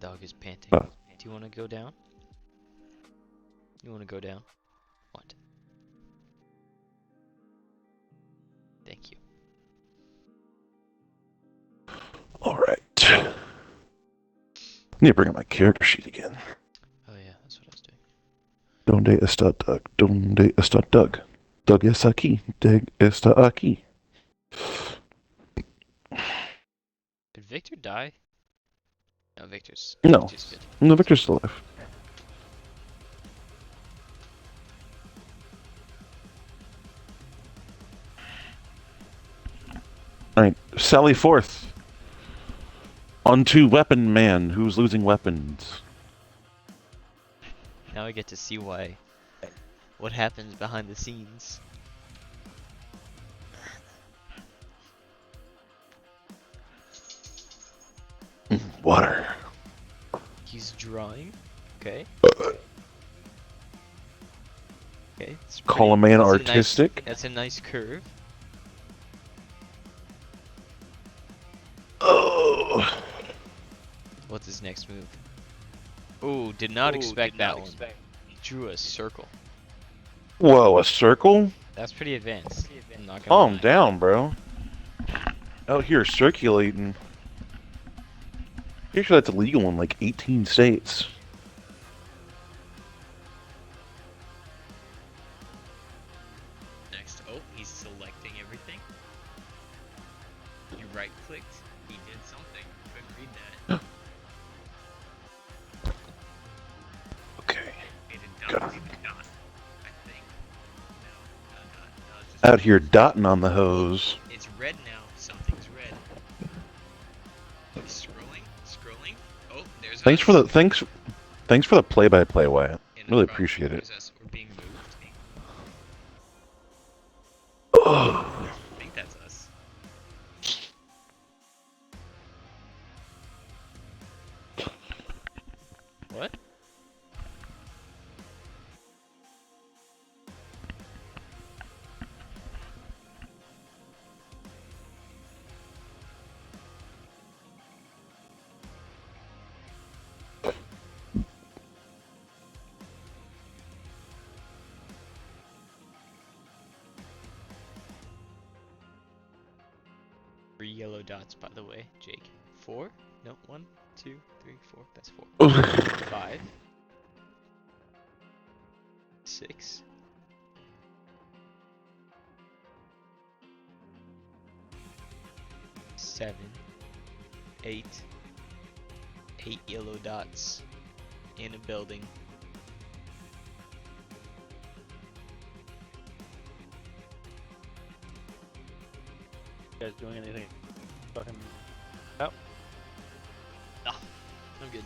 dog is panting. Uh. Do you want to go down? You want to go down? What? Thank you. Alright. I need to bring up my character sheet again. Oh yeah, that's what I was doing. Donde está Doug? Donde está Doug? Doug está aquí. Doug está aquí. Did Victor die? No, Victor's No. good. No, Victor's still alive. Alright, sally forth. Unto weapon man who's losing weapons. Now I get to see why. What happens behind the scenes. Water. He's drawing. Okay. Okay. Call a man artistic. That's a nice curve. Oh. What's his next move? Oh, did not expect that one. He drew a circle. Whoa, a circle? That's pretty advanced. I'm not gonna Calm lie. down, bro. Out here circulating. Pretty sure that's illegal in like 18 states. Next, oh, he's selecting everything. You right-clicked. He did something. Couldn't read that. Okay. He did Got dot, him. dot, I think. No, it's just Out here dotting on the hose. It's red now. Something's red. Scrolling. Oh, there's Thanks us. for the thanks for the play-by-play, Wyatt. In the Really front, appreciate it. there's us. We're being moved. Oh. I think that's us. What? Three yellow dots, by the way, Jake. 4? No, 1, 2, 3, 4. That's 4. 5. 6. 7. 8. 8 yellow dots in a building. You guys doing anything? Fucking. I'm good.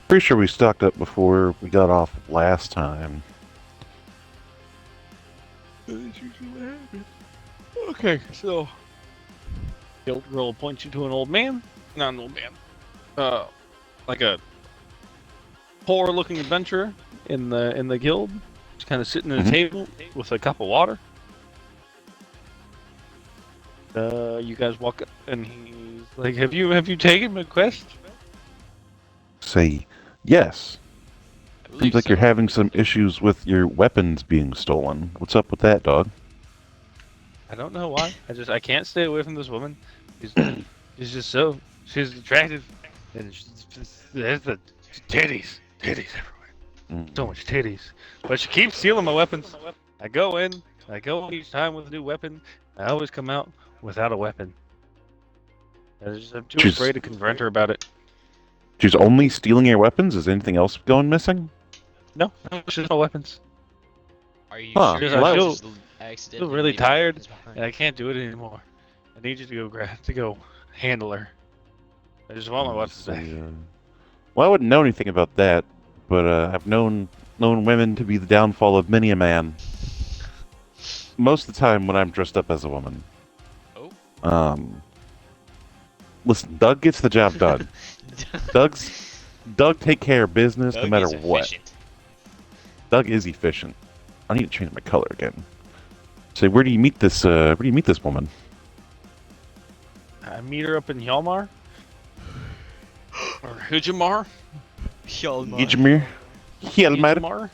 Pretty sure we stocked up before we got off last time. That's usually what happens. Okay, so. Guild roll points you to an old man. Not an old man. Like a poor-looking adventurer in the guild. Just kind of sitting at a table with a cup of water. You guys walk up, and he's like, "Have you taken my quest?" Say yes. I Seems believe like so. you're having some issues with your weapons being stolen. What's up with that, dog? I don't know why. I can't stay away from this woman. She's she's attractive, and there's the titties everywhere. So much titties. But she keeps stealing my weapons. I go in each time with a new weapon. I always come out without a weapon. I'm too She's- afraid to confront her about it. She's only stealing your weapons? Is anything else going missing? No, she's no weapons. Are you Huh, sure well, you I didn't feel- just accidentally really leave your tired, weapons behind? And I can't do it anymore. I need you to go handle her. I just want my weapons back. Well, I wouldn't know anything about that, but I've known women to be the downfall of many a man. Most of the time when I'm dressed up as a woman. Oh. Listen, Doug gets the job done. Doug take care of business no Doug matter is what. efficient. Doug is efficient. I need to change my color again. Say, where do you meet this? Where do you meet this woman? I meet her up in Hjalmar. Or Hujamar? Gijimir. Hjelmar.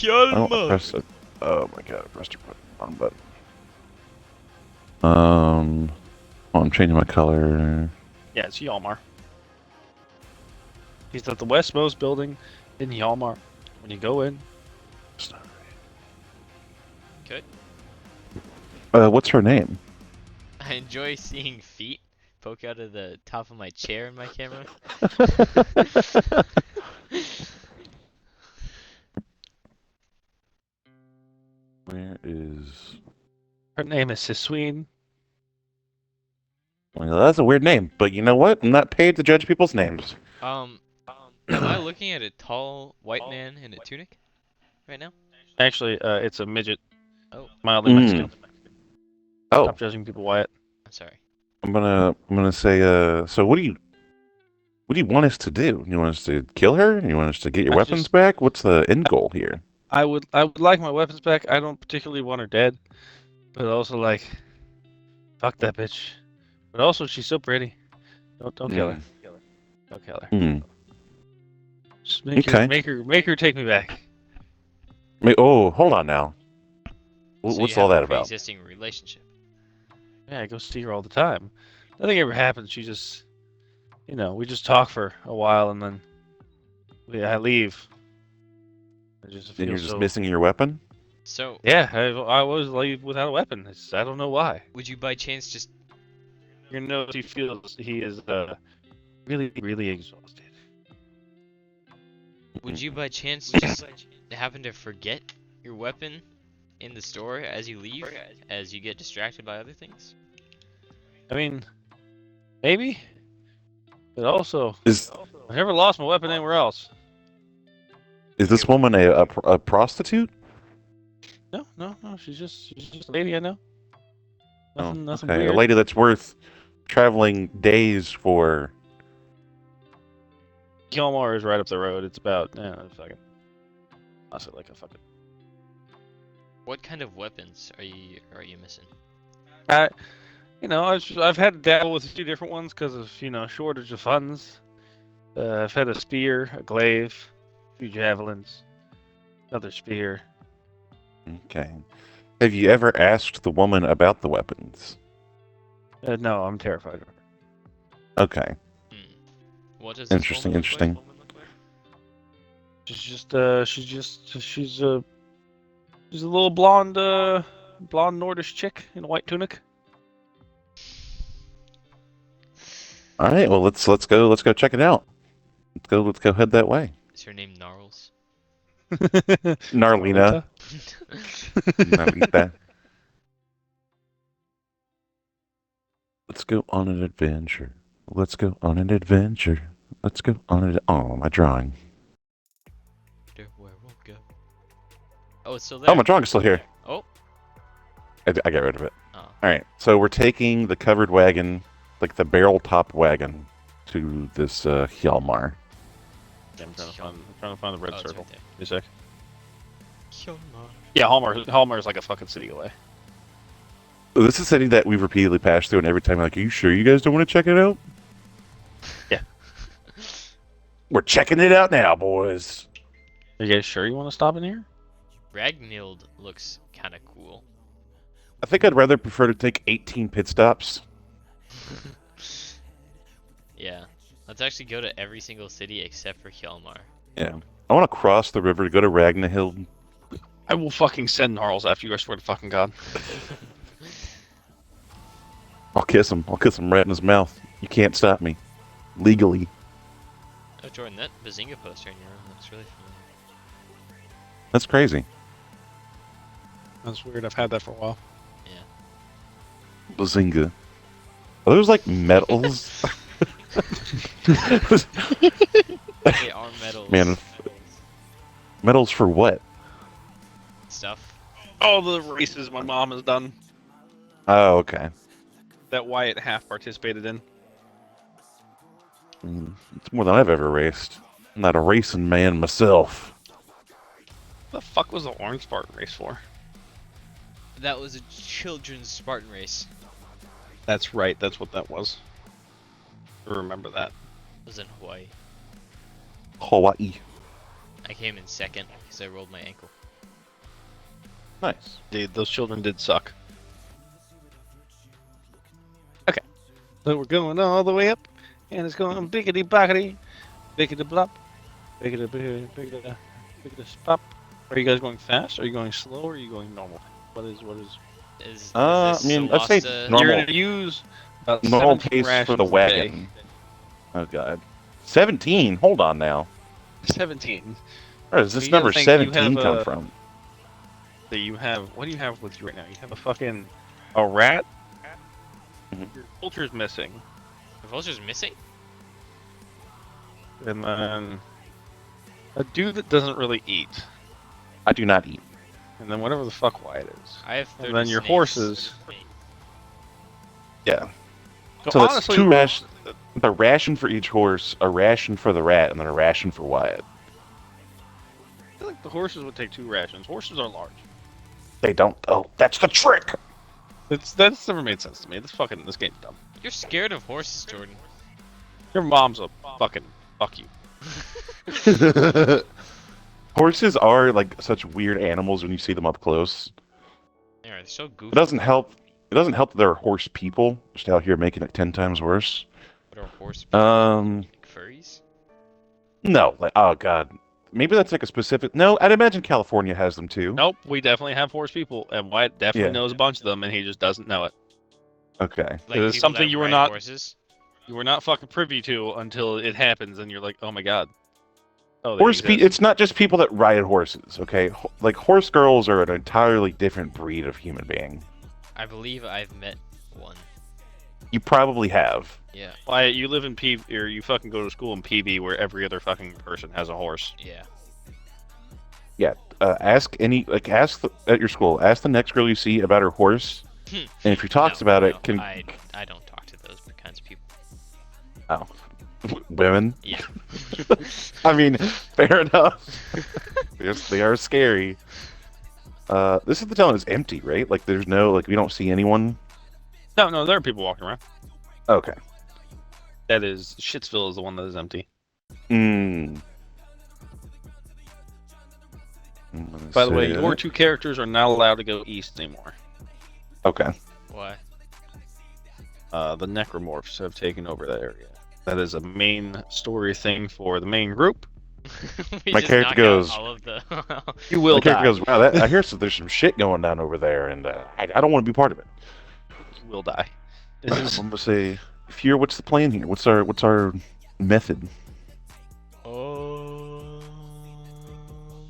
Oh, I pressed it. Oh my god, I pressed the wrong button. Oh, I'm changing my color. Yeah, it's Hjalmar. He's at the westmost building in Hjalmar. When you go in, Good. What's her name? I enjoy seeing feet poke out of the top of my chair in my camera. Where is? her name is Sisween. Well, that's a weird name, but you know what? I'm not paid to judge people's names. Am I looking at a tall white man in a tunic right now? Actually, it's a midget. Oh. Mildly Mexican. Oh, Stop judging people, Wyatt. I'm sorry. I'm gonna say. So what do you want us to do? You want us to kill her? You want us to get your weapons back? What's the end goal here? I would like my weapons back. I don't particularly want her dead, but also like, fuck that bitch. But also, she's so pretty. Don't kill her. Don't kill her. Just make her take me back. Oh, hold on now. So What's you all have that a about? pre-existing relationship. Yeah, I go see her all the time. Nothing ever happens. She just, we just talk for a while and then I leave. I just And feel you're just missing your weapon? So Yeah, I always leave without a weapon. I don't know why. would you by chance just She feels he is really, really exhausted. would you by chance just happen to forget your weapon in the store as you leave, as you get distracted by other things? I mean, maybe, but also, Is I never lost my weapon anywhere else. this woman a prostitute? No, she's just a lady I know. Nothing Okay, weird. a lady that's worth traveling days for. Gilmore is right up the road. It's about honestly, like a fucking. What kind of weapons are you missing? I've had to dabble with a few different ones because of shortage of funds. I've had a spear, a glaive, a few javelins, another spear. Okay. Have you ever asked the woman about the weapons? No, I'm terrified of her. Okay. What does Interesting. She's a little blonde Nordish chick in a white tunic. All right. Well, let's go check it out. Let's go head that way. Is her name Gnarls? Narlina. Narlita. Let's go on an adventure. Let's go on an adventure. Let's go on an. Oh, my drawing. Where we'll go. Oh, it's still there. Oh, my drawing's still here. Oh. I got rid of it. Oh. All right. So we're taking the covered wagon, like the barrel top wagon, to this Hjalmar. I'm trying to find the red Oh, it's circle. right there. Wait a sec. Hjalmar. Yeah, Hallmar is like a fucking city away. So this is a city that we've repeatedly passed through, and every time I'm like, "Are you sure you guys don't want to check it out?" Yeah. We're checking it out now, boys. Are you guys sure you want to stop in here? Ragnhild looks kind of cool. I think I'd rather prefer to take 18 pit stops. Yeah. Let's actually go to every single city except for Hjalmar. Yeah. I want to cross the river to go to Ragnhild. I will fucking send Gnarls after you, I swear to fucking God. I'll kiss him. I'll kiss him right in his mouth. You can't stop me. Legally. Oh, Jordan, that Bazinga poster in your room looks really familiar. That's crazy. That's weird. I've had that for a while. Yeah. Bazinga. Are those like medals? They are medals. Man, medals for what? Stuff. All the races my mom has done Oh, okay. that Wyatt half participated in. It's more than I've ever raced. I'm not a racing man myself. What the fuck was the Orange Spartan race for? That was a children's Spartan race. That's right. That's what that was. I remember that. was in Hawaii. Hawaii. I came in second because I rolled my ankle. Nice. Dude, those children did suck. Okay. So we're going all the way up, and it's going biggity boggity, biggity blop, biggity biggity spop. Are you guys going fast? Are you going slow? Or are you going normal? What is? Is I this mean, I'd say Solasta- normal. You're gonna use about Normal 17 pace for rations the a day. wagon. Oh god. 17. Hold on now. 17. Where does this You gotta number think you 17 have come a- from? So you have, what do you have with you right now? You have a rat. Mhm. Your vulture's missing, The vulture's missing? and then a dude that doesn't really eat, I do not eat. and then whatever the fuck Wyatt is. I have 30 And then your snakes. horses. Yeah. So, So that's honestly, two rations. The ration for each horse, a ration for the rat, and then a ration for Wyatt. I feel like the horses would take 2 rations. Horses are large. They don't. Oh, that's the trick. That's never made sense to me. This game's dumb. You're scared of horses, Jordan. Your mom's a fucking fuck you. Horses are like such weird animals when you see them up close. They're so It goofy. doesn't help. It doesn't help that they're horse people, just out here making it 10 times worse. What are horse furries? No, like, oh god, maybe that's like a specific. No, I'd imagine California has them too. Nope, we definitely have horse people, and Wyatt definitely Yeah. knows a bunch of them, and he just doesn't know it. Okay. Like It was people something that you were ride not- Horses? You were not fucking privy to until it happens, and you're like, oh my god. Oh, they Horse. exist. It's not just people that ride horses. Okay, like horse girls are an entirely different breed of human being. I believe I've met one. You probably have. Yeah, Wyatt, you live in or you fucking go to school in PB, where every other fucking person has a horse. yeah. Ask at your school. Ask the next girl you see about her horse, and if she talks about it, can I don't talk to those kinds of people. oh, women. Yeah. I mean, fair enough. Yes, they are scary. This is the town is empty, right? Like, there's no we don't see anyone. No, there are people walking around. Okay. That is, Shitsville is the one that is empty. Hmm. By the way, your 2 characters are not allowed to go east anymore. Okay. Why? The Necromorphs have taken over that area. That is a main story thing for the main group. We My just character knock out goes- all of the. You will My character die. goes, wow, I hear there's some shit going down over there, and I don't want to be part of it. You will die. I'm gonna say, here, what's the plan here? What's our method? Oh.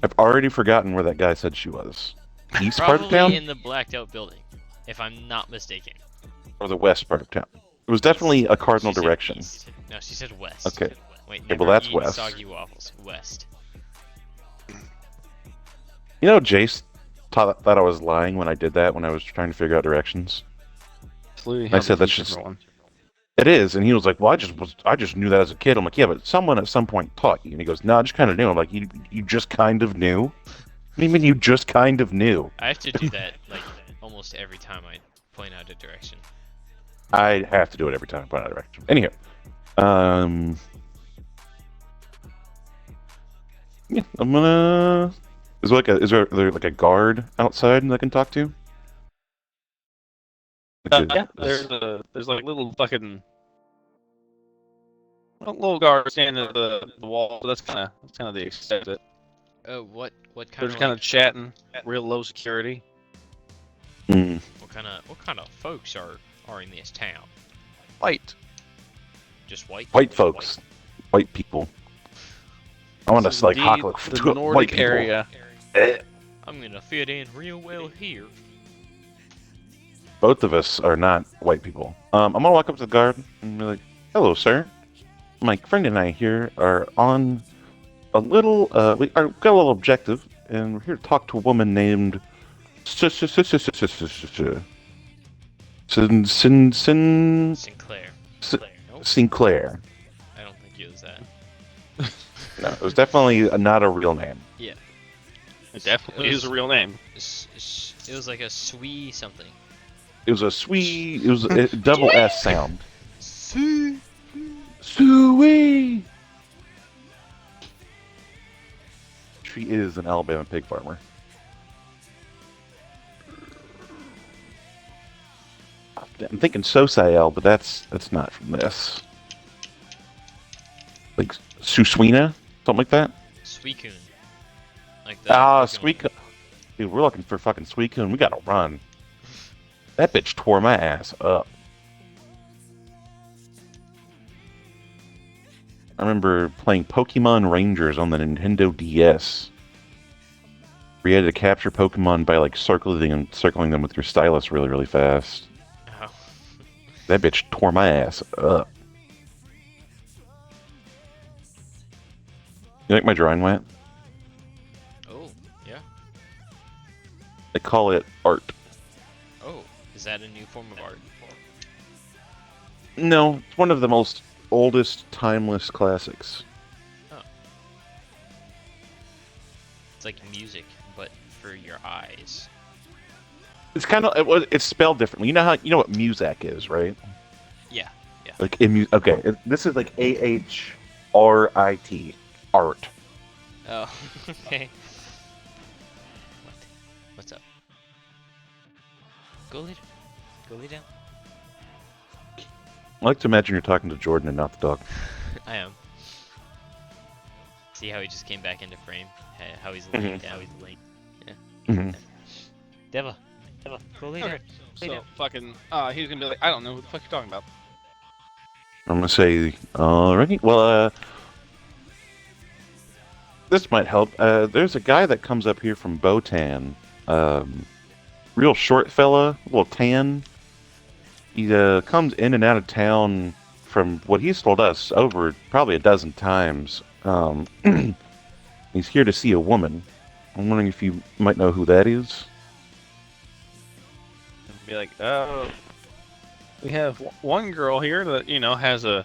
I've already forgotten where that guy said she was. East part of Probably town in the blacked out building, if I'm not mistaken. or the west part of town? It was definitely a cardinal She said direction. east. No, she said west. Okay. Wait, Yeah, well, never that's eat west. Soggy waffles. West. You know, Jace thought I was lying when I did that when I was trying to figure out directions. I said that's just- one. It is, and he was like, "Well, I just knew that as a kid." I'm like, "Yeah, but someone at some point taught you." And he goes, "No, I just kind of knew." I'm like, "You just kind of knew? What do you mean you just kind of knew?" I have to do that like almost every time I point out a direction. I have to do it every time I point out a direction. Anyhow, yeah, I'm gonna. Is there like a guard outside that I can talk to? Yeah, there's like little fucking little guards standing at the wall. But that's kind of the extent of it. Oh, what They're kind just of kind of chatting, real low security. Mm. what kind of folks are in this town? White. Just white? White folks, white people. I want This is to like indeed hawk the white Nordic people. area. I'm gonna fit in real well here. Both of us are not white people. I'm gonna walk up to the guard and be like, "Hello, sir. My friend and I here are on a little. We got a little objective, and we're here to talk to a woman named Sinclair. Nope, Sinclair. I don't think it was that. No, it was definitely not a real name. Yeah. It definitely is a real name. It was like a Swee something. It was a double S sound. Suey! She is an Alabama pig farmer. I'm thinking Sosael, but that's not from this. Like Suswina? Something like that? Suicune. Like the Ah, Pokemon. Suicune. Dude, we're looking for fucking Suicune. We gotta run. That bitch tore my ass up. I remember playing Pokemon Rangers on the Nintendo DS. Where you had to capture Pokemon by like circling them with your stylus really, really fast. Oh. That bitch tore my ass up. You like my drawing, Matt? Oh, yeah. They call it art. Oh, is that a new form of art? No, it's one of the most oldest, timeless classics. It's like music, but for your eyes. It's kind of it's spelled differently. You know what Muzak is, right? Yeah. Like this is like AHRIT, art. Oh, okay. What's up? Go lay down. I like to imagine you're talking to Jordan and not the dog. I am. See how he just came back into frame? How he's laying down. How he's laying. Mm-hmm. Deva, go lay down. Okay. Lay So down. fucking he's gonna be like, I don't know what the fuck you're talking about. I'm gonna say, alrighty. Well, this might help. There's a guy that comes up here from Botan. Real short fella, a little tan. He comes in and out of town from what he's told us over probably a dozen times. He's here to see a woman. I'm wondering if you might know who that is. And be like, we have one girl here that has a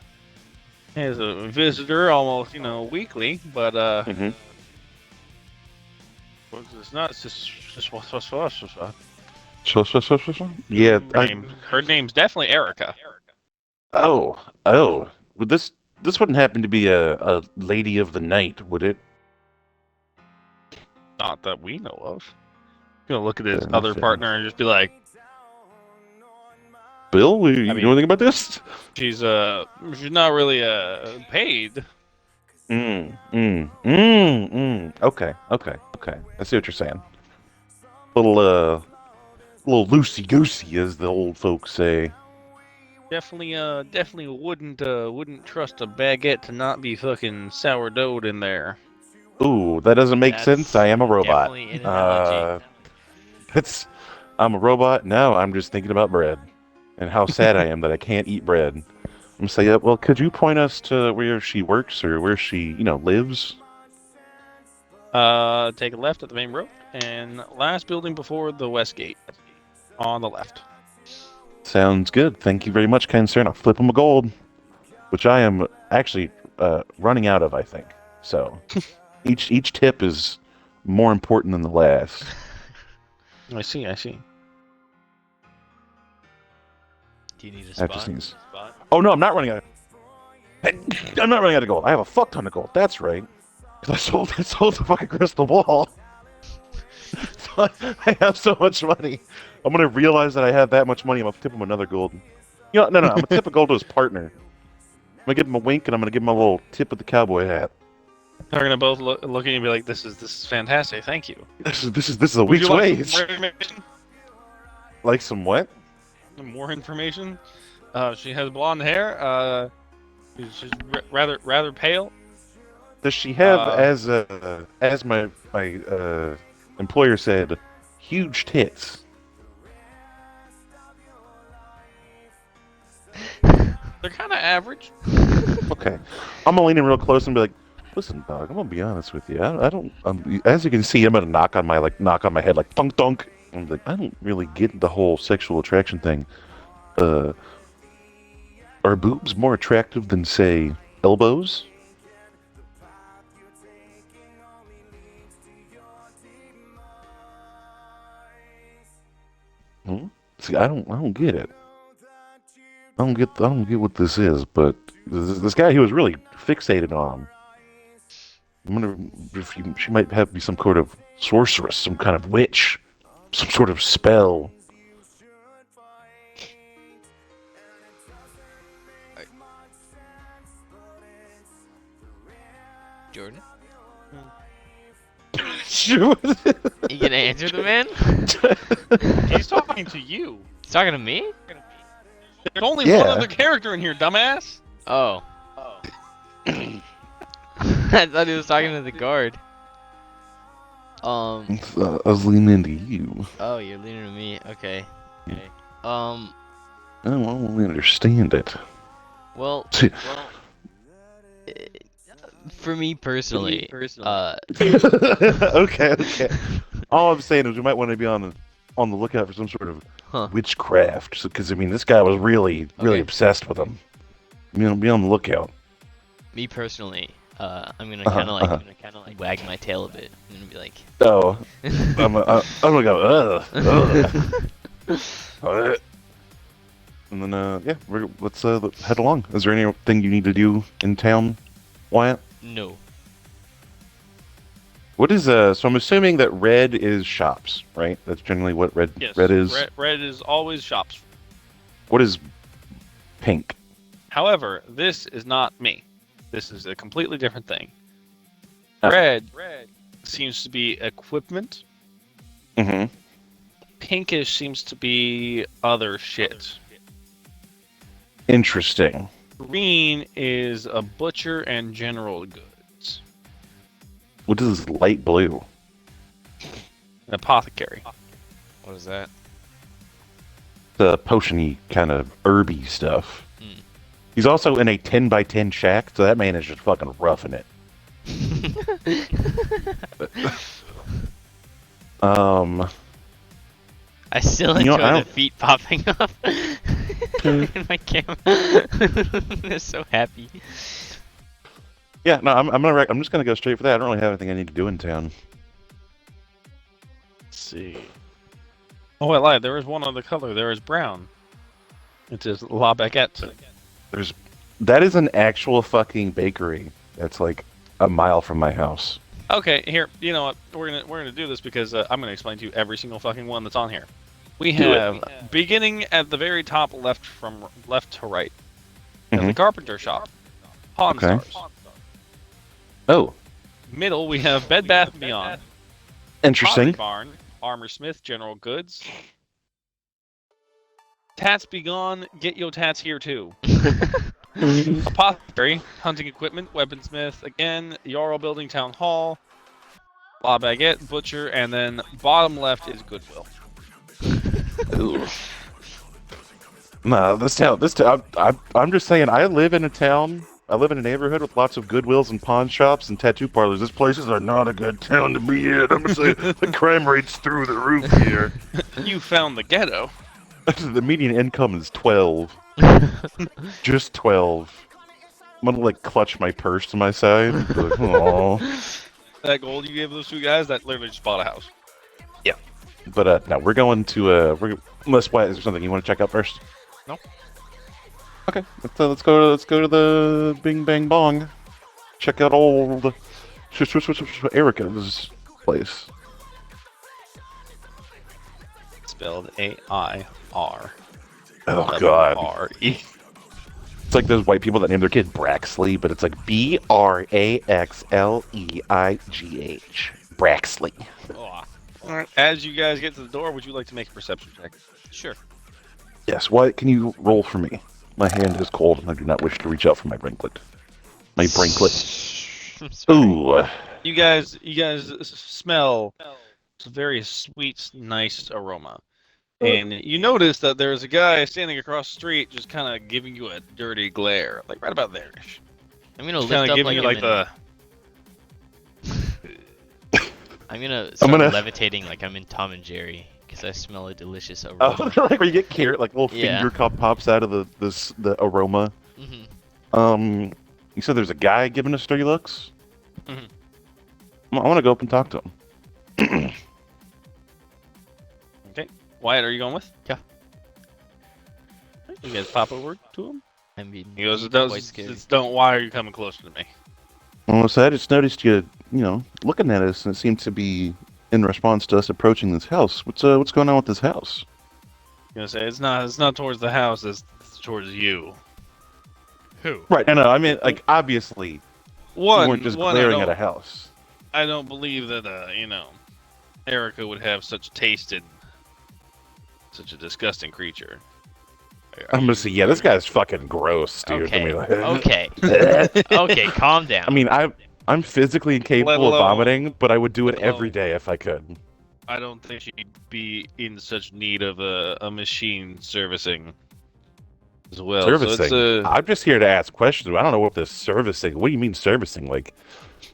visitor almost weekly, but Mm-hmm. it's not just Yeah. her name's definitely Erica. Oh. Would this wouldn't happen to be a lady of the night, would it? Not that we know of. You're gonna look at his Fair enough, other fair partner and just be like, Bill, you know mean- anything about this? she's not really paid. Okay. I see what you're saying. Little loosey goosey, as the old folks say. Definitely wouldn't trust a baguette to not be fucking sourdough'd in there. Ooh, that doesn't make That's sense. I am a robot. definitely an analogy. I'm a robot. Now I'm just thinking about bread and how sad I am that I can't eat bread. I'm saying, well, could you point us to where she works or where she, lives? Take a left at the main road and last building before the west gate on the left. Sounds good. Thank you very much, kind sir. And I'll flip him a gold, which I am actually running out of, I think. So each tip is more important than the last. I see. Do you need a I have to spot? sneeze. Oh no, I'm not running out. I'm not running out of gold. I have a fuck ton of gold. That's right. Because I sold the fucking crystal ball. So I have so much money. I'm gonna realize that I have that much money. I'm gonna tip him another gold. No. I'm gonna tip a gold to his partner. I'm gonna give him a wink and I'm gonna give him a little tip of the cowboy hat. They're gonna both look at you and be like, "This is fantastic. Thank you." This is a Would week's you like wage. some more information? Like some what? More information? She has blonde hair. She's rather pale. Does she have, as my employer said, huge tits? They're kind of average. Okay, I'm gonna lean in real close and be like, "Listen, dog. I'm gonna be honest with you. I don't. As you can see, I'm gonna knock on my head like thunk thunk. I'm like, I don't really get the whole sexual attraction thing. Are boobs more attractive than, say, elbows? See, I don't get it. I don't get what this is, but this guy, he was really fixated on him. I wonder if she might be some sort of sorceress, some kind of witch, some sort of spell. Jordan? Sure. You gonna answer the man? He's talking to you. He's talking to me? There's only Yeah. one other character in here, dumbass. Oh. I thought he was talking to the guard. I was leaning into you. Oh, you're leaning to me. Okay. Okay. I don't really understand it. Well, See- eh, for me personally, okay. All I'm saying is we might want to be on the lookout for some sort of huh. witchcraft, because I mean this guy was really Okay. obsessed with him. Be on the lookout. Me personally, I'm gonna Uh-huh, kind of like wag my tail a bit. I'm gonna be like, Oh, I'm gonna go. And then yeah, let's head along. Is there anything you need to do in town, Wyatt? no. What is so I'm assuming that red is shops, right? That's generally what red Yes. is. Red is always shops. What is pink? However, this is not me. This is a completely different thing. Oh. Red seems to be equipment. Mm-hmm. Pinkish seems to be other shit. Interesting. Green is a butcher and general goods. What is light blue? An apothecary. What is that? The potion-y kind of herby stuff. Hmm. He's also in a 10x10 shack, so that man is just fucking roughing it. I still You know, enjoy I the don't- feet popping up in my camera. I'm so happy. Yeah, no, I'm just gonna go straight for that. I don't really have anything I need to do in town. Let's see. Oh, I lied. There is one other color. There is brown. It is La Baguette. That is an actual fucking bakery. That's like a mile from my house. Okay, here. You know what? We're gonna do this because I'm gonna explain to you every single fucking one that's on here. We Do it. have beginning at the very top left from left to right. We have the Mhm. carpenter shop. Pawn Okay. Stars. Oh, Middle we have Bed Bath & Beyond. interesting. Pottery Barn, Armor Smith, General Goods. Tats be gone, get your tats here too. Apothecary, hunting equipment, weaponsmith, again, Jarl Building, Town Hall, La Baguette, Butcher, and then bottom left is Goodwill. Ooh. No, this town. I'm just saying. I live in a town. I live in a neighborhood with lots of Goodwills and pawn shops and tattoo parlors. This place is not a good town to be in. I'm gonna say the crime rate's through the roof here. You found the ghetto. The median income is 12. Just 12. I'm gonna like clutch my purse to my side. Like, aw. That gold you gave those two guys, that literally just bought a house. But no, we're going to unless Wyatt, is there something you want to check out first? No. Okay, let's go to the Bing Bang Bong. Check out old Erica's place. Spelled A-I-R. Oh god. R-E. It's like those white people that name their kid Braxley, but it's like Braxleigh. Braxley. Alright, as you guys get to the door, would you like to make a perception check? Sure. Yes, Wyatt, can you roll for me? My hand is cold and I do not wish to reach out for my brinklet. My brinklet. I'm sorry. Ooh. You guys smell a very sweet, nice aroma. And you notice that there's a guy standing across the street just kind of giving you a dirty glare. Like right about there. I'm gonna Just lift kind of up giving like you I'm like in, the... I'm gonna start gonna- levitating like I'm in Tom and Jerry because I smell a delicious Oh, aroma. like where you get carrot, like a little Yeah. finger cup pops out of the aroma. Hmm. You said there's a guy giving us dirty looks? Mhm. I want to go up and talk to him. Wyatt, are you going with? Yeah. You guys pop over to him. I mean, He goes, quite scary. don't. Why are you coming closer to me? Well, so I just noticed you, looking at us, and it seemed to be in response to us approaching this house. What's going on with this house? You know, say it's not towards the house. It's towards you. Who? Right. No. I mean, like, obviously, you weren't just glaring at a house. I don't believe that Erica would have such taste in such a disgusting creature. I'm gonna say, yeah, this guy's fucking gross, dude. Okay. I mean, like, Okay. Okay. Calm down. I mean, I'm physically incapable Let of alone- vomiting, but I would do it let every alone- day if I could. I don't think she'd be in such need of a machine servicing as well. Servicing. So it's, I'm just here to ask questions. I don't know what this servicing. What do you mean servicing? Like,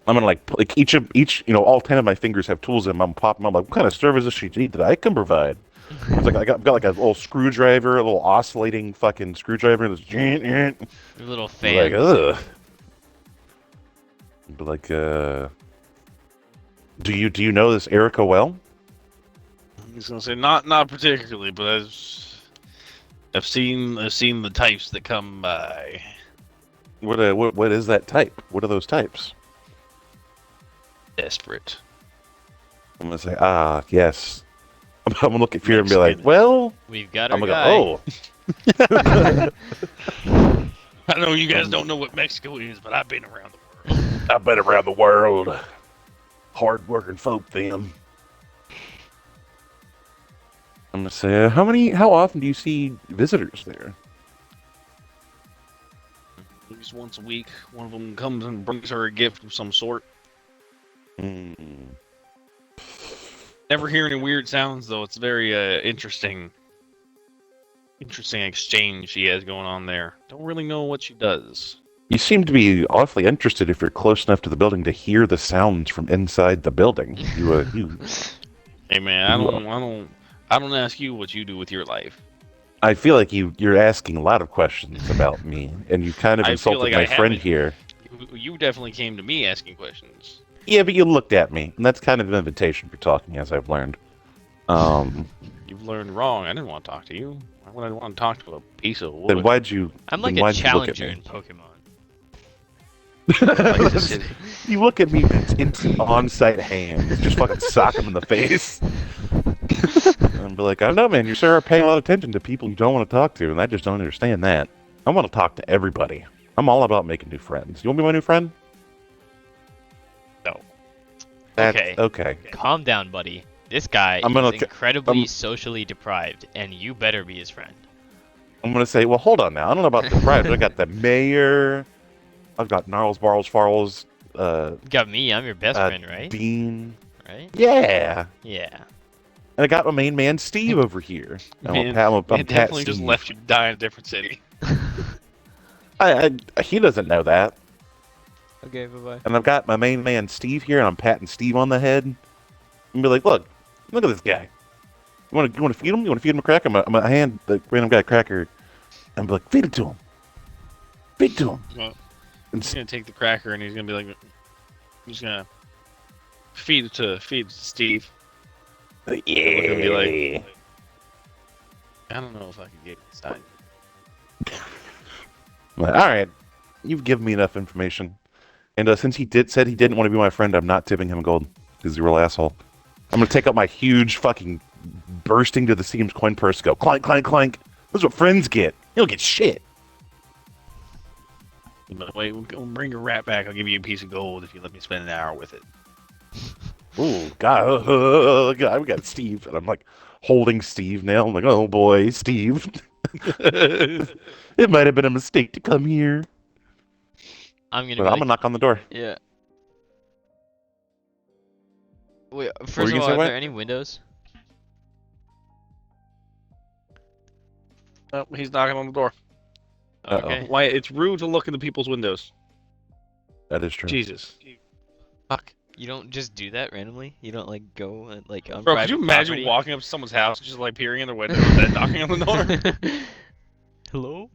I'm gonna like each, all 10 of my fingers have tools in them. I'm popping. I'm like, what kind of service does she need that I can provide? It's like I've got like a little screwdriver, a little oscillating fucking screwdriver. This Your little fan. like, ugh. But like, do you know this Erica well? he's gonna say not particularly, but I've seen the types that come by. What is that type? What are those types? Desperate. I'm gonna say, yes. I'm gonna look at Fear and be like, Mexican. well, We've got our I'm gonna guy. go, I know you guys don't know what Mexico is, but I've been around the world. I've been around the world. Hard-working folk, them. I'm gonna say, how often do you see visitors there? At least once a week, one of them comes and brings her a gift of some sort. Hmm. Never hear any weird sounds though. It's very interesting exchange she has going on there. Don't really know what she does. You seem to be awfully interested if you're close enough to the building to hear the sounds from inside the building. You Hey man, I don't ask you what you do with your life. I feel like you're asking a lot of questions about me, and you kind of I feel insulted like my I friend haven't. here. You definitely came to me asking questions. Yeah, but you looked at me, and that's kind of an invitation for talking, as I've learned. You've learned wrong. I didn't want to talk to you. Why would I want to talk to a piece of wood? Then why'd you? I'm like then a why'd you look at challenger me? in Pokemon. Like, just hit- You look at me with instant on-site hands, just fucking sock him in the face. And be like, I don't know, man. You sure are paying a lot of attention to people you don't want to talk to, and I just don't understand that. I want to talk to everybody. I'm all about making new friends. You want to be my new friend? No. Okay. Okay. Calm down, buddy. This guy I'm gonna is incredibly I'm- socially deprived, and you better be his friend. I'm gonna say, well, hold on now. I don't know about the private. I got the mayor. I've got Gnarls, Barls, Farls, You got me. I'm your best friend, right? Dean. Right? Yeah. Yeah. And I got my main man Steve over here. Man, I'm It Pat definitely just Steve. left you to die in a different city. He doesn't know that. Okay, bye-bye. And I've got my main man Steve here, and I'm patting Steve on the head. And be like, look at this guy. You want to feed him? You want to feed him a cracker? I'm gonna hand the random guy a cracker, and be like, feed it to him. Feed it to him. Well, And he's gonna take the cracker and he's gonna be like, he's gonna feed it to Steve. yeah. Gonna be like, I don't know if I can get inside. Like, all right, you've given me enough information. And since said he didn't want to be my friend, I'm not tipping him gold because he's a real asshole. I'm gonna take out my huge fucking bursting to the seams coin purse. Go clank, clank, clank. That's what friends get. You don't get shit. But wait, we'll bring your rat back. I'll give you a piece of gold if you let me spend an hour with it. Ooh, God, we got Steve, and I'm like holding Steve now. I'm like, oh boy, Steve. It might have been a mistake to come here. I'm gonna But be I'm like, gonna knock on the door. yeah. Wait, were first you of all, gonna say, are what? there any windows? Oh, he's knocking on the door. Uh-oh. Okay. Why? It's rude to look into people's windows. That is true. Jesus. Fuck. You don't just do that randomly? You don't like go and like on Bro, could private you imagine property? walking up to someone's house, just like peering in their window and then knocking on the door? Hello?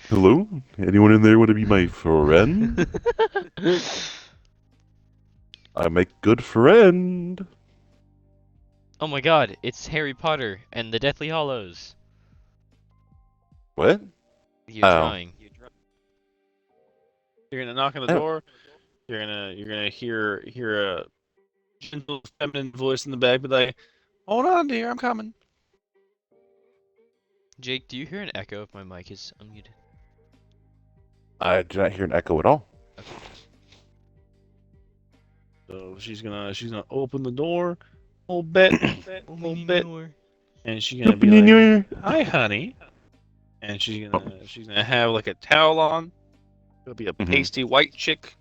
Hello? Anyone in there want to be my friend? I'm a good friend. Oh my god, it's Harry Potter and the Deathly Hallows. What? You're Oh. drawing. You're gonna knock on the Oh. door. You're gonna hear a gentle feminine voice in the back, be like, "Hold on, dear, I'm coming." Jake, do you hear an echo if my mic is unmuted? I do not hear an echo at all. Okay. So she's gonna open the door, a little bit, and she's gonna be like, "Hi, honey," and she's gonna have like a towel on. It'll be a Mhm. pasty white chick.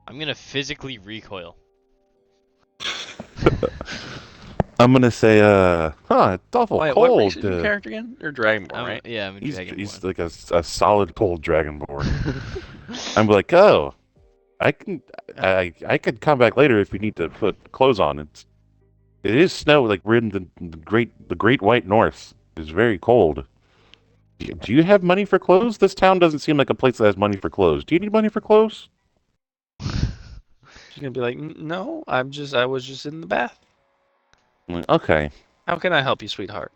I'm gonna physically recoil. I'm gonna say, it's awful Wait, cold. what race is your character again? You're Dragonborn, right? Yeah, I'm a He's dragonborn. like a solid cold dragonborn. I'm like, oh, I could come back later if we need to put clothes on. It is snow, like we're in the great white north. It's very cold. Do you have money for clothes? This town doesn't seem like a place that has money for clothes. Do you need money for clothes? She's gonna be like, "No, I was just in the bath. I'm like, okay. How can I help you, sweetheart?"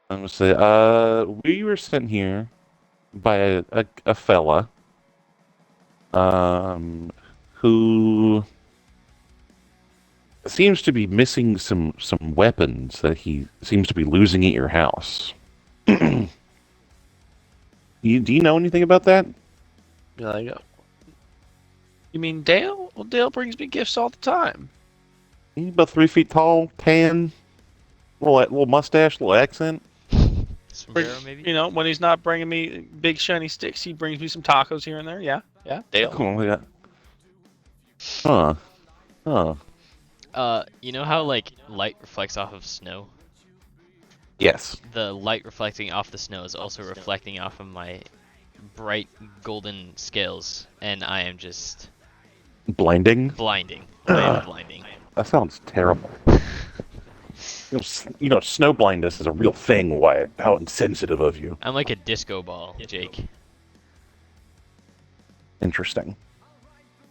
I'm gonna say, we were sent here by a fella, who seems to be missing some weapons that he seems to be losing at your house. Do you know anything about that? Be like, "Oh, you mean Dale? Well, Dale brings me gifts all the time." He's about 3 feet tall, tan, little mustache, little accent. Sombrero, maybe? You know, when he's not bringing me big shiny sticks, he brings me some tacos here and there. Yeah, Dale. Cool, yeah. Huh. Huh. You know how like light reflects off of snow? Yes. The light reflecting off the snow is also reflecting off of my bright golden scales, and I am just Blinding. blinding. I am blinding. That sounds terrible. Snow blindness is a real thing, Wyatt. How insensitive of you. I'm like a disco ball, Jake. Interesting.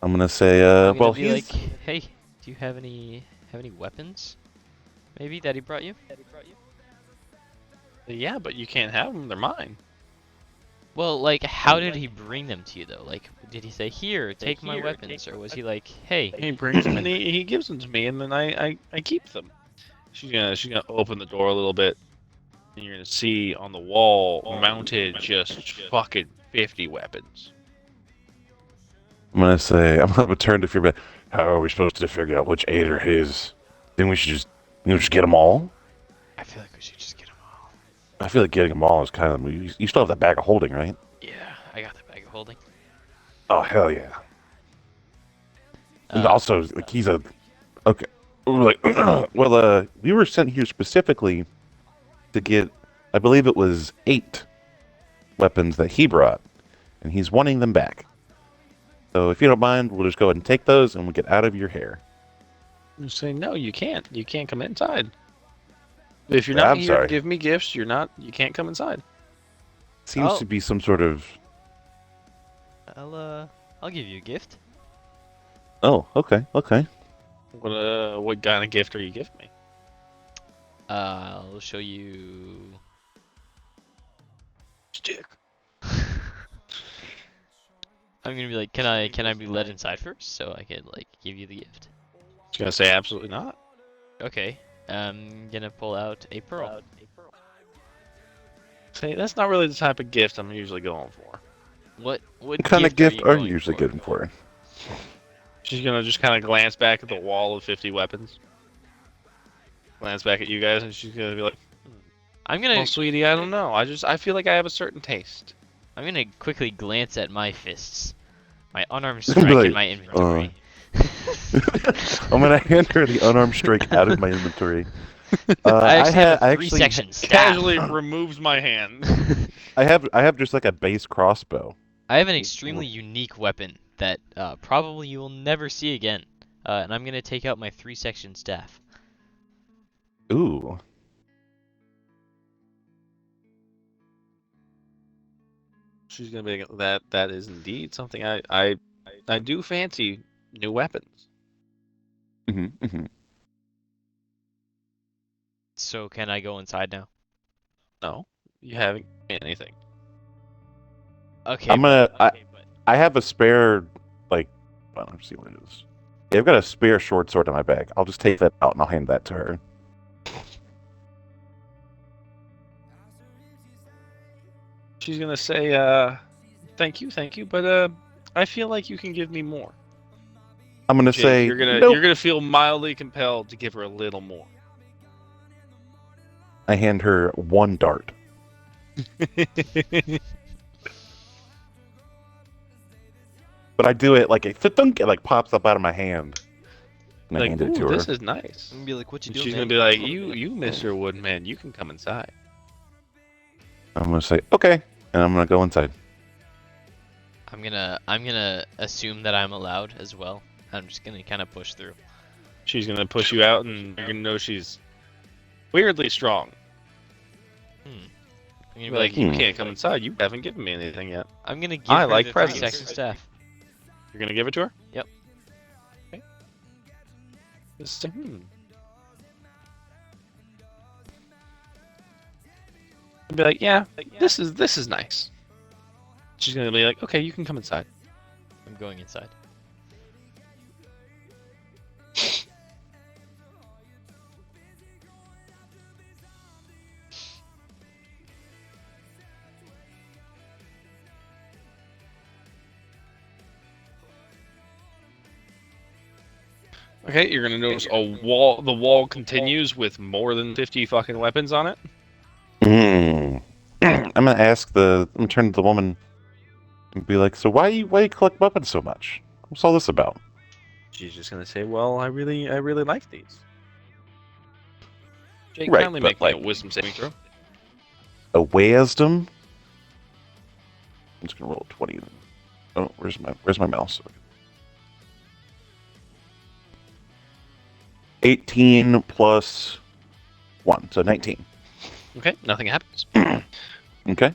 I'm gonna say, I'm gonna well, be he's... like, hey, do you have any weapons? Maybe that he brought you? Yeah, but you can't have them. They're mine. Well, like, how did he bring them to you though? Like, did he say, here, take my weapons, or was he like, hey? He brings them and he gives them to me, and then I keep them. She's gonna open the door a little bit, and you're gonna see on the wall mounted just fucking 50 weapons. I'm gonna say, I'm gonna turn to fear, how are we supposed to figure out which eight are his? Then we should just get them all? I feel like we should just get them all. I feel like getting them all is kind of... You still have that bag of holding, right? Yeah, I got the bag of holding. Oh, hell yeah. And also, like, he's a... Okay. Like, well, we were sent here specifically to get, I believe it was 8 weapons that he brought, and he's wanting them back. So if you don't mind, we'll just go ahead and take those, and we'll get out of your hair. You say no, you can't. You can't come inside. If you're not I'm here sorry. to give me gifts, you can't come inside. Seems to be some sort of... I'll give you a gift. Oh, okay. What kind of gift are you giving me? I'll show you. Stick. I'm gonna be like, can I be led inside first so I can like give you the gift? She's gonna say absolutely not. Okay. I'm gonna pull out a pearl. Say that's not really the type of gift I'm usually going for. What What kind of gift are you usually going getting for? She's gonna just kind of glance back at the wall of 50 weapons. Glance back at you guys, and she's gonna be like, I'm gonna "Well, sweetie, I don't know. I feel like I have a certain taste." I'm gonna quickly glance at my fists, my unarmed Be strike like, in my inventory. I'm gonna hand her the unarmed strike out of my inventory. I actually have a I 3-section staff. Casually removes my hand. I have just like a base crossbow. I have an extremely unique weapon that probably you will never see again. And I'm gonna take out my 3-section staff. Ooh. She's gonna be like, that is indeed something I do fancy new weapons. Mm-hmm. So can I go inside now? No, You haven't given me anything. Okay, I'm gonna. I have a spare, like, well, let's see what it is. Yeah, I've got a spare short sword in my bag. I'll just take that out and I'll hand that to her. She's gonna say, thank you, but I feel like you can give me more. I'm gonna Jake, say, you're nope. gonna feel mildly compelled to give her a little more. I hand her one dart. But I do it like a thunk, it like pops up out of my hand. And I Like, hand it to ooh, her. this is nice. I'm gonna be like, what you And doing, she's man? gonna be like, you, Mr. Woodman, you can come inside. I'm gonna say, okay, and I'm gonna go inside. I'm gonna assume that I'm allowed as well. I'm just gonna kind of push through. She's gonna push you out, and you're gonna know she's weirdly strong. I'm gonna You're be like, like, you can't come inside. You haven't given me anything yet. I'm gonna give I her like the presents. 3 staff. You're gonna give it to her? Yep. Okay. Just, Be like, yeah, this is nice. She's gonna be like, okay, you can come inside. I'm going inside. Okay, you're gonna notice a wall. The wall continues with more than 50 fucking weapons on it. I'm gonna ask I'm gonna turn to the woman and be like, so why you collect weapons so much? What's all this about? She's just gonna say, well, I really like these. Jake, Right, kindly but, make me a like- wisdom saving throw. A wisdom? I'm just gonna roll a 20. Oh, where's my mouse? 18 plus 1, so 19. Okay, nothing happens. Okay.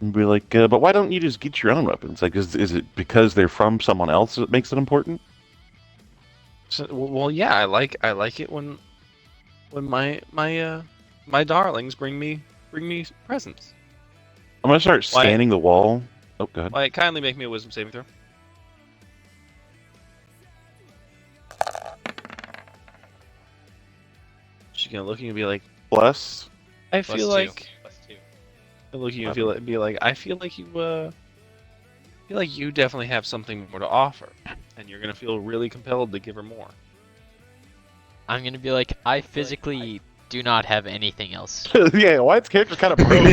And be like, but why don't you just get your own weapons? Like, is it because they're from someone else that makes it important? So, well, yeah, I like it when my darlings bring me presents. I'm gonna start Why- scanning the wall. Oh, go ahead. Like, kindly make me a wisdom saving throw. She's gonna look at you and be like, Plus, I Plus feel 2. like. Plus 2. She'll look at you and be like, I feel like you definitely have something more to offer, and you're gonna feel really compelled to give her more. I'm gonna be like, I physically do not have anything else. yeah, Wyatt's character kind of broke.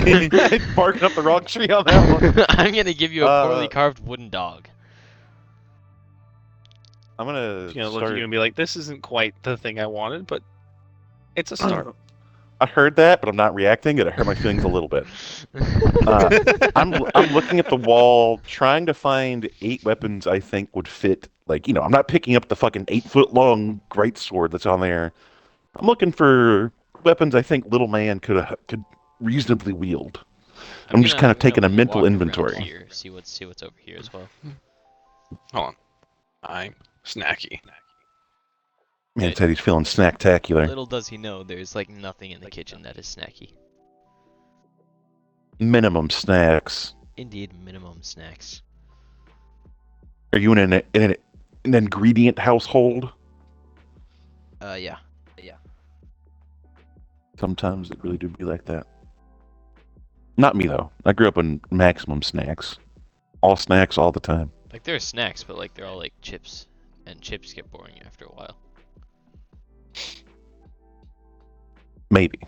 Barking up the wrong tree on that one. I'm gonna give you a poorly carved wooden dog. I'm gonna She's gonna look start. at you and be like, this isn't quite the thing I wanted, but it's a start. I heard that, but I'm not reacting. It hurt my feelings a little bit. I'm looking at the wall, trying to find 8 weapons I think would fit. Like, I'm not picking up the fucking 8-foot-long greatsword that's on there. I'm looking for weapons I think little man could reasonably wield. I'm just kind of taking a mental walk around inventory. Here, see what's over here as well. Hold on. I'm snacky. Man, Teddy's feeling snacktacular. Little does he know, there's like nothing in the kitchen that is snacky. Minimum snacks. Indeed, minimum snacks. Are you in an ingredient household? Yeah. Sometimes it really do be like that. Not me though. I grew up on maximum snacks. All snacks all the time. Like there are snacks, but like they're all like chips, and chips get boring after a while. Maybe.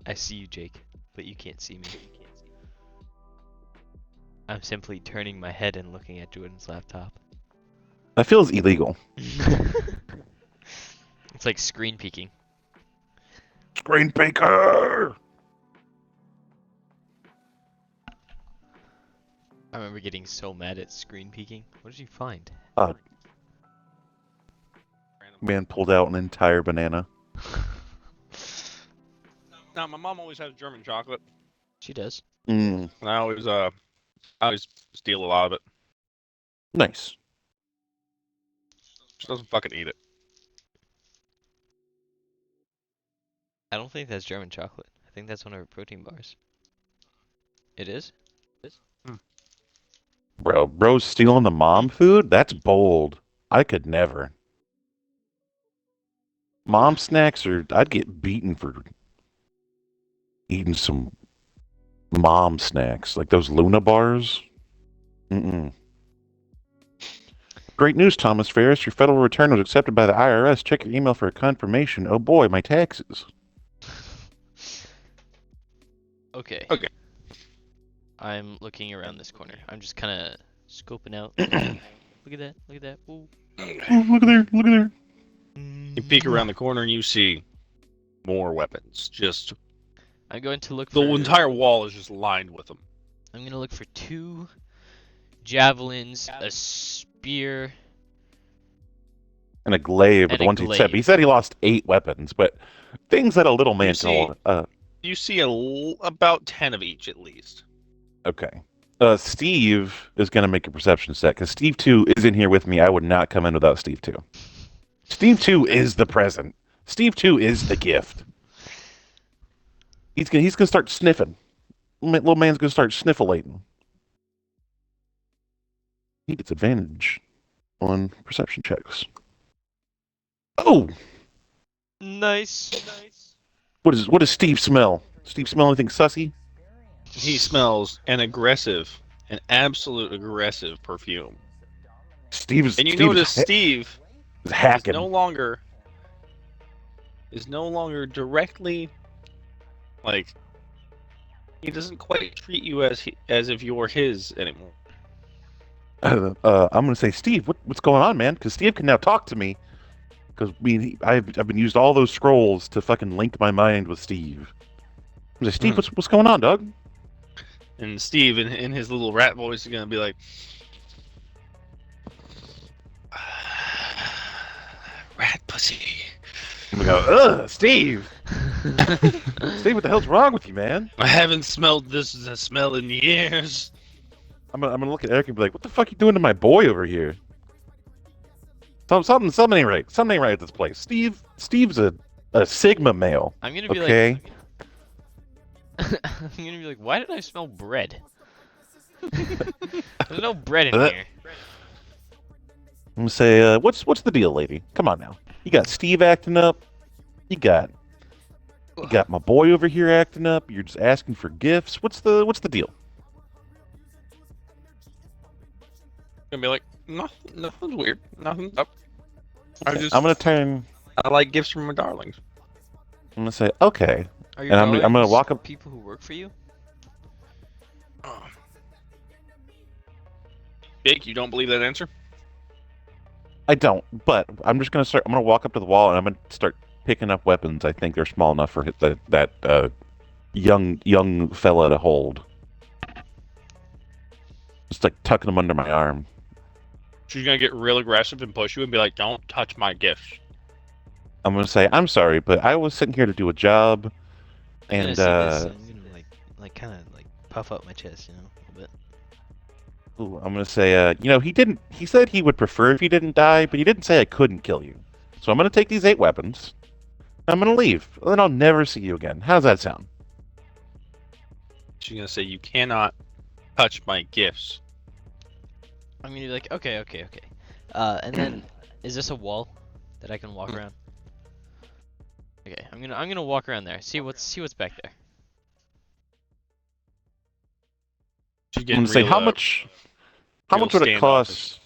I see you, Jake, but you can't see me. I'm simply turning my head and looking at Jordan's laptop. That feels illegal. It's like screen peeking. Screen baker! I remember getting so mad at screen peeking. What did you find? Man pulled out an entire banana. Now, my mom always has German chocolate. She does. Mm, And I always steal a lot of it. nice. She doesn't fucking eat it. I don't think that's German chocolate. I think that's one of her protein bars. It is? Bro's stealing the mom food? That's bold. I could never. Mom snacks I'd get beaten for eating some mom snacks, like those Luna bars. Mm-mm. Great news, Thomas Ferris. Your federal return was accepted by the IRS. Check your email for a confirmation. Oh boy, my taxes. Okay. Okay. I'm looking around this corner. I'm just kind of scoping out. Look at that. Look at that. Ooh. Oh, look at there. Look at there. You peek around the corner and you see more weapons. Just I'm going to look the for. entire wall is just lined with them. I'm going to look for 2 javelins, a spear. And a glaive with And the a ones he said. glaive. He said he lost 8 weapons, but things that a little man see- can. You see about 10 of each at least. Okay. Steve is going to make a perception check because Steve 2 is in here with me. I would not come in without Steve 2. Steve 2 is the present. Steve 2 is the gift. He's gonna start sniffing. Little man's gonna start sniffulating. He gets advantage on perception checks. Oh, Nice. what does Steve smell? Steve smell anything sussy? He smells an absolute aggressive perfume. Steve's And you Steve notice Steve is hacking. is no longer directly like he doesn't quite treat you as if you're his anymore. I'm gonna say, Steve, what's going on, man? Because Steve can now talk to me. Because I've been used all those scrolls to fucking link my mind with Steve. I'm like, Steve, what's going on, dog? And Steve, in his little rat voice, is gonna be like, "Rat pussy." And we go, ugh, Steve. Steve, what the hell's wrong with you, man? I haven't smelled this smell in years. I'm gonna look at Eric and be like, what the fuck you doing to my boy over here? Something ain't right. Something ain't right at this place. Steve's a Sigma male. I'm going to be okay. I'm going to be like, why did I smell bread? There's no bread in here. I'm gonna say, what's the deal, lady? Come on now. You got Steve acting up. You got my boy over here acting up. You're just asking for gifts. What's the deal? Gonna be like, nothing's weird. Nothing's up. Okay, I'm gonna turn. I like gifts from my darlings. I'm gonna say, okay. Are you And I'm gonna walk up. people who work for you? Jake, you don't believe that answer? I don't, but I'm just gonna start. I'm gonna walk up to the wall and I'm gonna start picking up weapons. I think they're small enough for that young fella to hold. Just like tucking them under my arm. She's gonna get real aggressive and push you and be like, "Don't touch my gifts." I'm gonna say, I'm sorry, but I was sitting here to do a job, I'm and gonna see this, I'm gonna like kind of like puff up my chest, you know, a little bit. ooh, I'm gonna say, he said he would prefer if you didn't die, but he didn't say I couldn't kill you. So I'm gonna take these 8 weapons. I'm gonna leave, and then I'll never see you again. How does that sound? She's gonna say, "You cannot touch my gifts." I'm gonna be like, okay. And then, is this a wall that I can walk around? Okay, I'm gonna walk around there. See what's back there. She's I'm getting gonna say, real, how much would it standoffish. cost?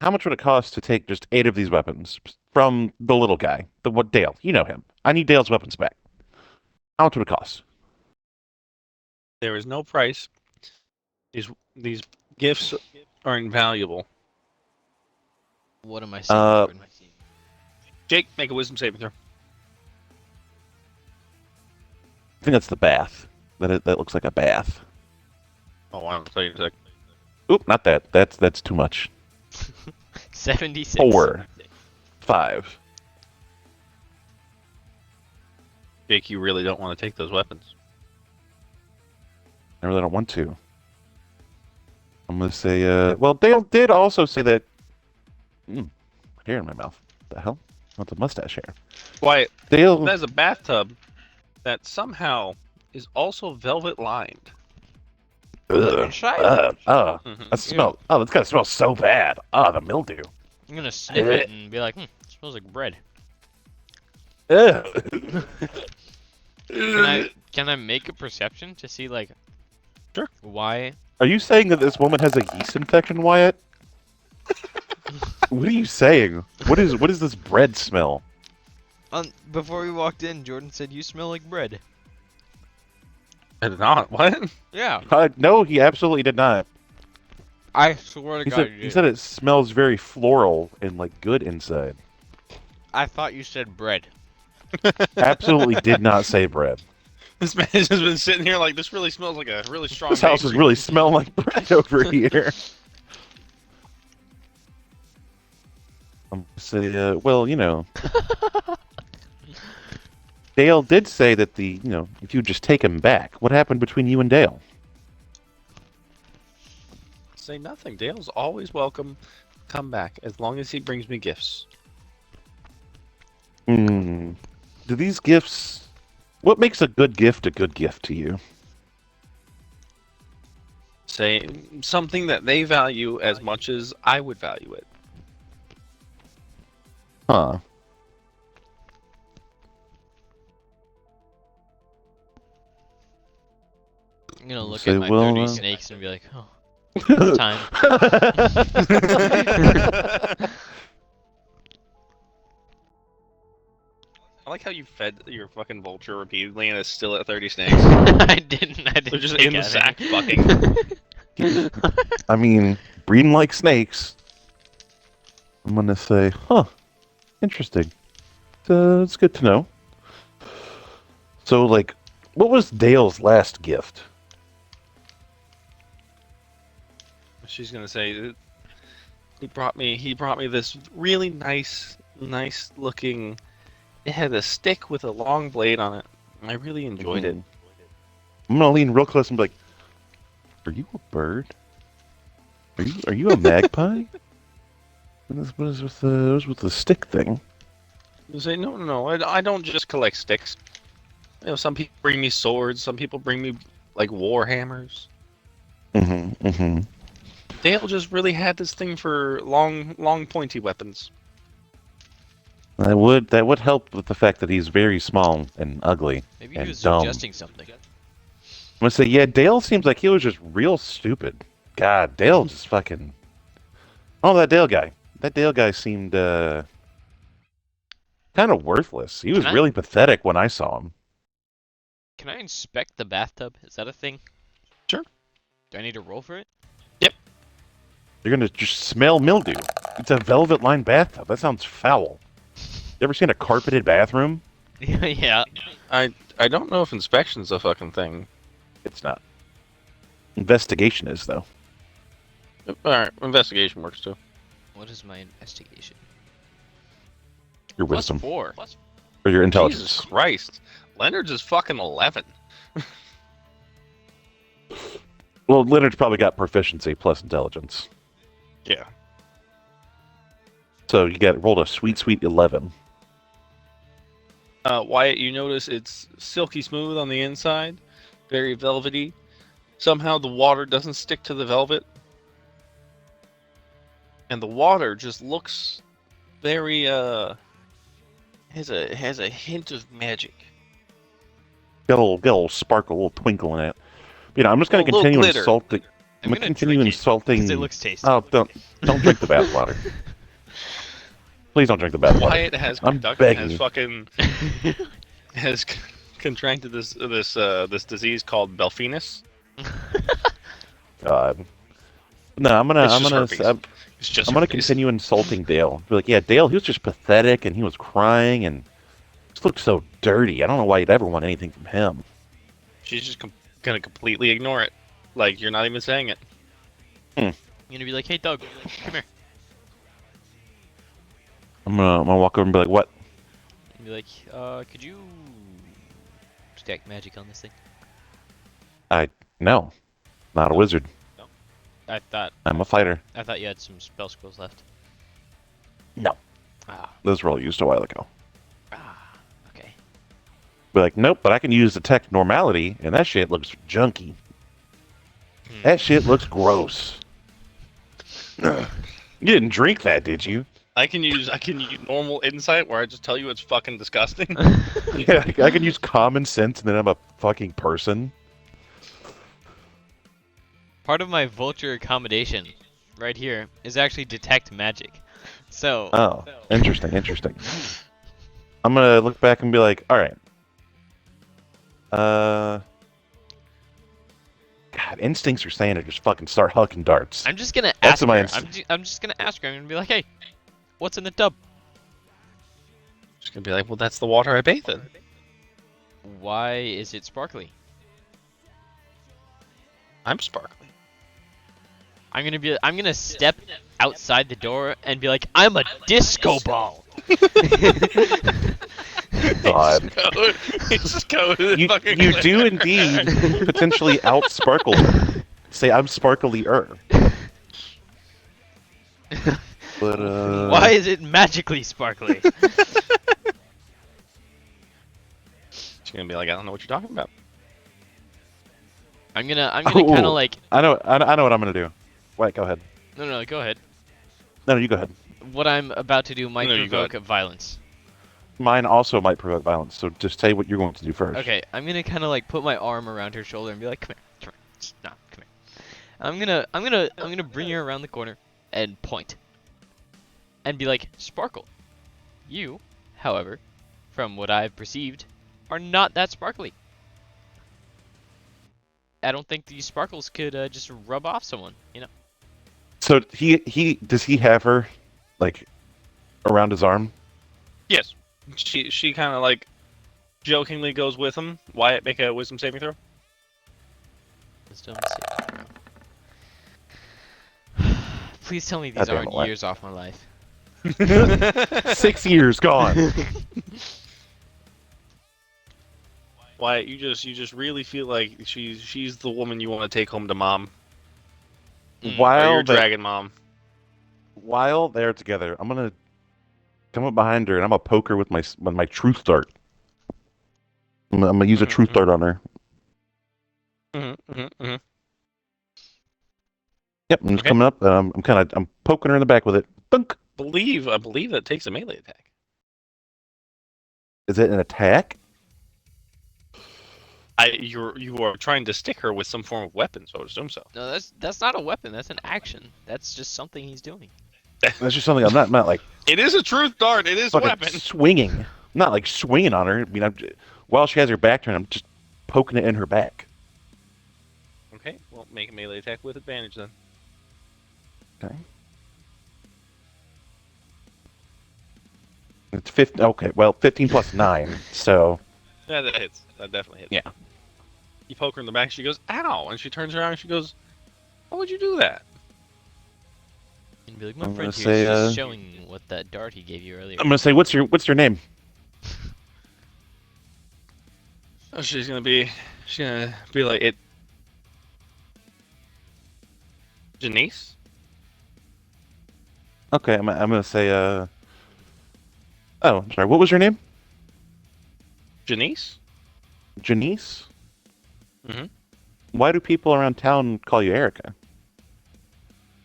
How much would it cost to take just 8 of these weapons from the little guy, Dale? You know him. I need Dale's weapons back. How much would it cost? There is no price. These gifts are invaluable. What am I seeing? Gordon? Jake, make a wisdom saving throw. I think that's the bath. That looks like a bath. Oh, I'll tell you in a sec. Oop, not that. That's too much. 76. 4, 5. Jake, you really don't want to take those weapons. I really don't want to. I'm gonna say, well, Dale did also say that. Hair in my mouth. The hell? What's a mustache hair? Why? Dale. There's a bathtub that somehow is also velvet lined. Ugh. Mhm. That smell. Oh, that's gotta smell so bad. The mildew. I'm gonna sniff it and be like, smells like bread. Ugh. Can I make a perception to see like Sure. why? Are you saying that this woman has a yeast infection, Wyatt? What are you saying? What is this bread smell? Before we walked in, Jordan said you smell like bread. I did not. What? Yeah, No, he absolutely did not. I swear to He God, said you he did. said it smells very floral and like good inside. I thought you said bread. Absolutely did not say bread. This man has just been sitting here like this. Really smells like a really strong. This house is bakery. really smelling like bread over here. I'm gonna say, well, Dale did say that if you just take him back, what happened between you and Dale? Say nothing. Dale's always welcome. Come back as long as he brings me gifts. Do these gifts? What makes a good gift to you? Say something that they value as much as I would value it. Huh. I'm gonna look Say, at my well, 30 snakes and be like, oh, time. I like how you fed your fucking vulture repeatedly and it's still at 30 snakes. I didn't. They're just take in the any. sack fucking. I mean, breeding like snakes. I'm gonna say, huh, interesting. It's good to know. So, like, what was Dale's last gift? She's gonna say he brought me this really nice looking. It had a stick with a long blade on it. I really enjoyed it. I'm gonna lean real close and be like, "Are you a bird? Are you a magpie? What is with the stick thing?" You say no. I don't just collect sticks. Some people bring me swords. Some people bring me like war hammers. Dale just really had this thing for long pointy weapons. That would help with the fact that he's very small and ugly. Maybe he and was dumb. suggesting something. I'm gonna say, yeah, Dale seems like he was just real stupid. God, Dale just fucking. Oh, that Dale guy. That Dale guy seemed kind of worthless. He was really pathetic when I saw him. Can I inspect the bathtub? Is that a thing? Sure. Do I need to roll for it? Yep. You're gonna just smell mildew. It's a velvet-lined bathtub. That sounds foul. You ever seen a carpeted bathroom? Yeah. I don't know if inspection's a fucking thing. It's not. Investigation is, though. Alright, investigation works too. What is my investigation? Your wisdom. +4. Or your intelligence. Jesus Christ. Leonard's is fucking 11. Well, Leonard's probably got proficiency plus intelligence. Yeah. So you rolled a sweet 11. Wyatt, you notice it's silky smooth on the inside, very velvety. Somehow the water doesn't stick to the velvet. And the water just looks very has a hint of magic. Got a little sparkle, a little twinkle in it. I'm just going to continue insulting. I'm going to continue insulting. Because it looks tasty. Oh, don't drink the bathwater. Please don't drink the bathwater. Wyatt has has contracted this disease called Belfinus. God. No, I'm gonna herpes. continue insulting Dale. Be like, yeah, Dale, he was just pathetic and he was crying and just looked so dirty. I don't know why you'd ever want anything from him. She's just gonna completely ignore it, like you're not even saying it. You're gonna be like, hey, Doug, come here. I'm gonna walk over and be like, what? And be like, could you stack magic on this thing? No, not a wizard. I I'm a fighter. thought you had some spell scrolls left. No. Ah, Those were all used a while ago. okay. Be like, nope, but I can use detect normality, and that shit looks junky. That shit looks gross. You didn't drink that, did you? I can use normal insight where I just tell you it's fucking disgusting. Yeah, I can use common sense, and then I'm a fucking person. Part of my vulture accommodation, right here, is actually detect magic. So. Oh, interesting, interesting. I'm gonna look back and be like, all right. God, instincts are saying to just fucking start hucking darts. I'm just gonna That's ask my her. instinct. I'm just gonna ask her. I'm gonna be like, hey, what's in the tub? Just gonna be like, well, that's the water I bathe in. Why is it sparkly? I'm sparkly. I'm gonna step outside the door and be like, I'm a disco ball. God. Just go to the You fucking cliff. do indeed potentially outsparkle her. Say I'm sparkly-er. But Why is it magically sparkly? She's gonna be like, I don't know what you're talking about. I'm gonna kind of like. I know what I'm gonna do. Wait, go ahead. No, go ahead. No, you go ahead. What I'm about to do might No, you go provoke violence. Mine also might provoke violence, so just say what you're going to do first. Okay, I'm gonna kind of like put my arm around her shoulder and be like, come here. No, come here. I'm gonna bring her around the corner and point. And be like, Sparkle. You, however, from what I've perceived, are not that sparkly. I don't think these sparkles could just rub off someone, you know? So does he have her, like, around his arm? Yes. She kind of like jokingly goes with him. Wyatt, make a wisdom saving throw. Wisdom saving throw. Please tell me these Goddamn aren't it, Wyatt. years off my life. 6 years gone. Wyatt, you just really feel like she's the woman you want to take home to mom. Or your While dragon mom. while they're together, I'm gonna come up behind her and I'm gonna poke her with my truth dart. I'm gonna use a truth dart on her. Mm-hmm. Yep, I'm just Okay. coming up. I'm poking her in the back with it. Dunk. I believe that takes a melee attack. Is it an attack? You are trying to stick her with some form of weapon, so I would assume so. No, that's not a weapon. That's an action. That's just something he's doing. That's just something I'm not like It is a truth dart. It is a fucking weapon. swinging. I'm not like swinging on her. I mean, while she has her back turned, I'm just poking it in her back. Okay, well, make a melee attack with advantage then. Okay. It's 15. Okay, well, 15 plus 9. So Yeah, that hits. That definitely hits. Yeah. You poke her in the back. She goes, "Ow!" And she turns around and she goes, "Why would you do that?" And be like, my I'm friend gonna here is say, just showing what that dart he gave you earlier. I'm gonna say, what's your name? Oh, she's gonna be like it. Janice. Okay, I'm gonna say Oh, I'm sorry. What was your name? Janice. Janice. Mhm. Why do people around town call you Erica?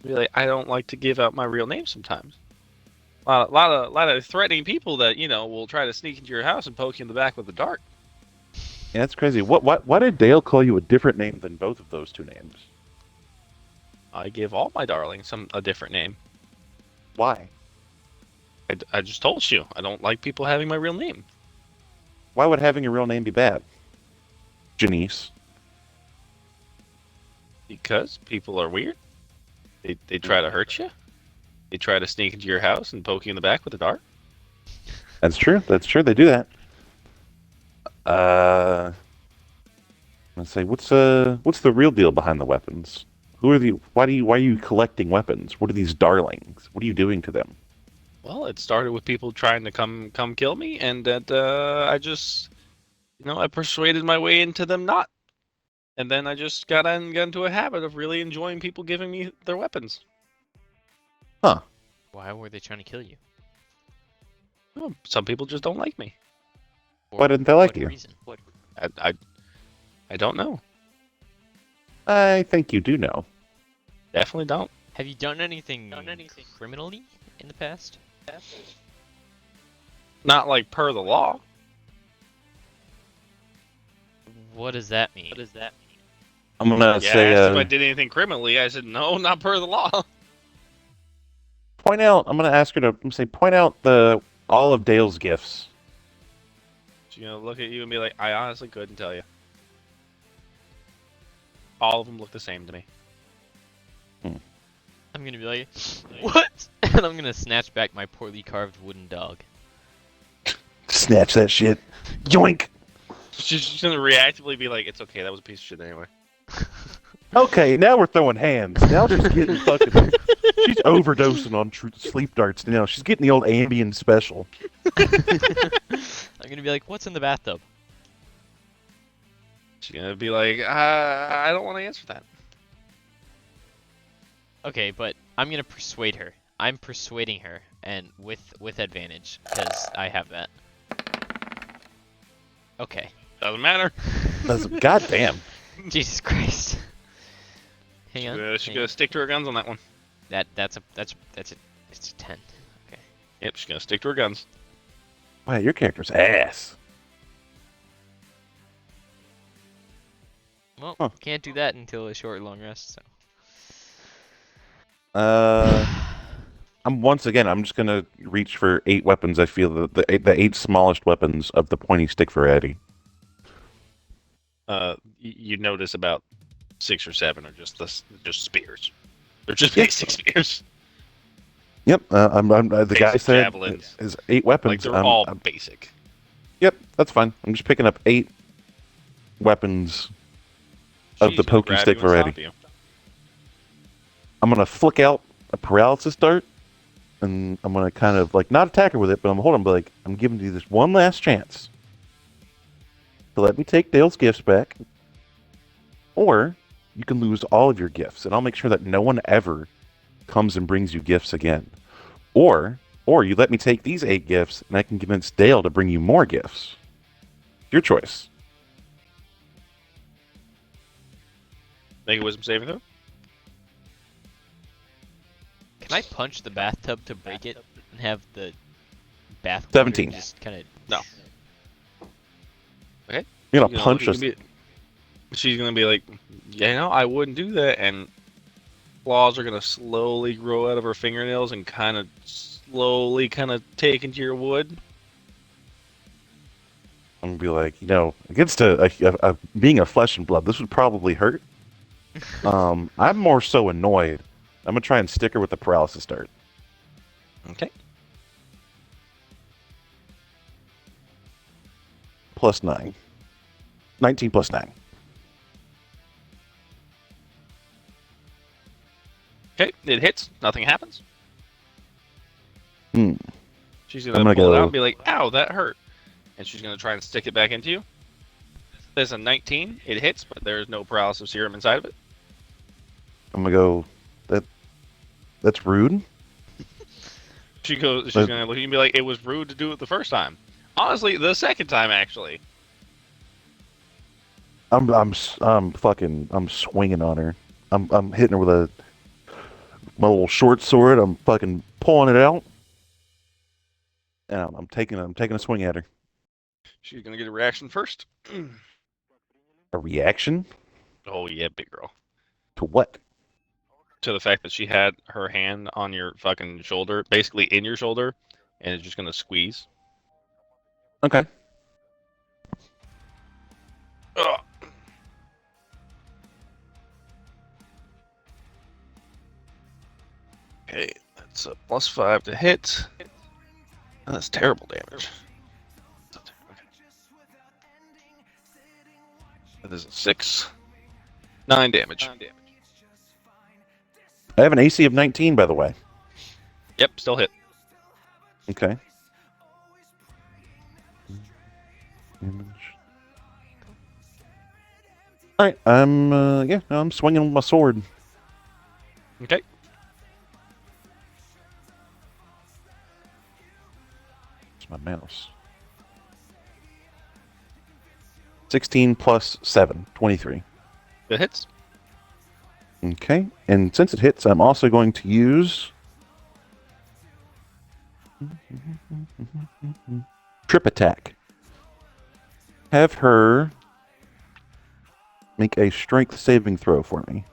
Be like, I don't like to give out my real name sometimes. A lot of threatening people that will try to sneak into your house and poke you in the back with a dart. Yeah, that's crazy. Why did Dale call you a different name than both of those two names? I give all my darlings a different name. Why? I just told you I don't like people having my real name. Why would having your real name be bad? Janice. Because people are weird. They try to hurt you. They try to sneak into your house and poke you in the back with a dart. That's true. That's true. They do that. Let's say what's the real deal behind the weapons? Why are you collecting weapons? What are these darlings? What are you doing to them? Well, it started with people trying to come kill me, and that I just I persuaded my way into them not And then I just got into a habit of really enjoying people giving me their weapons. Why were they trying to kill you? Oh, some people just don't like me. For Why didn't they like what you? reason? I don't know. I think you do know. Definitely don't. Have you done anything criminally in the past? Not like per the law. What does that mean? I'm gonna Yeah, say, asked if I did anything criminally. I said no, not per the law. point out. I'm gonna ask her to say, point out all of Dale's gifts. She's gonna look at you and be like, I honestly couldn't tell you. All of them look the same to me. I'm gonna be like, what? And I'm gonna snatch back my poorly carved wooden dog. Snatch that shit. Yoink. She's gonna reactively be like, it's okay, that was a piece of shit anyway. Okay, now we're throwing hands. Now she's getting fucking. She's overdosing on sleep darts now. She's getting the old Ambien special. I'm gonna be like, what's in the bathtub? She's gonna be like, I don't want to answer that. Okay, but I'm gonna persuade her. I'm persuading her, and with advantage, because I have that. Okay. Doesn't matter. Goddamn. Jesus Christ. Hang on. She's gonna stick to her guns on that one. It's a 10. Okay. Yep, she's gonna stick to her guns. Wow, your character's ass. Well, Huh. can't do that until a short long rest. So. I'm just gonna reach for 8 weapons. I feel the 8 smallest weapons of the pointy stick variety. You notice about 6 or 7 are just spears. They're just Yeah. basic spears. Yep, the guy Basic said javelins. is 8 weapons. Like they're all basic. Yep, that's fine. I'm just picking up 8 weapons of She's the gonna pokey grab stick you and variety. stop you. I'm gonna flick out a paralysis dart, and I'm gonna kind of like not attack her with it, but I'm holding, but like I'm giving you this one last chance to let me take Dale's gifts back, or you can lose all of your gifts, and I'll make sure that no one ever comes and brings you gifts again. Or you let me take these 8 gifts, and I can convince Dale to bring you more gifts. Your choice. Make a wisdom saving throw. Can I punch the bathtub to break it and have the bath 17. just kind of No. You're You gonna know, punch you us. can be- She's gonna be like, yeah, no, I wouldn't do that, and claws are gonna slowly grow out of her fingernails and kind of slowly take into your wood. I'm gonna be like, against being a flesh and blood, this would probably hurt. I'm more so annoyed. I'm gonna try and stick her with the paralysis dart. Okay. Plus 9. 19 plus 9. Okay, it hits. Nothing happens. Hmm. She's I'm gonna gonna pull it go- out and be like, "Ow, that hurt," and she's gonna try and stick it back into you. There's a 19. It hits, but there's no paralysis serum inside of it. I'm gonna go. That's rude. She's gonna look at you and be like, "It was rude to do it the first time." Honestly, the second time actually. I'm swinging on her. I'm hitting her with my little short sword. I'm fucking pulling it out, and I'm taking a swing at her. She's gonna get a reaction first. A reaction Oh yeah, big girl. to what? To the fact that she had her hand on your fucking shoulder, basically in your shoulder, and it's just gonna squeeze. Okay. Ugh. Okay, that's a +5 to hit. And that's terrible damage. That is a 6. 9 damage. I have an AC of 19, by the way. Yep, still hit. Okay. Damage. All right, I'm swinging with my sword. Okay. It's my mouse. 16 plus 7, 23. That hits. Okay, and since it hits, I'm also going to use trip attack. Have her make a strength saving throw for me.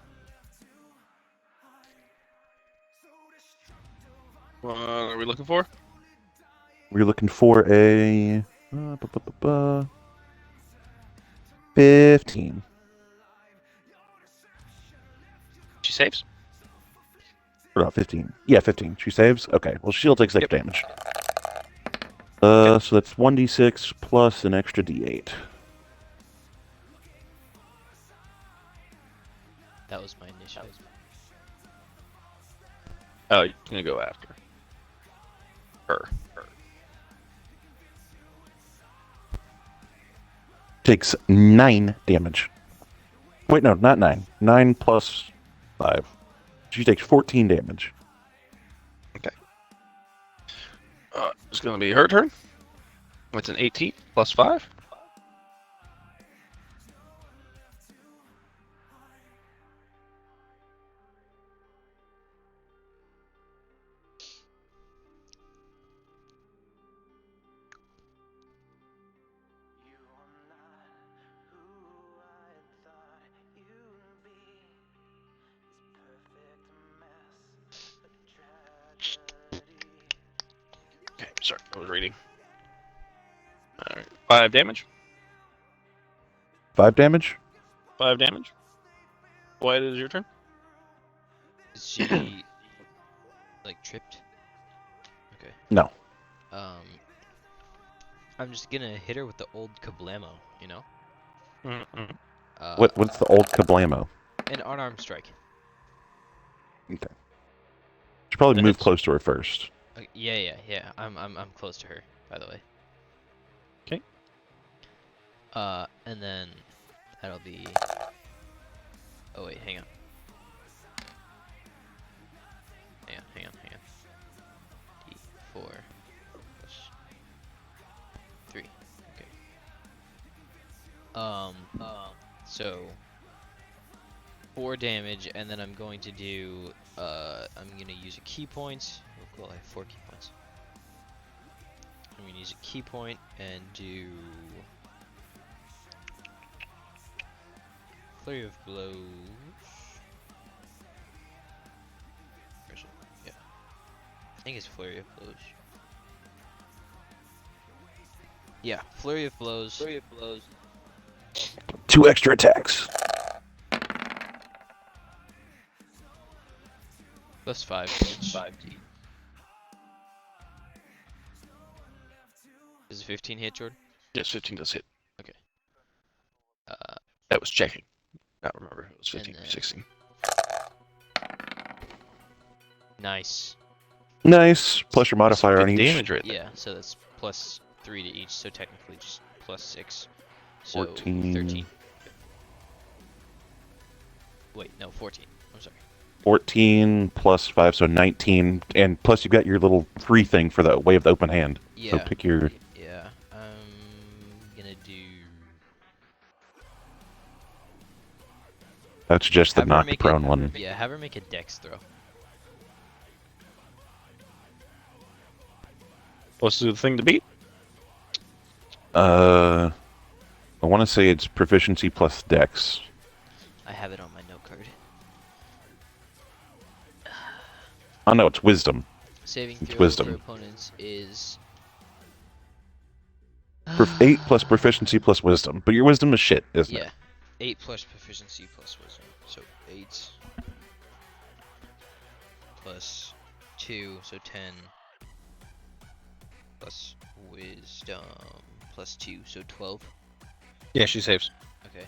What are we looking for? We're looking for a 15. She saves. Or not 15. Yeah, 15. She saves. Okay. Well, she'll take 6 Yep. damage. So that's 1d6 plus an extra d8. That was my initiative. Oh, you're gonna go after her. Takes 9 damage. Wait, no, not 9. 9 plus 5. She takes 14 damage. It's gonna be her turn. It's an 18 plus 5. Okay, sorry, I was reading. All right, 5 damage. 5 damage? 5 damage. Wyatt, it is your turn. Is she like tripped? Okay. No. I'm just gonna hit her with the old kablamo, you know? Mm-mm. What's the old kablamo? An unarmed strike. Okay. Should probably That move hits. close to her first. Yeah. I'm close to her, by the way. Okay. And then that'll be. Oh wait, hang on. Hang on. D4 plus 3. Okay. So 4 damage, and then I'm going to do. I'm gonna use a key point. Well, I have 4 key points. I'm gonna use a key point and do flurry of blows. Where is it? Yeah, I think it's flurry of blows. Yeah, flurry of blows. 2 extra attacks. Plus 5 damage. Does a 15 hit, Jordan? Yes, 15 does hit. Uh, That was checking. Not remember. It was 15, then- 16. nice. Nice. Plus your modifier on Good each. damage right there. Yeah, so that's plus 3 to each, so technically just plus 6. So 14. 13. Wait, no, 14. I'm sorry. 14 plus 5, so 19. And plus you got your little free thing for the way of the open hand. Yeah. So pick your... Yeah, I'm gonna do. That's just the Have her knock make prone a- one. Yeah, have her make a dex throw. What's the thing to beat? I want to say it's proficiency plus dex. I have it on my note card. Oh no, it's wisdom. Saving It's throw wisdom. for opponents is 8 plus proficiency plus wisdom. But your wisdom is shit, isn't yeah, it? 8 plus proficiency plus wisdom. So 8 plus 2, so 10 plus wisdom plus 2, so 12. Yeah, she saves. Okay.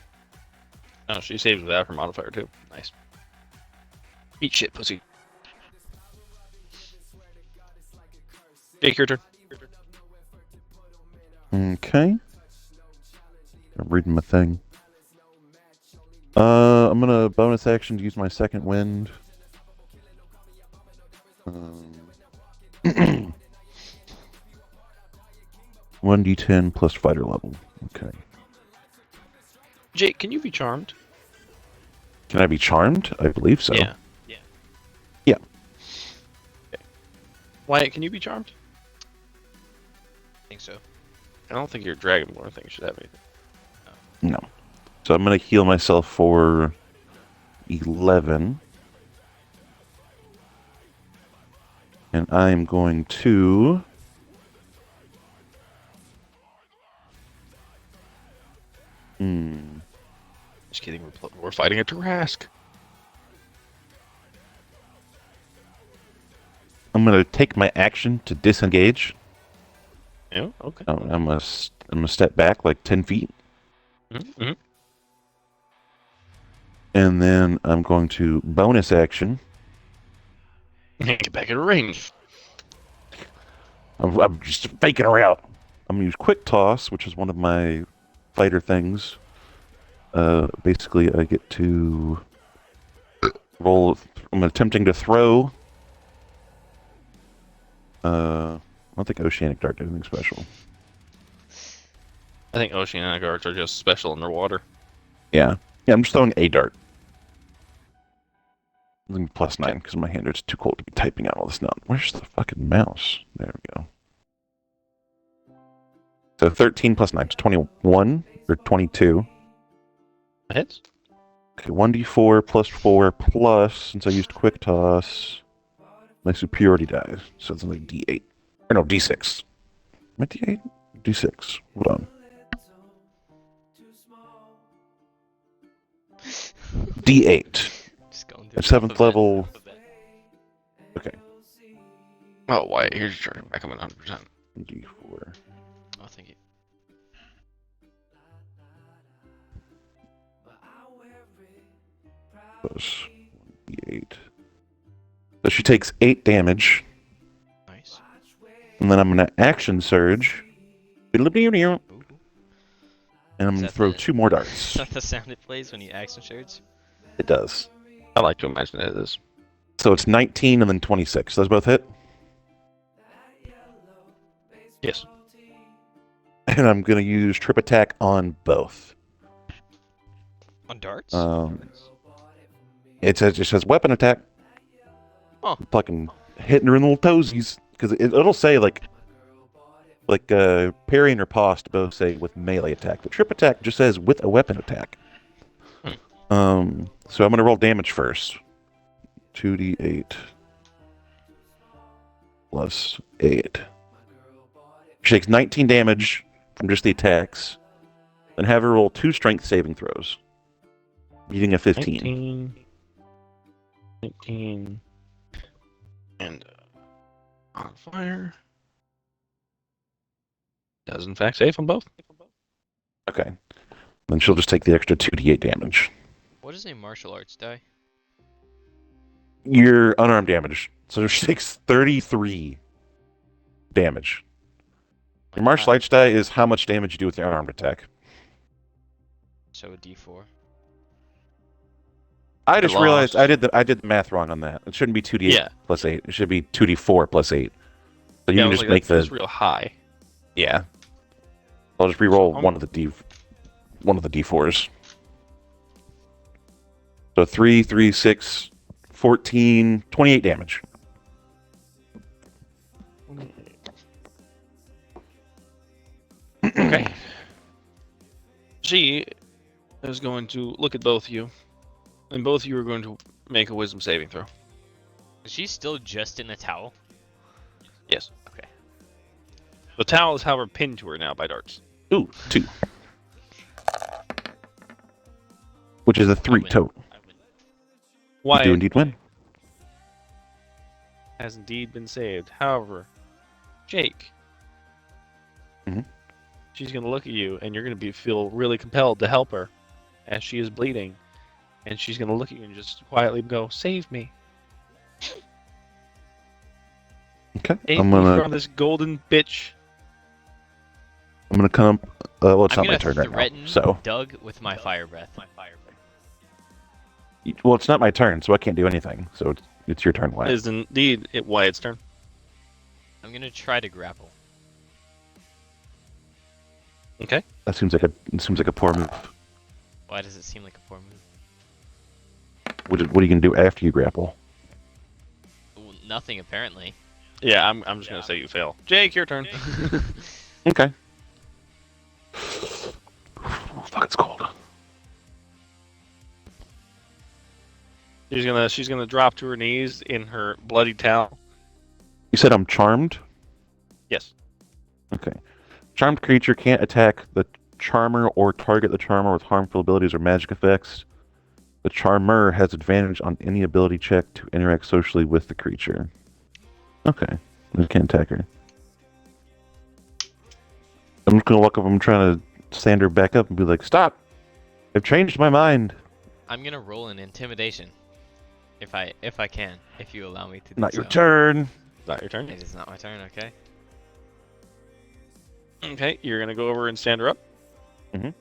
Oh, she saves without her modifier too. Nice. Eat shit, pussy. Jake, your turn. Okay. I'm reading my thing. I'm gonna bonus action to use my second wind. 1d10 plus fighter level. Okay. Jake, can you be charmed? Can I be charmed? I believe so. Yeah. Yeah. Okay. Wyatt, can you be charmed? I think so. I don't think you're a Dragonborn. I think you should have anything. No. So I'm gonna heal myself for 11. And I'm going to... Just kidding. We're fighting a Tarrasque. I'm gonna take my action to disengage. Yeah. Okay. I'm gonna step back like 10 feet. Mm-hmm. And then I'm going to bonus action. Get back in range. I'm just faking her out. I'm gonna use quick toss, which is one of my fighter things. Basically, I get to roll. I'm attempting to throw. I don't think Oceanic Dart did anything special. I think Oceanic Darts are just special underwater. Yeah, I'm just throwing a dart. Plus 9 because my hand is too cold to be typing out all this now. Where's the fucking mouse? There we go. So 13 plus 9 is 21 or 22. Hits? Okay, 1d4 plus 4 plus, since I used quick toss, my superiority dies. So it's like d8. Or no, d6. Am I d8? d6. Hold on. d8. Just going At 7th level. Okay. Oh, Wyatt, here's your turn. Back up 100%. d4. Oh, thank you. Plus d8. So she takes 8 damage. Nice. And then I'm going to action surge. And I'm Ooh. going Is to that throw the- 2 more Is darts. that the sound it plays when you action surge? It does. I like to imagine it is. So it's 19 and then 26. Those both hit. Yes. And I'm going to use trip attack on both. On darts? It says weapon attack. Oh. Fucking hitting her in the little toesies. Because it'll say like parry and riposte both say with melee attack. The trip attack just says with a weapon attack. So I'm going to roll damage first. 2d8 plus 8. She takes 19 damage from just the attacks. Then have her roll 2 strength saving throws. Beating a 15. 19. And on fire. Does in fact save on both. Okay. Then she'll just take the extra 2d8 damage. What is a martial arts die? Your unarmed damage. So she takes 33 damage. Your martial arts die is how much damage you do with your unarmed attack. So a d4. I just lost. realized I did the math wrong on that. It shouldn't be 2d8 Yeah. plus 8. It should be 2d4 plus 8. So you Yeah, I can was just like, make that's the real high. yeah. I'll just re-roll So, one of the d4s. So 3, 3, 6, 14, 28 damage. Okay. She is going to look at both of you, and both of you are going to make a wisdom saving throw. Is she still just in the towel? Yes. Okay. The towel is, however, pinned to her now by darts. Ooh, 2. Which is a 3 win. total. I win. You Why do indeed win. has indeed been saved. However, Jake, Mhm. she's going to look at you, and you're going to feel really compelled to help her as she is bleeding. And she's going to look at you and just quietly go, "Save me. Okay. Save I'm me gonna from this golden bitch." come. Well, it's I'm not my gonna turn right now. threaten So Doug with my fire breath. Well, it's not my turn, so I can't do anything. So it's your turn, It Wyatt. is indeed Wyatt's turn. I'm gonna try to grapple. Okay. That seems like a poor move. Why does it seem like a poor move? What are you gonna do after you grapple? Well, nothing apparently. Yeah, I'm just gonna say you fail. Jake, your turn. Okay. Fuck, it's cold. She's gonna drop to her knees in her bloody towel. You said I'm charmed? Yes. Okay. Charmed creature can't attack the charmer or target the charmer with harmful abilities or magic effects. The charmer has advantage on any ability check to interact socially with the creature. Okay. You can't attack her. I'm just gonna walk up and trying to stand her back up and be like, "Stop! I've changed my mind." I'm gonna roll an intimidation. If I can, if you allow me to do Not so. your turn. Not your turn. It is not my turn, okay? Okay, you're gonna go over and stand her up. Mhm.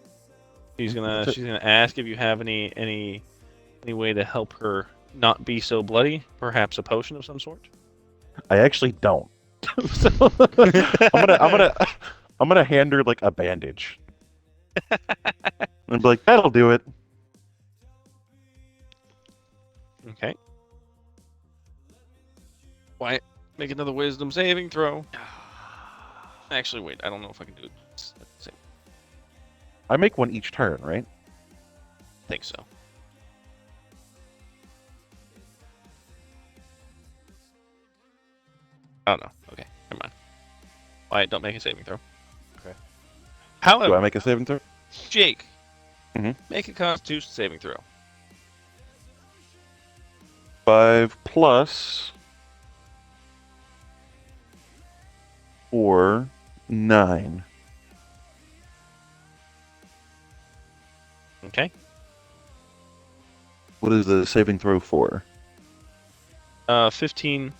She's That's it. gonna ask if you have any way to help her not be so bloody. Perhaps a potion of some sort. I actually don't. So I'm gonna hand her like a bandage. And be like, "That'll do it." Okay. Wyatt, make another wisdom saving throw. Actually, wait. I don't know if I can do it. I I make one each turn, right? think so. Oh no. Okay, never mind. Wyatt, don't make a saving throw. Okay. Do However, I make a saving throw? Jake, Mhm. make a Constitution saving throw. 5 plus 4, 9. Okay. What is the saving throw for? 15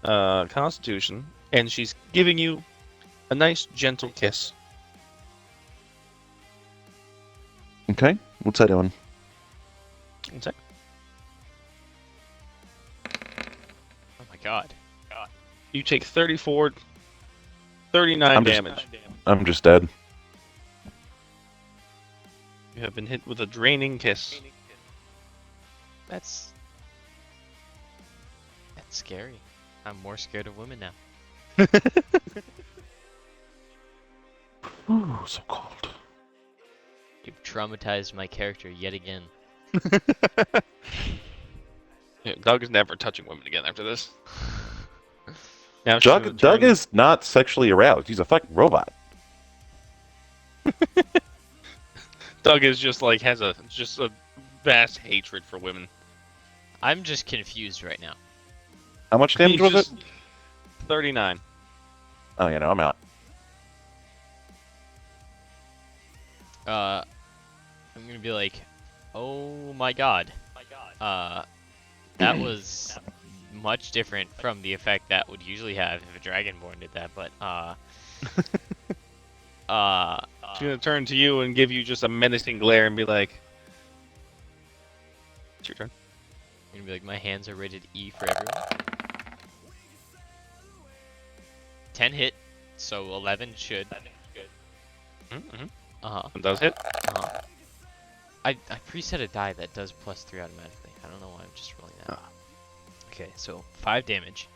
Constitution, and she's giving you a nice gentle kiss. Okay. What's that doing? One sec. Oh my god. You take 39 I'm just- damage. I'm just dead. You have been hit with a draining kiss. That's scary. I'm more scared of women now. Ooh, so cold. You've traumatized my character yet again. Yeah, Doug is never touching women again after this. Now she's gonna Doug turn- is not sexually aroused. He's a fucking robot. Doug is just like has a vast hatred for women. I'm just confused right now. How much damage He's was just it? 39. Oh, yeah, no, I'm out. I'm gonna be like, oh my god. That was much different from the effect that would usually have if a Dragonborn did that, but She's gonna turn to you and give you just a menacing glare and be like, "It's your turn." I'm gonna be like, my hands are rated E for everyone. 10 hit, so 11 should. Mm-hmm. Uh-huh. It does hit. Uh-huh. I preset a die that does +3 automatically. I don't know why I'm just rolling that. Okay, so 5 damage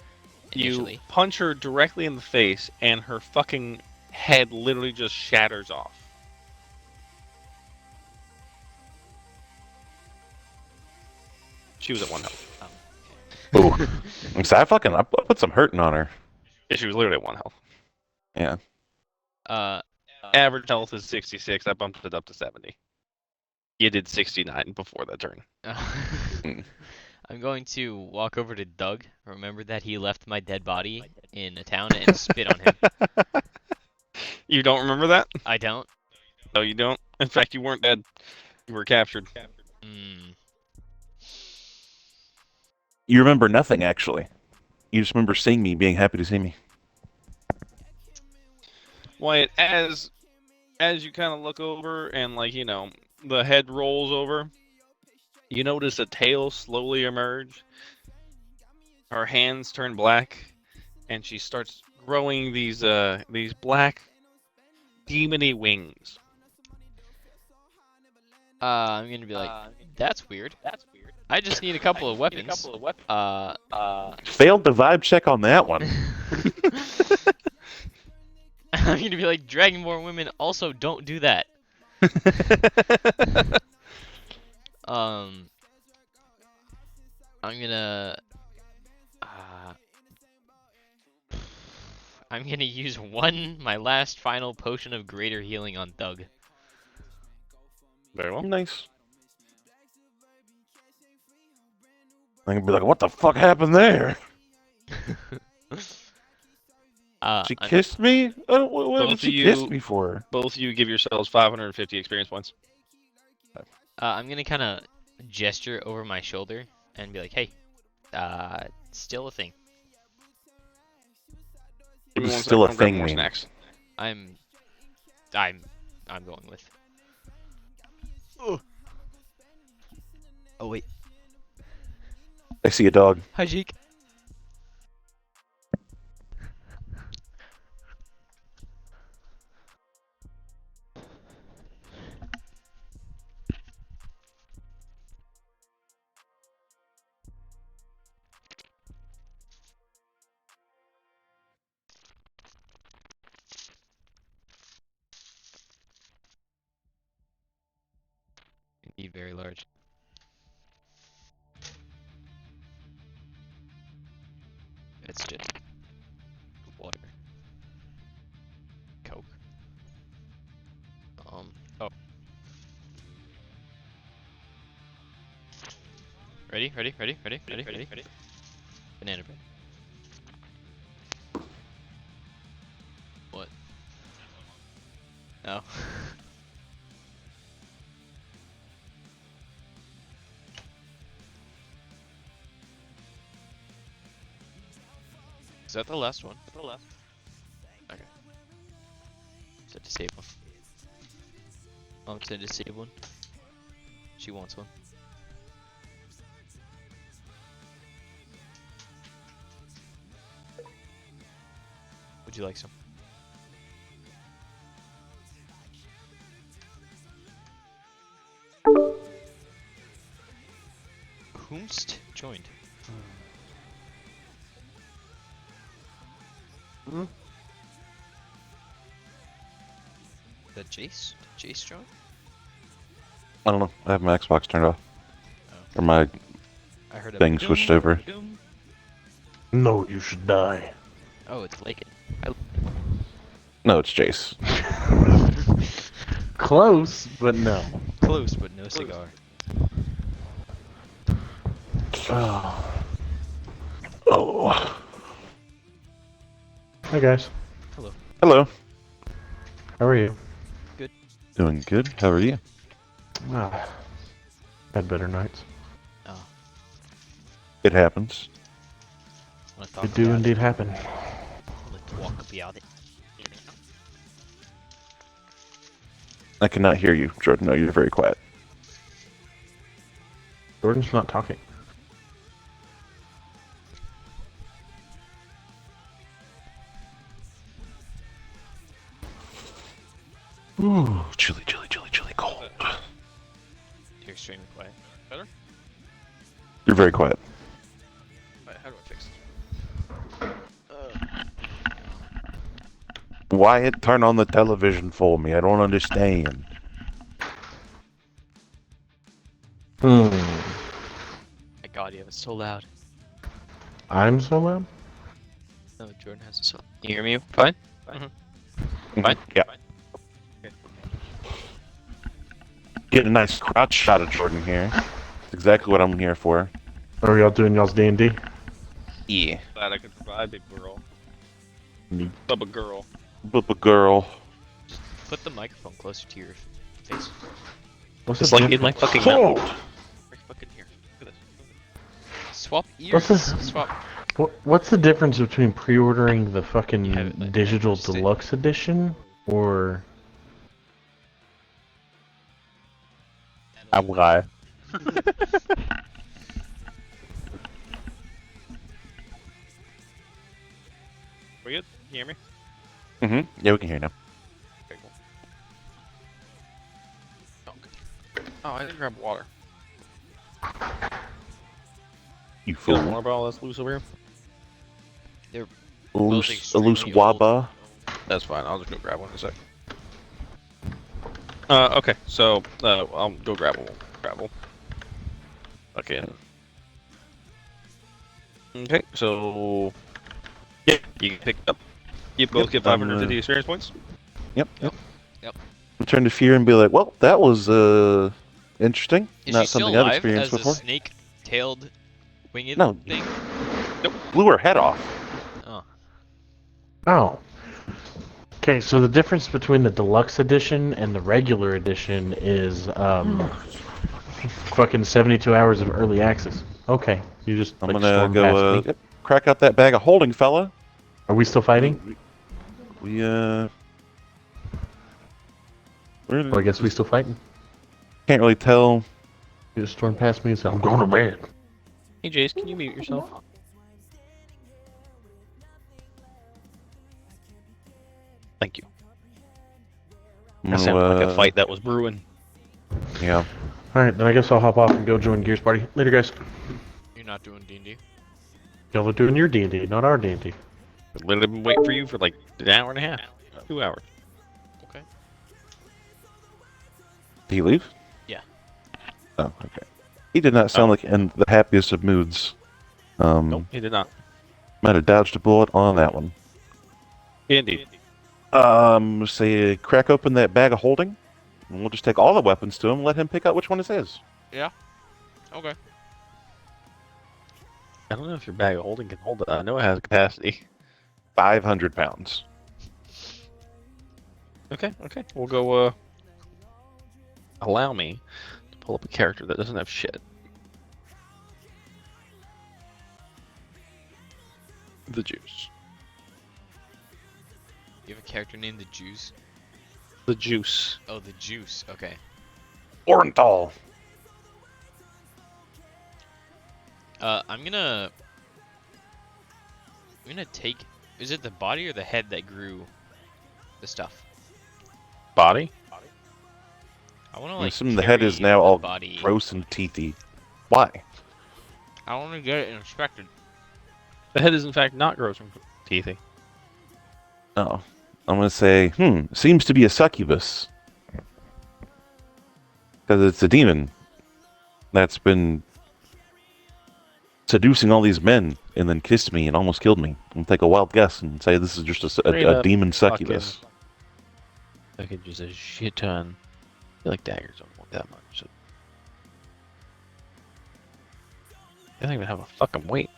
initially. You punch her directly in the face, and her fucking head literally just shatters off. She was at 1 health. Ooh. So I put some hurting on her. Yeah, she was literally at 1 health. Yeah. Average health is 66. I bumped it up to 70. You did 69 before that turn. I'm going to walk over to Doug. Remember that he left my dead body in a town and spit on him. You don't remember that? I don't. No, you don't. In fact, you weren't dead. You were captured. Mm. You remember nothing, actually. You just remember seeing me, being happy to see me. Wyatt, as you kind of look over and, like, you know, the head rolls over, You notice a tail slowly emerge. Her hands turn black, and she starts growing these black demony wings. I'm gonna be like, that's weird. I just need a couple of weapons. Failed the vibe check on that one. I'm gonna be like, Dragonborn women also don't do that. I'm gonna, I'm gonna use my last final potion of greater healing on Thug. Very well. Nice. I can be like, what the fuck happened there? She kissed me? What did she kiss me for? Both of you give yourselves 550 experience points. I'm gonna kind of gesture over my shoulder and be like, hey, still a thing. Give me one Still sec, a I'm grabbing thing more mean. snacks. I'm going with. Oh wait. I see a dog. Hi, Jake. Indeed, very large. It's just water. Coke. Oh. Ready? Banana bread. What? No. Is that the last one? Okay. Set to save one. Mom said to save one. She wants one. Would you like some? Whomst joined? That Jace? Did Jace join? I don't know. I have my Xbox turned off. Oh. Or my I heard a thing switched over. No, you should die. Oh, it's Lakin. No, it's Jace. Close, but no. Close, but no cigar. Oh. Oh. Hi guys. Hello. Hello. How are you? Doing good. How are you? Ah, had better nights. Oh, It happens. wanna talk It do about indeed happen. it? Let's walk about it. I cannot hear you, Jordan. No, you're very quiet. Jordan's not talking. Ooh, chilly, cold. You're extremely quiet. Better? You're very quiet. Wait, how do I fix this? Wyatt, turn on the television for me. I don't understand. Hmm. My God, you have it so loud. I'm so loud? No, Jordan has it so. You hear me? Fine. Fine? Yeah. Fine. Get a nice crotch shot of Jordan here. That's exactly what I'm here for. Are y'all doing y'all's D&D? Yeah. Glad I could provide, big girl. Neat. Bubba girl. Bubba girl. Put the microphone closer to your face. What's It's the like in my difference? fucking Cold. Right fucking here. Look at this. Swap What's ears. this? Swap. What's the difference between pre-ordering the fucking You have it, like, digital just it. deluxe edition or I'm glad. We good? Can you hear me? Yeah, we can hear you now. Okay, cool. Oh, I didn't grab water. You Feel a fool. water bottle that's loose over here? A loose extremely waba. That's fine. I'll just go grab one in a sec. Okay. So, I'll go grab one. Okay. Okay. So, yeah, you can pick it up. You both Yep, get I'm 550 experience points. Yep. Yep. Turn to Fear and be like, well, that was interesting. Is Not she still something I've alive experienced as before. a snake-tailed winged No. thing? Blew her head off. Oh. Oh. Okay, so the difference between the deluxe edition and the regular edition is fucking 72 hours of early access. Okay, you just I'm like gonna storm go past me. yep, crack out that bag of holding, fella. Are we still fighting? We we're Well, I guess we still fighting. can't really tell. You just storm past me and say, I'm going to bed. Hey, Jace, can you mute yourself? Thank you. I'm That gonna, sounded like a fight that was brewing. Yeah. Alright, then I guess I'll hop off and go join Gears Party. Later, guys. You're not doing D&D? Y'all are doing your D&D, not our D&D. I've literally been waiting for you for like an hour and a half. 2 hours. Okay. Did he leave? Yeah. Oh, okay. He did not sound like in the happiest of moods. Nope, he did not. Might have dodged a bullet on that one. Indeed. Say, crack open that bag of holding, and we'll just take all the weapons to him, let him pick out which one is his. Okay. I don't know if your bag of holding can hold it. I know it has capacity. 500 pounds. Okay. We'll go, allow me to pull up a character that doesn't have shit. The juice. You have a character named the Juice? The juice. Oh, the Juice. Okay. Orenthal. I'm gonna take... Is it the body or the head that grew the stuff? Body? I wanna, I'm like, assuming the head is carry now the all body. gross and teethy. Why? I wanna get it inspected. The head is in fact not gross and teethy. Oh. I'm gonna say, seems to be a succubus. Because it's a demon that's been seducing all these men and then kissed me and almost killed me. I'm gonna take a wild guess and say this is just a demon succubus. I could use a shit ton. I feel like daggers don't work that much. So. I don't even have a fucking weight.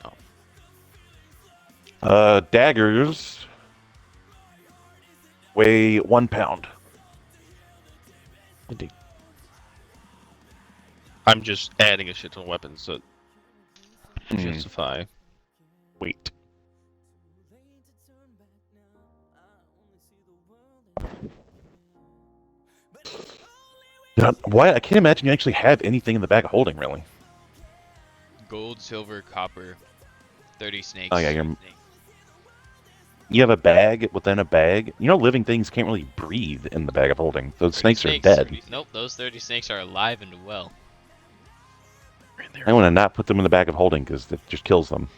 Oh. Daggers weigh 1 pound. Indeed. I'm just adding a shit ton of weapons to justify weight. Why? I can't imagine you actually have anything in the bag of holding, really. Gold, silver, copper, 30 snakes. Oh, yeah, you have a bag within a bag. You know, living things can't really breathe in the bag of holding. Those 30 snakes are dead. Nope, those 30 snakes are alive and well. I want to not put them in the bag of holding because it just kills them.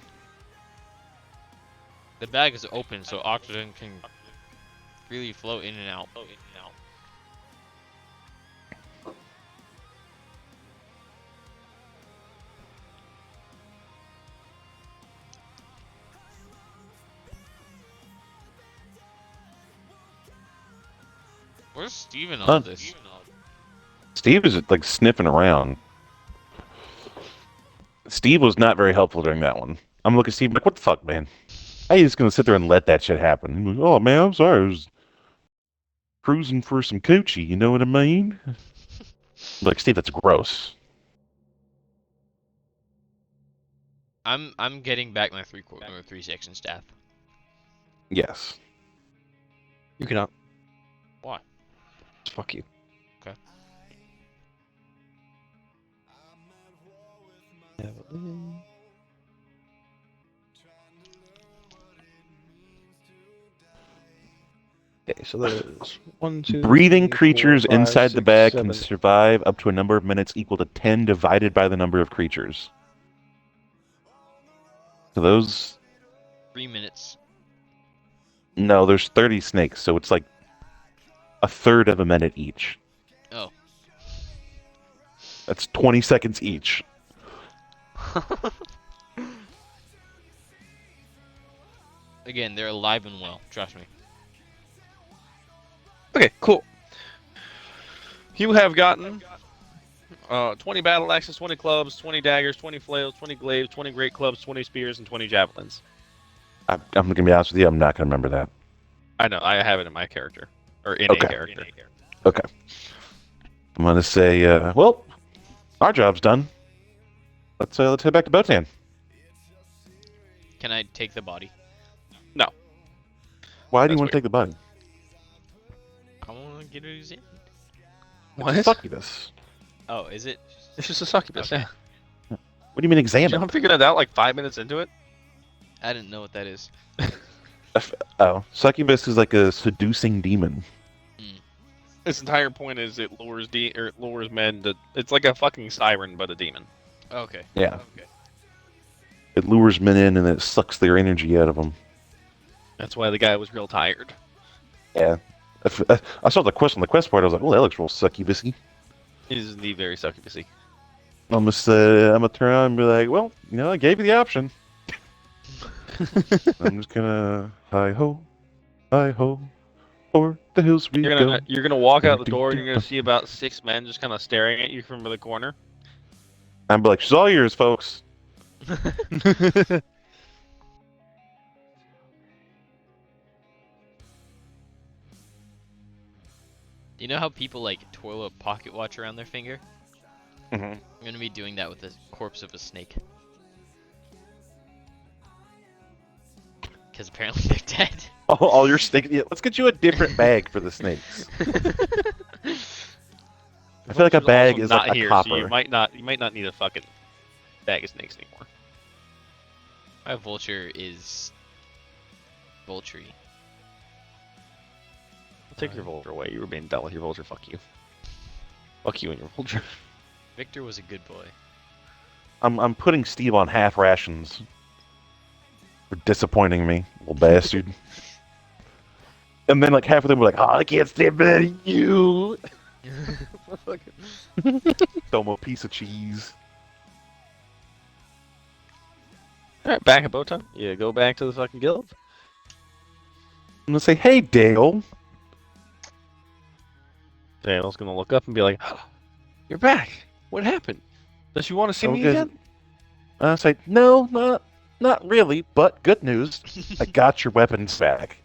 The bag is open, so oxygen can freely flow in and out. Where's Steven on this? Steve is like sniffing around. Steve was not very helpful during that one. I'm looking at Steve like, what the fuck, man? How you just gonna sit there and let that shit happen? He goes, oh man, I'm sorry. I was cruising for some coochie. You know what I mean? Like, Steve, that's gross. I'm getting back my 3-section staff. Yes. You cannot. Why? Fuck you. Okay. Okay, so there's 1, 2, Breathing 3, 4, creatures 5, inside the 6, bag can 7. survive up to a number of minutes equal to 10 divided by the number of creatures. So those... 3 minutes. No, there's 30 snakes, so it's like a third of a minute each. Oh. That's 20 seconds each. Again, they're alive and well. Trust me. Okay, cool. You have gotten 20 battle axes, 20 clubs, 20 daggers, 20 flails, 20 glaives, 20 great clubs, 20 spears, and 20 javelins. I'm going to be honest with you, I'm not going to remember that. I know, I have it in my character. Or in Okay. a character. Okay. I'm going to say, well, our job's done. Let's head back to Botan. Can I take the body? Why do you That's want to take the body? I want to get it in. What? Succubus. Oh, is it? It's just a succubus, Okay. yeah. What do you mean You examine? know, I'm figuring it out like 5 minutes into it. I didn't know what that is. Oh, succubus is like a seducing demon. Its entire point is it lures men to. It's like a fucking siren, but a demon. Okay. Yeah. Okay. It lures men in and it sucks their energy out of them. That's why the guy was real tired. Yeah. I saw the quest on the quest part. I was like, "Oh, that looks real succubusy." It is indeed very succubusy. I'm gonna turn around and be like, "Well, I gave you the option." I'm just gonna hi ho, o'er the hills we go. You're gonna walk out the door and you're gonna see about 6 men just kind of staring at you from the corner. I'm like, "She's all yours, folks." You know how people like twirl a pocket watch around their finger? Mm-hmm. I'm gonna be doing that with the corpse of a snake. Because apparently they're dead. All your snakes. Yeah, let's get you a different bag for the snakes. I feel like a Vulture's bag also is not like a here, copper. So you might not need a fucking bag of snakes anymore. My vulture is vulture. I'll take your vulture away. You were being done with your vulture. Fuck you. Fuck you and your vulture. Victor was a good boy. I'm putting Steve on half rations for disappointing me, little bastard. And then like half of them were like, "Oh, I can't stand better than you." Throw him a piece of cheese. Alright, back at Botan. Yeah, go back to the fucking guild. I'm gonna say, "Hey, Dale." Daniel's gonna look up and be like, oh, "You're back. What happened? Does she want to see me Okay. again?" I say, "No, not really, but good news. I got your weapons back."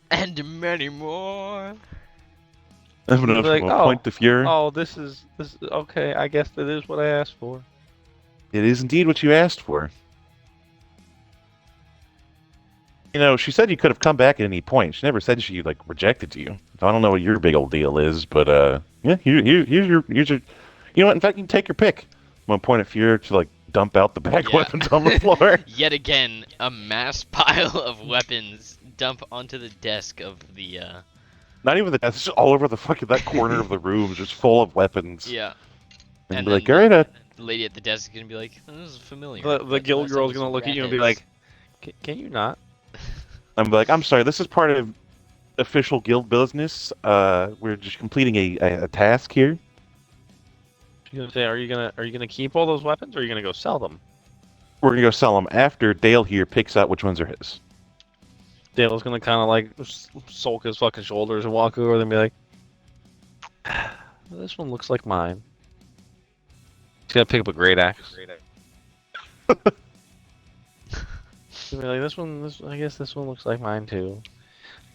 And many more. I'm gonna You'll be like, point to Fury. Oh, this is okay. I guess that is what I asked for. It is indeed what you asked for. She said you could have come back at any point. She never said she like rejected you. So I don't know what your big old deal is, but yeah, here's your. You know what? In fact, you can take your pick. I'm gonna point at Fury to like dump out the bag of Yeah. weapons on the floor. Yet again, a mass pile of weapons dump onto the desk of the. Not even the desk, it's just all over the fucking that corner of the room, just full of weapons. Yeah. And, And be like, then all right, The lady at the desk is gonna be like, "This is familiar." The but guild last time girl's was gonna with look at you and be rabbits." like, "Can you not?" I'm like, I'm sorry, this is part of official guild business. We're just completing a task here. She's gonna say, "Are you gonna keep all those weapons, or are you gonna go sell them?" We're gonna go sell them after Dale here picks out which ones are his. Dale's gonna kind of like sulk his fucking shoulders and walk over and be like, "This one looks like mine." He's gonna pick up a great axe. He'll be like, I guess this one looks like mine too.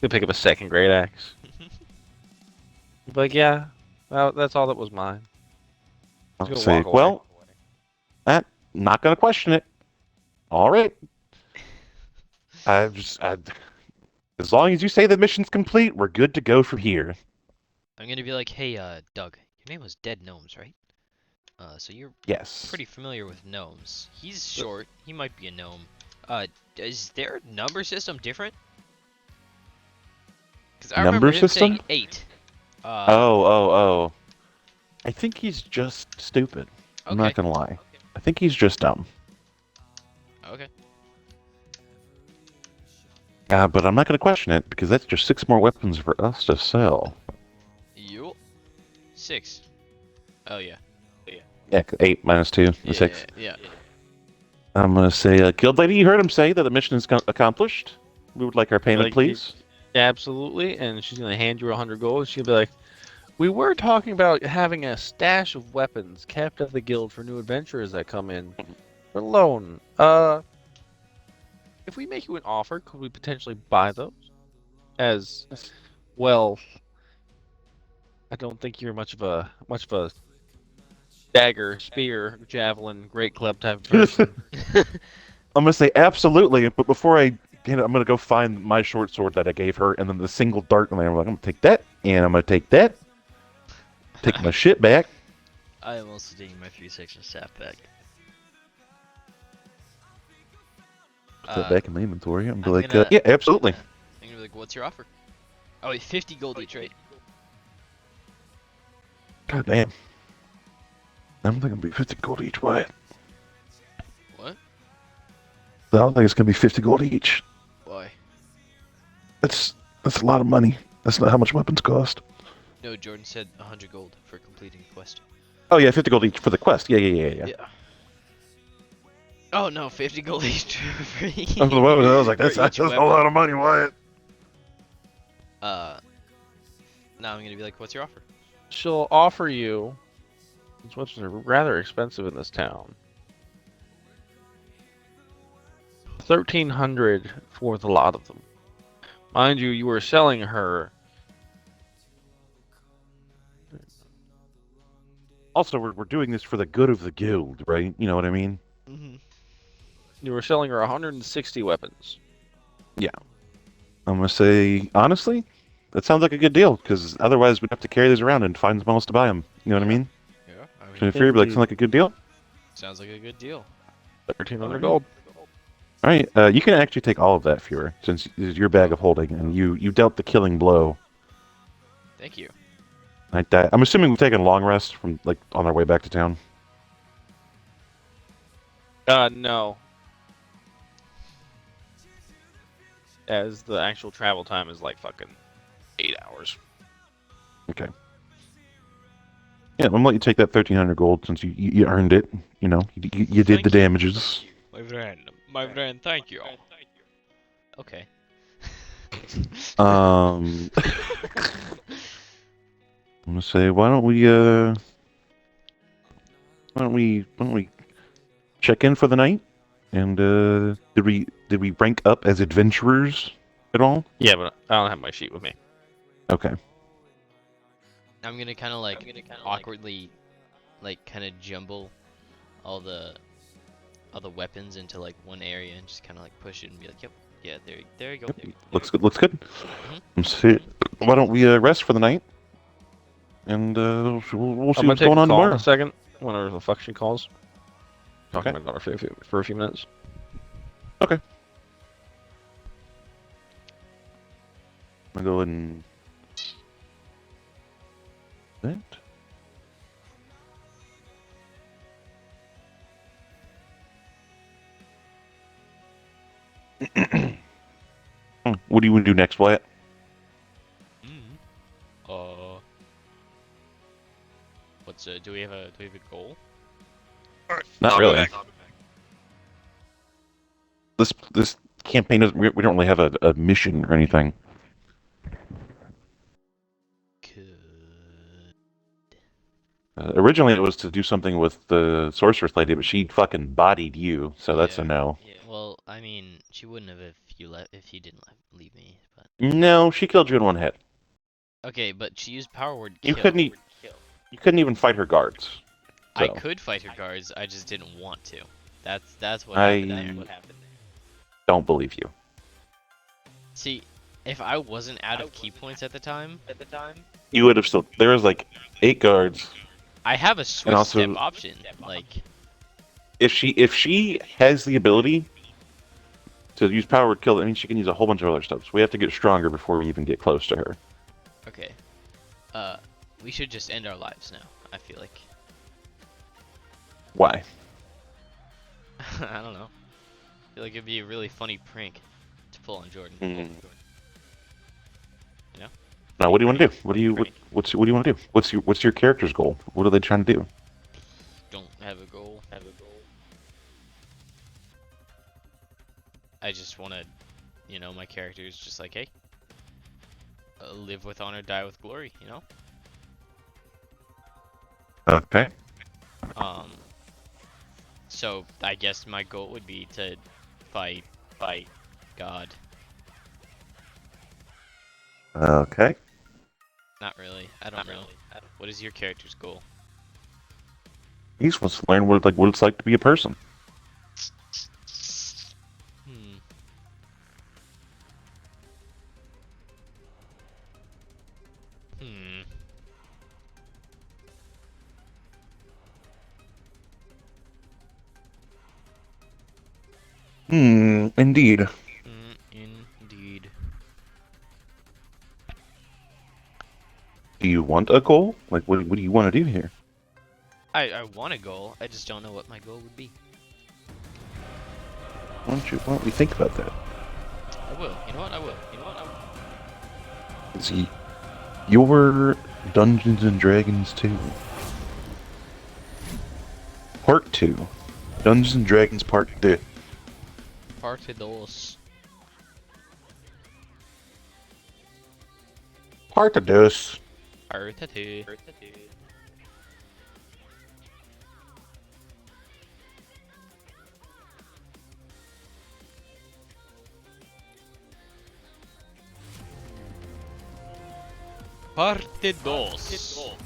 He'll pick up a second great axe. He'll be like, "Yeah, well, that's all that was mine." I'll gonna say, walk away. well, not gonna question it. All right. As long as you say the mission's complete, we're good to go from here. I'm gonna be like, "Hey, Doug, your name was Dead Gnomes, right?" So you're Yes. pretty familiar with gnomes. He's short. He might be a gnome. Is their number system different? Because I remember Number him system? saying 8. Oh. I think he's just stupid. I'm not Okay. gonna lie. I think he's just dumb. Okay. But I'm not gonna question it because that's just 6 more weapons for us to sell. You 6. Oh yeah. Yeah, 8 minus 2 is 6. Yeah. I'm gonna say, Guild Lady, you heard him say that the mission is accomplished. We would like our payment, Like, please. Absolutely, and she's gonna hand you 100 gold. She'll be like, "We were talking about having a stash of weapons kept at the guild for new adventurers that come in for loan. If we make you an offer, could we potentially buy those? As well, I don't think you're much of a dagger, spear, javelin, great club type of person. I'm gonna say absolutely, but before I get it, I'm gonna go find my short sword that I gave her, and then the single dart, and I'm like, I'm gonna take that, and I'm gonna take that, take my shit back. I am also taking my 3-section staff back. Put that back in my inventory. I'm I'm like, gonna- yeah, absolutely. I'm gonna be like, what's your offer? Oh wait, 50 gold each, right? God damn. I don't think it'll be 50 gold each, Wyatt. What? I don't think it's gonna be 50 gold each. Why? That's a lot of money. That's not how much weapons cost. No, Jordan said 100 gold for completing the quest. Oh yeah, 50 gold each for the quest. Yeah. Oh no, 50 gold each for I was like, that's each a weapon. lot of money, Wyatt. Now I'm gonna be like, what's your offer? She'll offer you. These weapons are rather expensive in this town. 1,300 for the lot of them. Mind you, you were selling her. Also, we're doing this for the good of the guild, right? You know what I mean? Mm-hmm. You were selling her 160 weapons. I'm gonna say honestly, that sounds like a good deal because otherwise we'd have to carry these around and find someone else to buy them. You know what I mean? Yeah, I So mean, if you're like, Indeed. sound like a good deal. sounds like a good deal. 1,300 gold. All right, you can actually take all of that, Fuhrer, since it's your bag of holding, and you dealt the killing blow. Thank you. Like that. I'm assuming we've taken a long rest from like on our way back to town. No. As the actual travel time is like fucking 8 hours. Okay. Yeah, I'm gonna let you take that 1,300 gold since you earned it. You know, you did Thank the you. damages. My friend, thank you. Okay. I'm gonna say, why don't we check in for the night? And did we rank up as adventurers at all? Yeah, but I don't have my sheet with me. Okay. I'm gonna kind of like awkwardly, like kind of jumble all the weapons into like one area and just kind of like push it and be like, yep, yeah, there you go. Looks good. Looks good. Let's see. Why don't we rest for the night? And we'll see I'm gonna what's take going a on call in tomorrow. a second. Whenever the fuck she calls. Talking Okay. to my daughter for a few minutes. Okay. I'm gonna go ahead and that. What do you want to do next, Wyatt? What's do we have a goal? Not really. This campaign doesn't. We don't really have a mission or anything. Originally, it was to do something with the sorceress lady, but she fucking bodied you, so that's a Yeah. no. Yeah. Well, I mean, she wouldn't have if you didn't leave me. But No, she killed you in one hit. okay, but she used power word You kill. You couldn't even fight her guards. I So. could fight her guards. I just didn't want to. That's what I- happened there. Don't believe you. See, if I wasn't out of key points at the time, You would have still. There was like 8 guards, I have a Swift also- step option. Like, If she has the ability to use power word kill, that means she can use a whole bunch of other stuff. So we have to get stronger before we even get close to her. okay, we should just end our lives now. I feel like. Why? I don't know. I feel like it'd be a really funny prank to pull on Jordan. Mm. You know? Now, what do you want to do? What do you want to do? What's your character's goal? What are they trying to do? Don't have a goal. I just want to, you know, my character is just like, hey, live with honor, die with glory. You know. Okay. So I guess my goal would be to fight God. Okay. Not really. I don't know. What is your character's goal? He just wants to learn what it's like to be a person. Hmm. Hmm. Indeed. Indeed. Do you want a goal? Like, what do you want to do here? I want a goal. I just don't know what my goal would be. Why don't we think about that? I will. You know what? I will. See, your Dungeons and Dragons 2. Part 2. Dungeons and Dragons Part 2. Parte dos. Part 2. Parte two. Parte dos.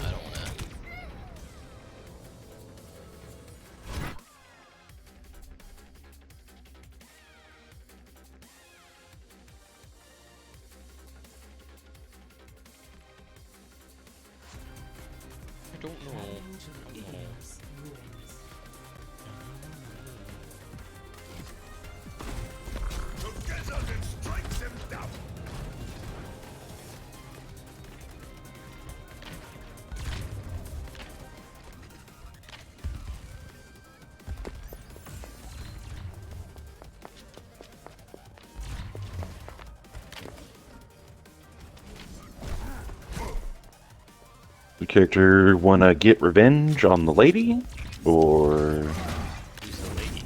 I don't wanna. I don't know. The character wanna get revenge on the lady? Or Who's the lady?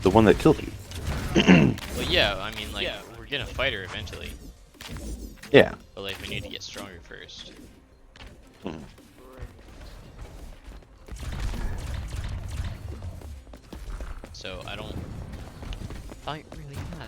the one that killed you? Well, yeah. I mean, like, we're gonna fight her eventually, Yeah. but like, we need to get stronger first. Hmm. So I don't really know.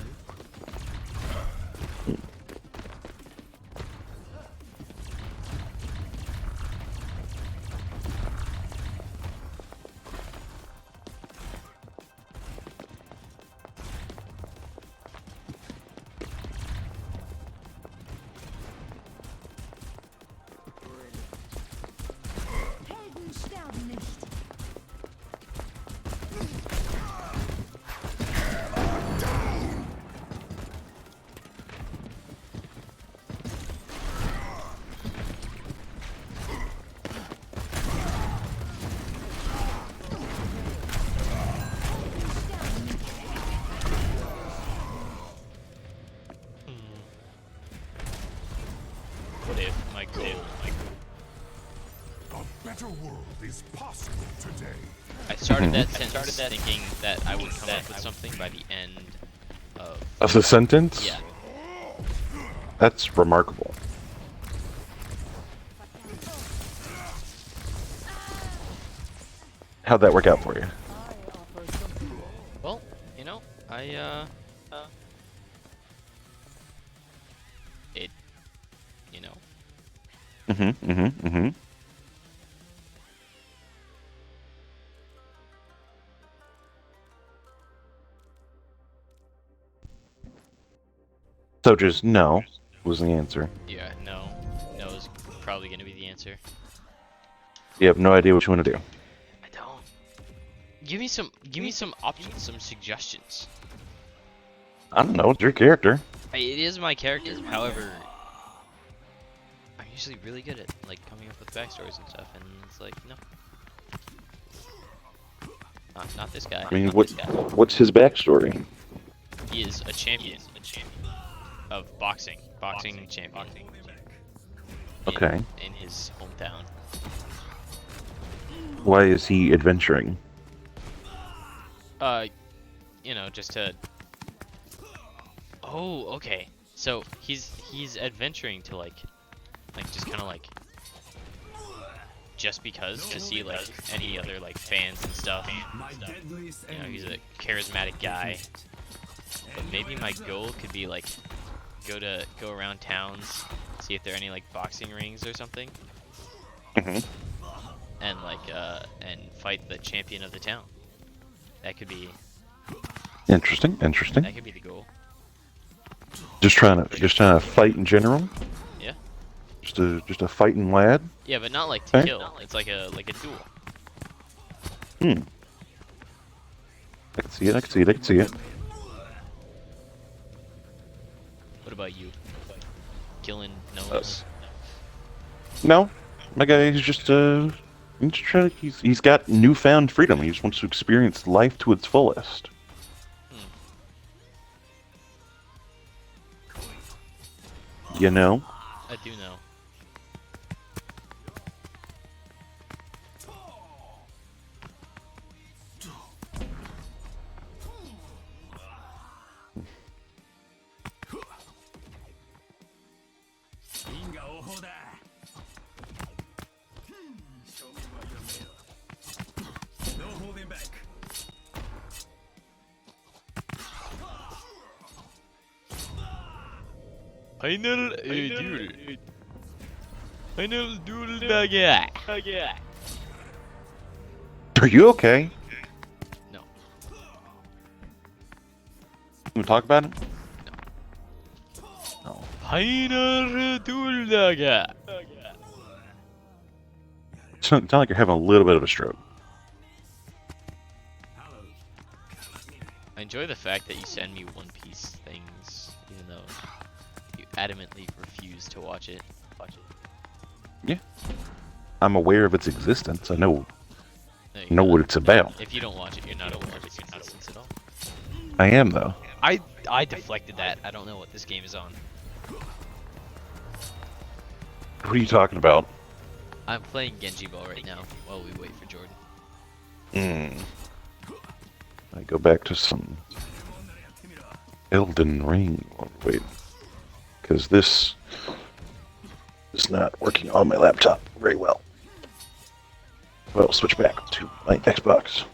Helden sterben nicht. What if my goal? A better world is possible today. I started that sentence thinking that I would come up with something by the end of. Of the sentence? Yeah. That's remarkable. How'd that work out for you? Well, you know, it, you know, Mm-hmm. So just no was the answer. yeah, no, probably gonna be the answer. You have no idea what you want to do. I don't. Give me some options, some suggestions. I don't know. It's your character. It is my character. However, I'm usually really good at like coming up with backstories and stuff, and it's like no. Not this guy. I mean, not what this guy. what's his backstory? He is a champion of boxing. Boxing champion. Okay. In his hometown. Why is he adventuring? You know, just to. Oh, okay. So he's adventuring to like just kind of like. Just because to see like any other like fans and stuff. You know, he's a charismatic guy. But maybe my goal could be like go around towns, see if there are any like boxing rings or something, Mm-hmm. and like and fight the champion of the town. That could be Interesting. that could be the goal. Just trying to fight in general. Yeah. Just a fighting lad. Yeah, but not like to Okay. kill. It's like a duel. Hmm. I can see it. What about you? Killing gnomes? No, my guy is just he's got newfound freedom. He just wants to experience life to its fullest. You know? I do know. Final duel. Final duel dagger. Are you okay? No. You wanna talk about it? Final duel dagger. Sound like you're having a little bit of a stroke. I enjoy the fact that you send me One Piece things, even though you adamantly refuse to watch it. I'm aware of its existence. I know No, you're know not. what it's about. If you don't watch it, you're not aware of its existence at all. I am though. I deflected that. I don't know what this game is on. What are you talking about? I'm playing Genji Ball right now while we wait for Jordan. I go back to some Elden Ring. Oh, wait, because this is not working on my laptop very well. Well, switch back to my Xbox.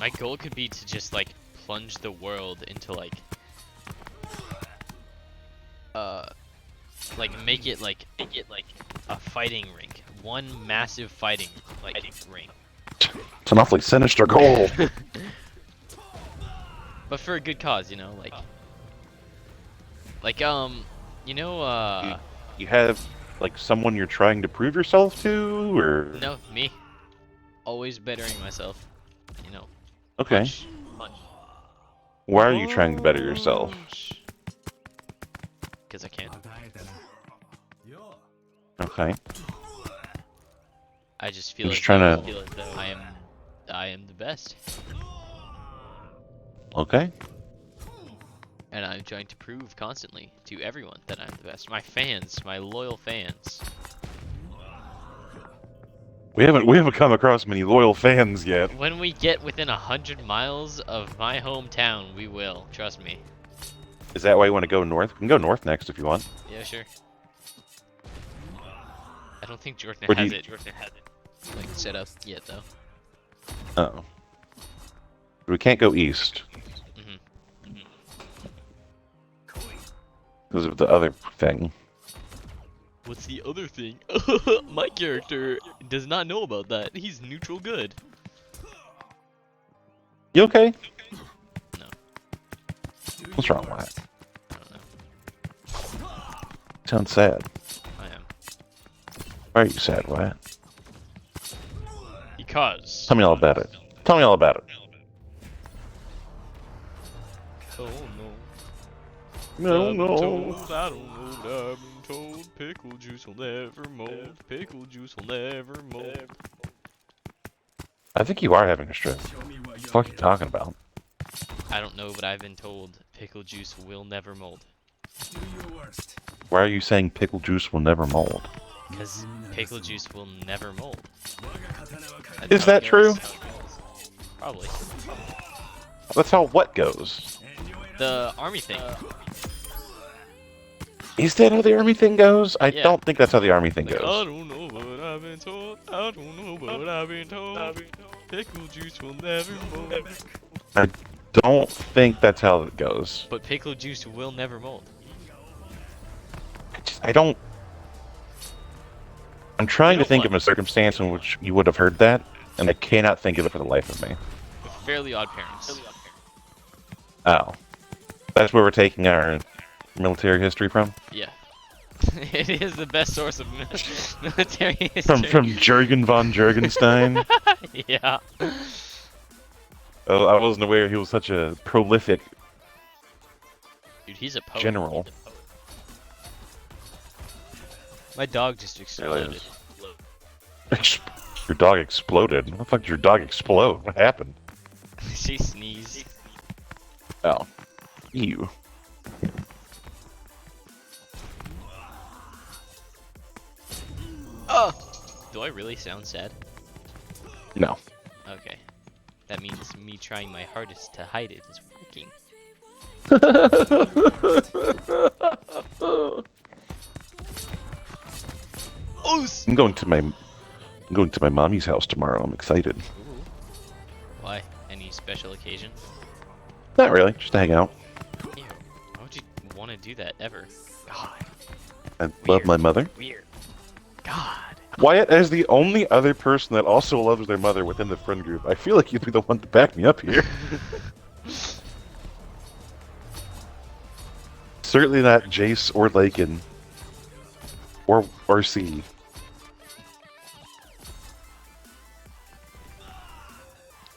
My goal could be to just like plunge the world into like make it like a fighting rink. One massive fighting ring. It's an awfully sinister goal. But for a good cause, you know, you know, You have like someone you're trying to prove yourself to, or no, me. Always bettering myself, you know. okay. Why are you trying to better yourself? Because I can. Okay. I just feel Just as trying though, to- feel as though I am the best, Okay. and I'm trying to prove constantly to everyone that I'm the best. My fans, my loyal fans. We haven't come across many loyal fans yet. When we get within 100 miles of my hometown, we will. Trust me. Is that why you want to go north? We can go north next if you want. Yeah, sure. I don't think Jordan But has you- it. Like set up yet though. Oh. We can't go east because of the other thing. What's the other thing? My character does not know about that. He's neutral good. You okay? No. What's wrong with that? I don't know. Sounds sad. I am. Why are you sad, Wyatt? Because. Tell me all about it. Tell me all about it. Oh No, I've been no. told, I don't know what I've been told. Pickle juice will never mold. Pickle juice will never mold. I think you are having a stroke. What the fuck are you talking about? I don't know, but I've been told pickle juice will never mold. Why are you saying pickle juice will never mold? Because pickle juice will never mold. Is that true? Probably. That's how what goes. The army thing. Is that how the army thing goes? I Yeah. don't think that's how the army thing Like, I goes. don't know, but I've been told. I don't know, but I've been told. Pickle juice will never mold. I don't think that's how it goes. But pickle juice will never mold. I don't. I'm trying to think of a circumstance in which you would have heard that, and I cannot think of it for the life of me. With Fairly Odd Parents. Oh. That's where we're taking our military history from? Yeah. It is the best source of military history. From Jurgen von Jurgenstein? Yeah. Oh, I wasn't aware he was such a prolific Dude, he's a poet. general. My dog just Really exploded. is. Your dog exploded? What the fuck did your dog explode? What happened? She sneezed. Oh. Ew. Oh! Do I really sound sad? No. Okay. That means me trying my hardest to hide it is working. I'm going to my mommy's house tomorrow. I'm excited. Ooh. Why? Any special occasion? Not really, just to hang out. Ew. Why would you want to do that ever? God. I love my mother. Weird. God. Wyatt, as the only other person that also loves their mother within the friend group, I feel like you'd be the one to back me up here. Certainly not Jace or Lakin. Or C.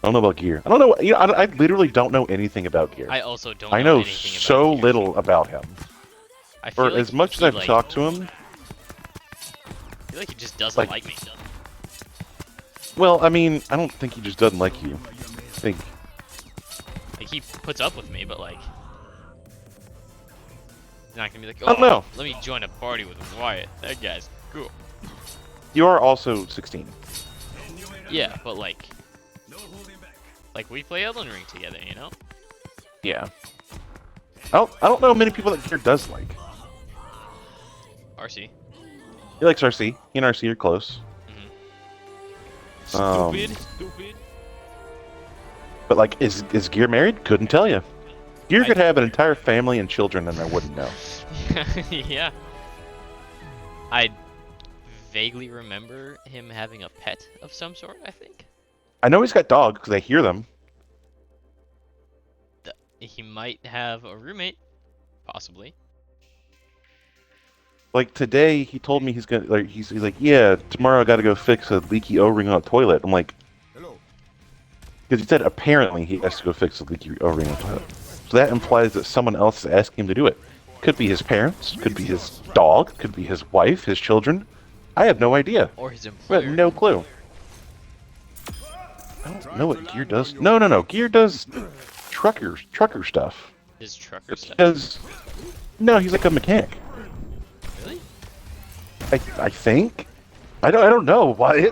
I don't know about Gear. I don't know. You know, I literally don't know anything about Gear. I also don't I know know anything about so Gear. little about him. I feel Or like as much as he, I've like, talked to him. I feel like he just doesn't like- like me. Well, I mean, I don't think he just doesn't like you. I think Like, he puts up with me, but, like... He's not gonna be like, I don't know. let me join a party with Wyatt. That guy's cool. you are also 16. Yeah, but, like... Like, we play Elden Ring together, you know? Yeah. I don't know many people that Gear does like. RC. He likes RC. He and RC are close. Um, Stupid. But like, is Gear married? Couldn't tell you. Gear could have an entire family and children, and I wouldn't know. Yeah. I vaguely remember him having a pet of some sort, I think. I know he's got dogs because I hear them. He might have a roommate, possibly. Like today, he told me he's gonna like he's like, yeah, tomorrow I got to go fix a leaky O-ring on a toilet. I'm like, Hello. because he said apparently he has to go fix a leaky O-ring on a toilet. So that implies that someone else is asking him to do it. Could be his parents, could be his dog, could be his wife, his children. I have no idea. Or his I employer. have no clue. I don't know what Gear does. No. Gear does trucker stuff. His trucker stuff. Because no, he's like a mechanic. Really? I think. I don't know why.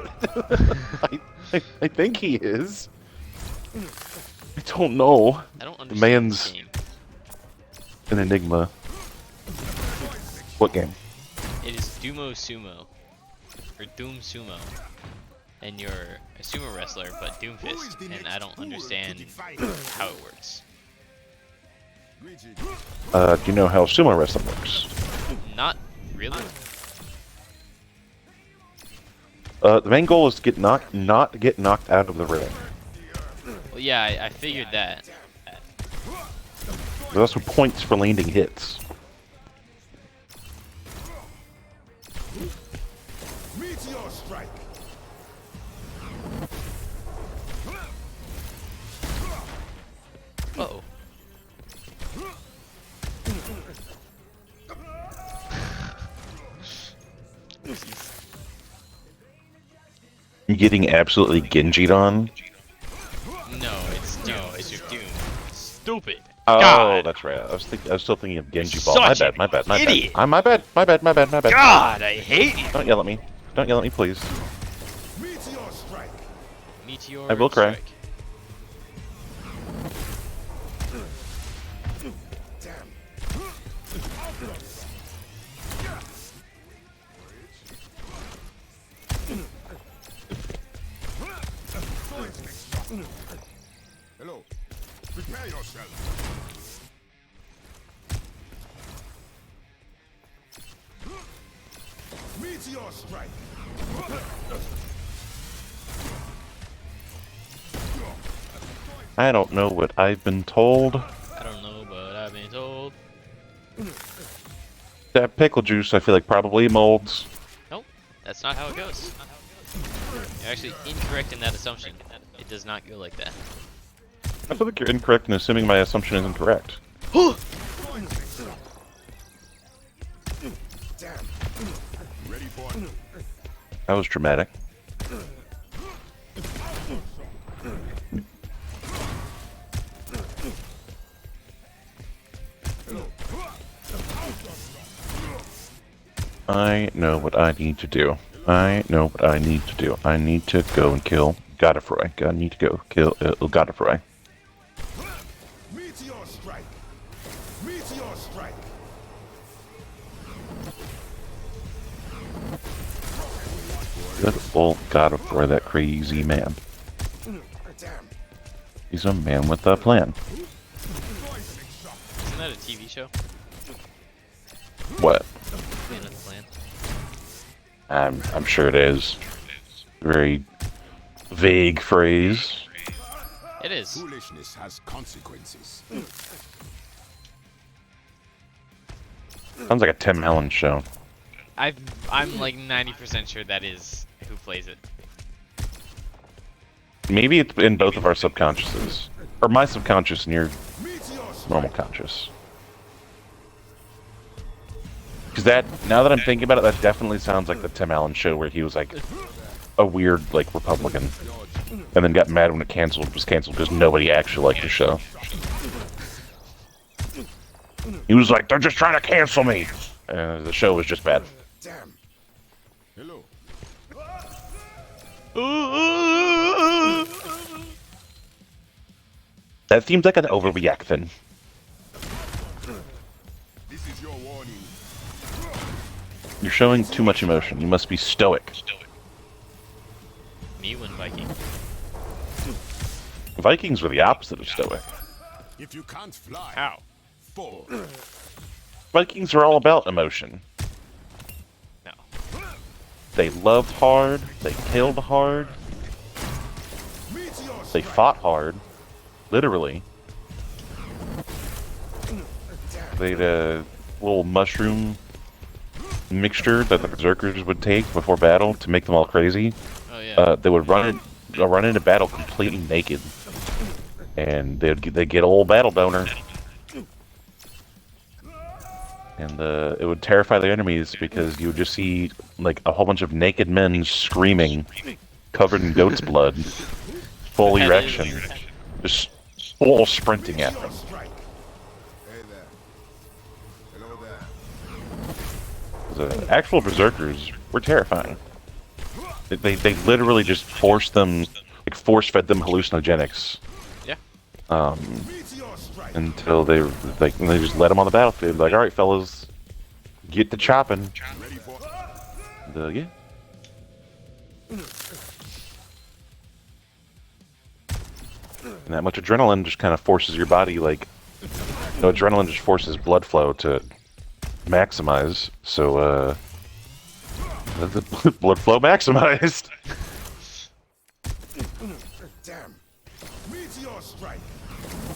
I think he is. I don't know. I don't understand man's- this game. An enigma. What game? It is Dumo Sumo. Or Doom Sumo. And you're a sumo wrestler, but Doomfist. And I don't understand how it works. Do you know how sumo wrestling works? Not really. The main goal is to get not get knocked out of the ring. Well, yeah, I figured that. There's also points for landing hits. Meteor strike. Uh-oh. You getting absolutely Genji'd on? No, it's Doom. It's your Doom. Stupid. Oh, God. that's right. I was still thinking of Genji Ball. My Such bad, my bad, my idiot. bad. My bad, my bad, my bad, my bad. God, I hate you. Don't yell at me. Don't yell at me, please. Meteor strike. Meteor I will cry. strike. Damn. Hello. Prepare yourself. Meteor strike. I don't know what I've been told. I don't know, but I've been told. That pickle juice, I feel like probably molds. Nope, that's not how it goes. You're actually incorrect in that assumption. It does not go like that. I feel like you're incorrect in assuming my assumption is incorrect. Damn. Ready for it. That was dramatic. I know what I need to do. I know what I need to do. I need to go and kill Godfrey. I need to go kill Godfrey. Meteor strike. Meteor strike. Good old Godfrey, that crazy man. Damn. He's a man with a plan. Isn't that a TV show? What? Man with a plan. I'm sure it is. Very vague phrase. It is. Foolishness has consequences. Sounds like a Tim Allen show. I'm like 90% sure that is who plays it. Maybe it's in both of our subconsciouses. Or my subconscious and your Meteor strike. normal conscious. Because that, now that I'm thinking about it, that definitely sounds like the Tim Allen show where he was like a weird, like, Republican. And then got mad when it was canceled because nobody actually liked the show. He was like, they're just trying to cancel me! And the show was just bad. Damn. Hello. That seems like an overreaction. This is your warning. You're showing too much emotion. You must be stoic. Me when Viking. Vikings were the opposite of stoic. If you can't fly, How? fall. Vikings are all about emotion. No. They loved hard, they killed hard, Meteor they strike. fought hard. Literally. They had a little mushroom mixture that the berserkers would take before battle to make them all crazy. Oh yeah. They would run into battle completely naked, and they'd get a old battle boner, and it would terrify their enemies because you would just see like a whole bunch of naked men screaming, covered in goat's blood, full That erection, is- just full sprinting at them. Strike. Hey there. Hello there. The actual berserkers were terrifying. They literally just force fed them hallucinogenics Yeah. Meteor strike. until they just let them on the battlefield. Like, all right, fellas, get to chopping. Ready for Yeah. And that much adrenaline just kind of forces your body, like, adrenaline just forces blood flow to maximize. So, the blood flow maximized. Damn. Meteor strike.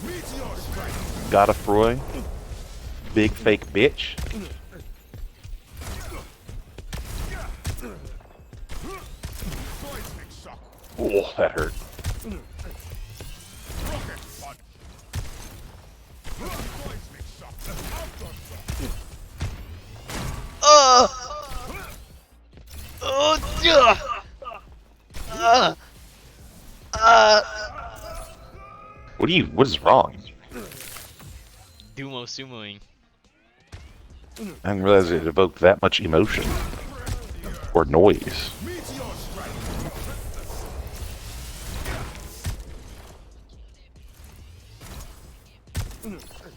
Meteor strike. Godfrey, big fake bitch. Seismic shock. Oh, that hurt. Rocket punch. Seismic shock. Aftershock. Oh, yeah. What is wrong? Dumo sumoing. I didn't realize it evoked that much emotion. Or noise. Meteor strike.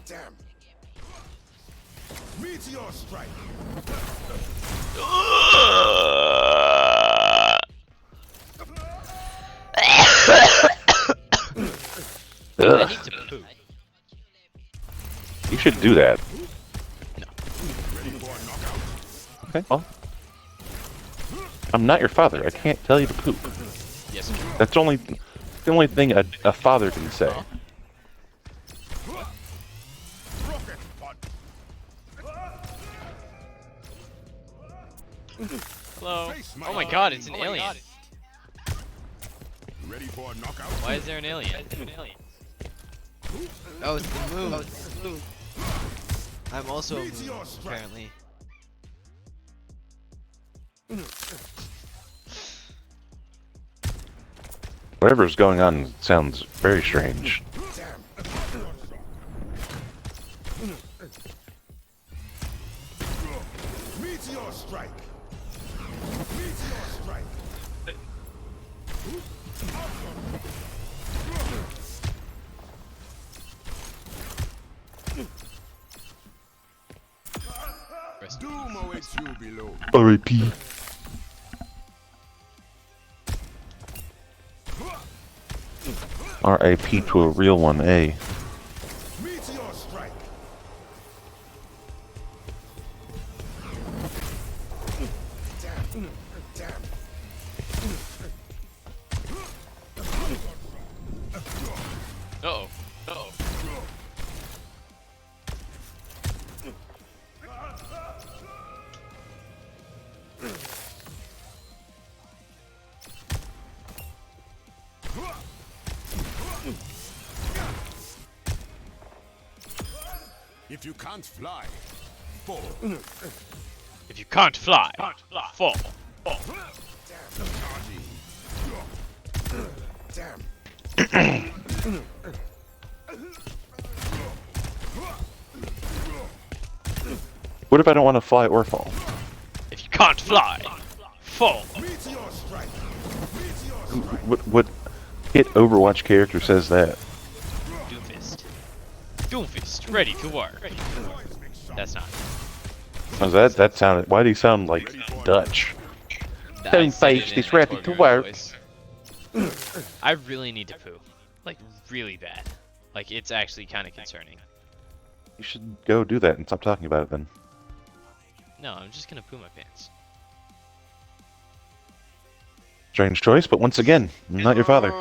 Damn. Meteor strike. I Ugh, need to poo. you should do that. Ready for a knockout? Okay, well. I'm not your father. I can't tell you to poop. Yes. That's the only thing a father can say. Rocket punch. Hello. Face Oh my god, it's an alien. Ready for a knockout? Why is there an alien? Oh, it's the moon. I'm also a moon, Meteor strike. apparently. Whatever's going on sounds very strange. Damn. Meteor strike. Meteor strike. Rest- Doom awaits you below. R.I.P. R.I.P. to a real one, eh? Meteor strike. Damn. Damn. Uh-oh. Uh-oh. If you can't fly, fall. If you can't fly, fall. Damn. What if I don't want to fly or fall? If you can't fly, fall. Meteor strike. Meteor strike. What hit Overwatch character says that? Doomfist. Doomfist, ready to work. Seismic shock. That's not. That sounded. Why do you sound like Dutch? Doomfist is ready to work. I really need to poo. Like, really bad. Like, it's actually kind of concerning. You should go do that and stop talking about it then. No, I'm just gonna poo my pants. Strange choice, but once again, I'm not your father.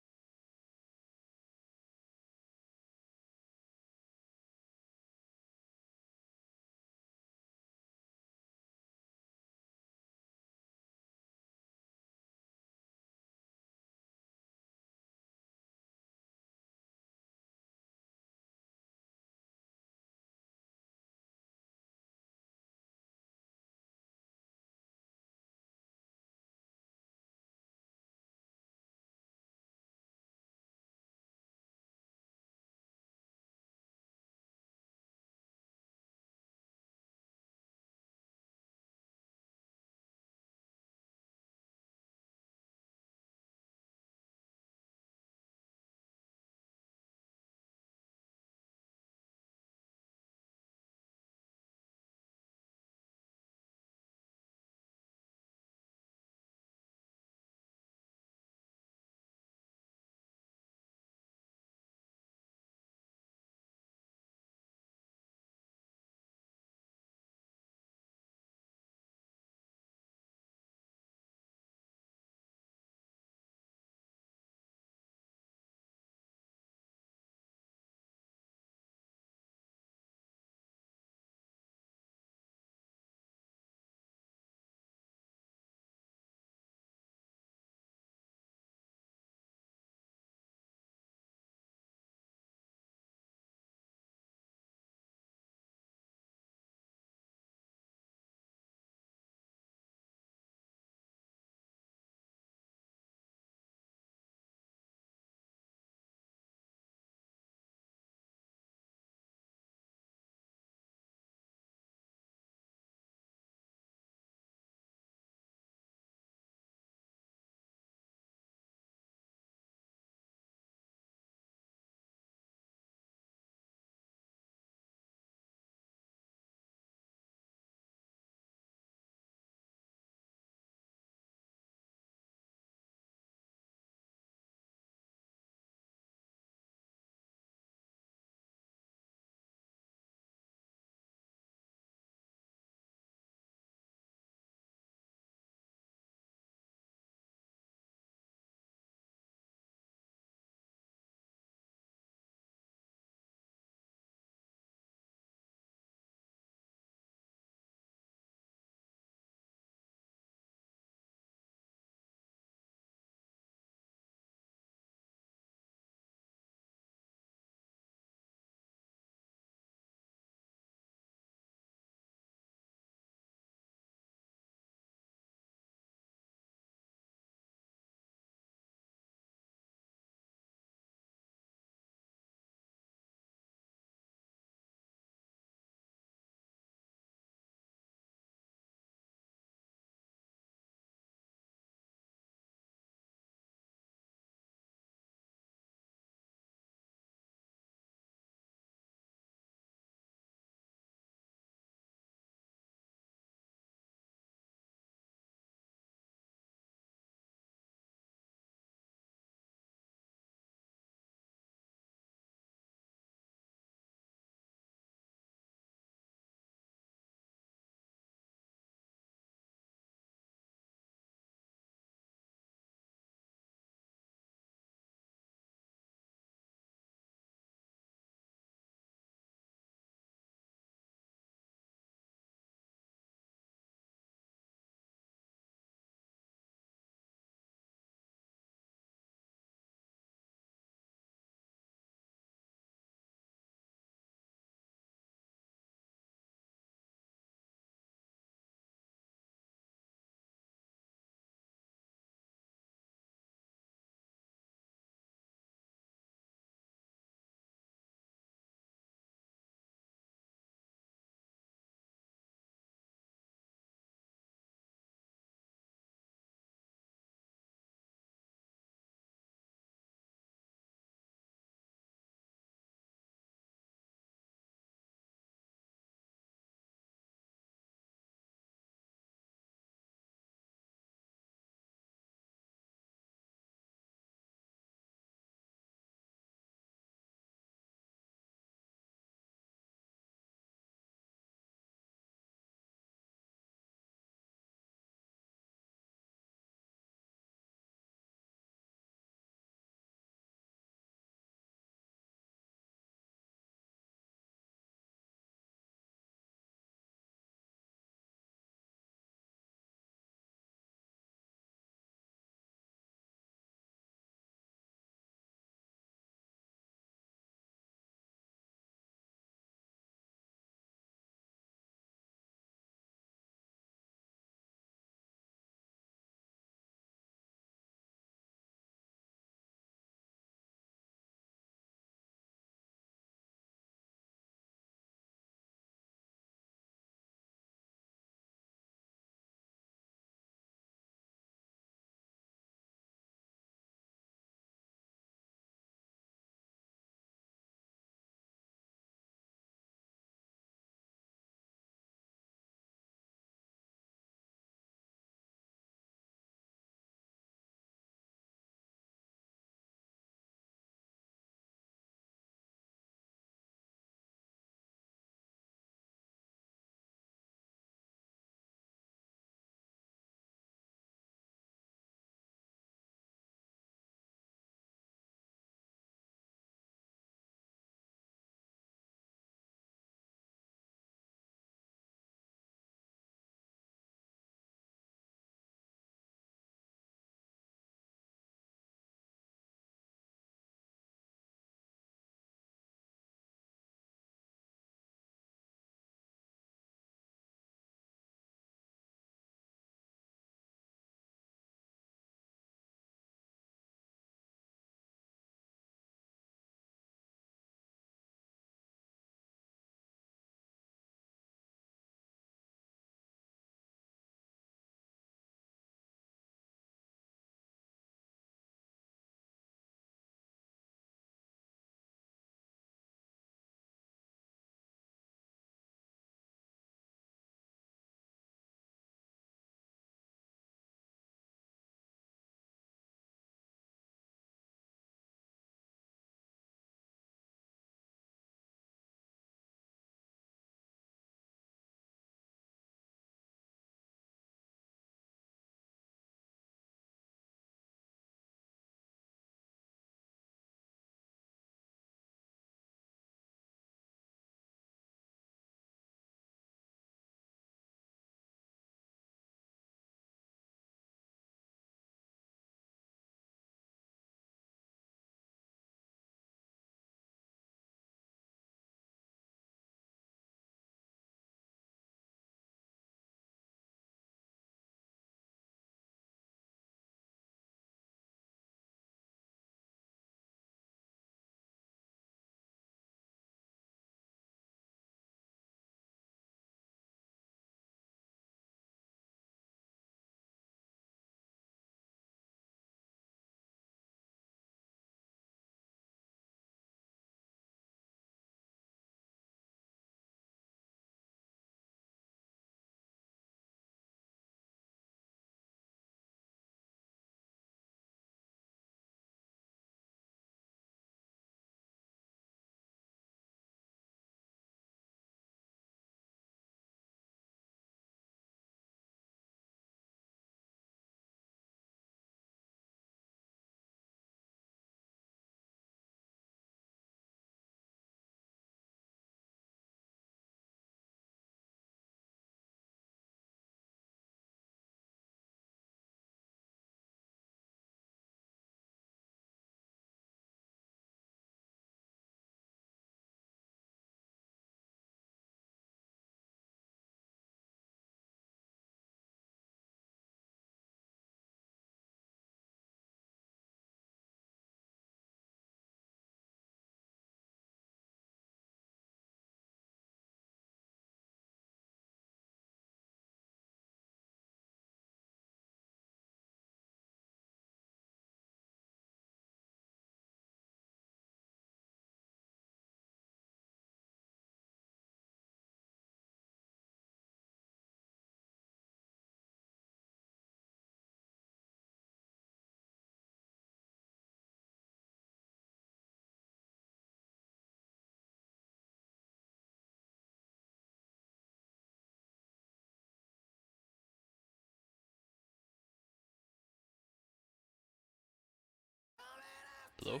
Hello?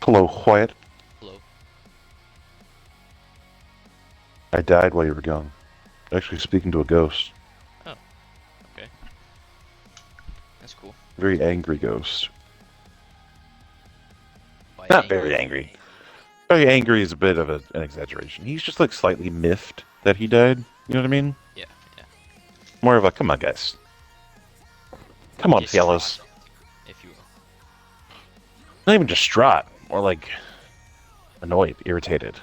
Hello, Wyatt. Hello? I died while you were gone. Actually speaking to a ghost. Okay. That's cool. Very angry ghost. Why Not very angry. Very angry is a bit of an exaggeration. He's just like slightly miffed that he died. You know what I mean? Yeah, yeah. More of a, come on, guys. Come on, Distraught, fellas. if you will. Not even distraught. More like annoyed, irritated.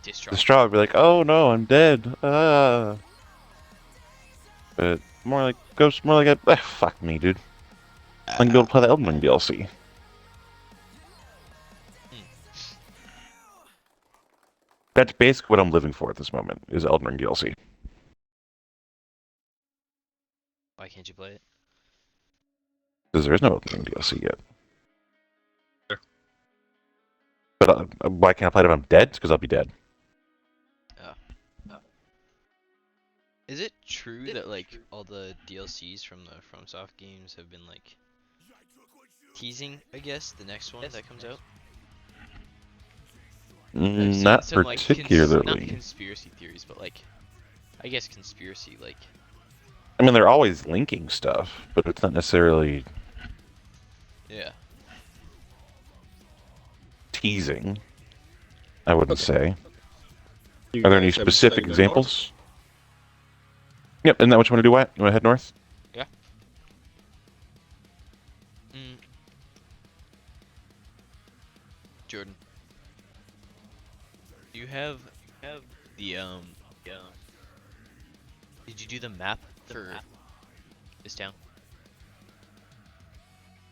Distraught. Distraught would be like, oh no, I'm dead. But more like ghost, more like a, fuck me, dude. I can be able to play the Elden Ring DLC. That's basically what I'm living for at this moment, is Elden Ring DLC. Why can't you play it? Because there is no Elden Ring DLC yet. Sure. But why can't I play it if I'm dead? Because I'll be dead. Is it true that like all the DLCs from the FromSoft games have been like teasing, I guess, the next one that comes out? I've seen Not some, like, particularly. not conspiracy theories, but like, I guess conspiracy, like, I mean, they're always linking stuff, but it's not necessarily yeah. teasing, I wouldn't say. You Are there any guys have specific decided to go north? examples? Yep, isn't that what you want to do, Wyatt? You want to head north? Mm. Jordan, you have the Did you do the map for this town?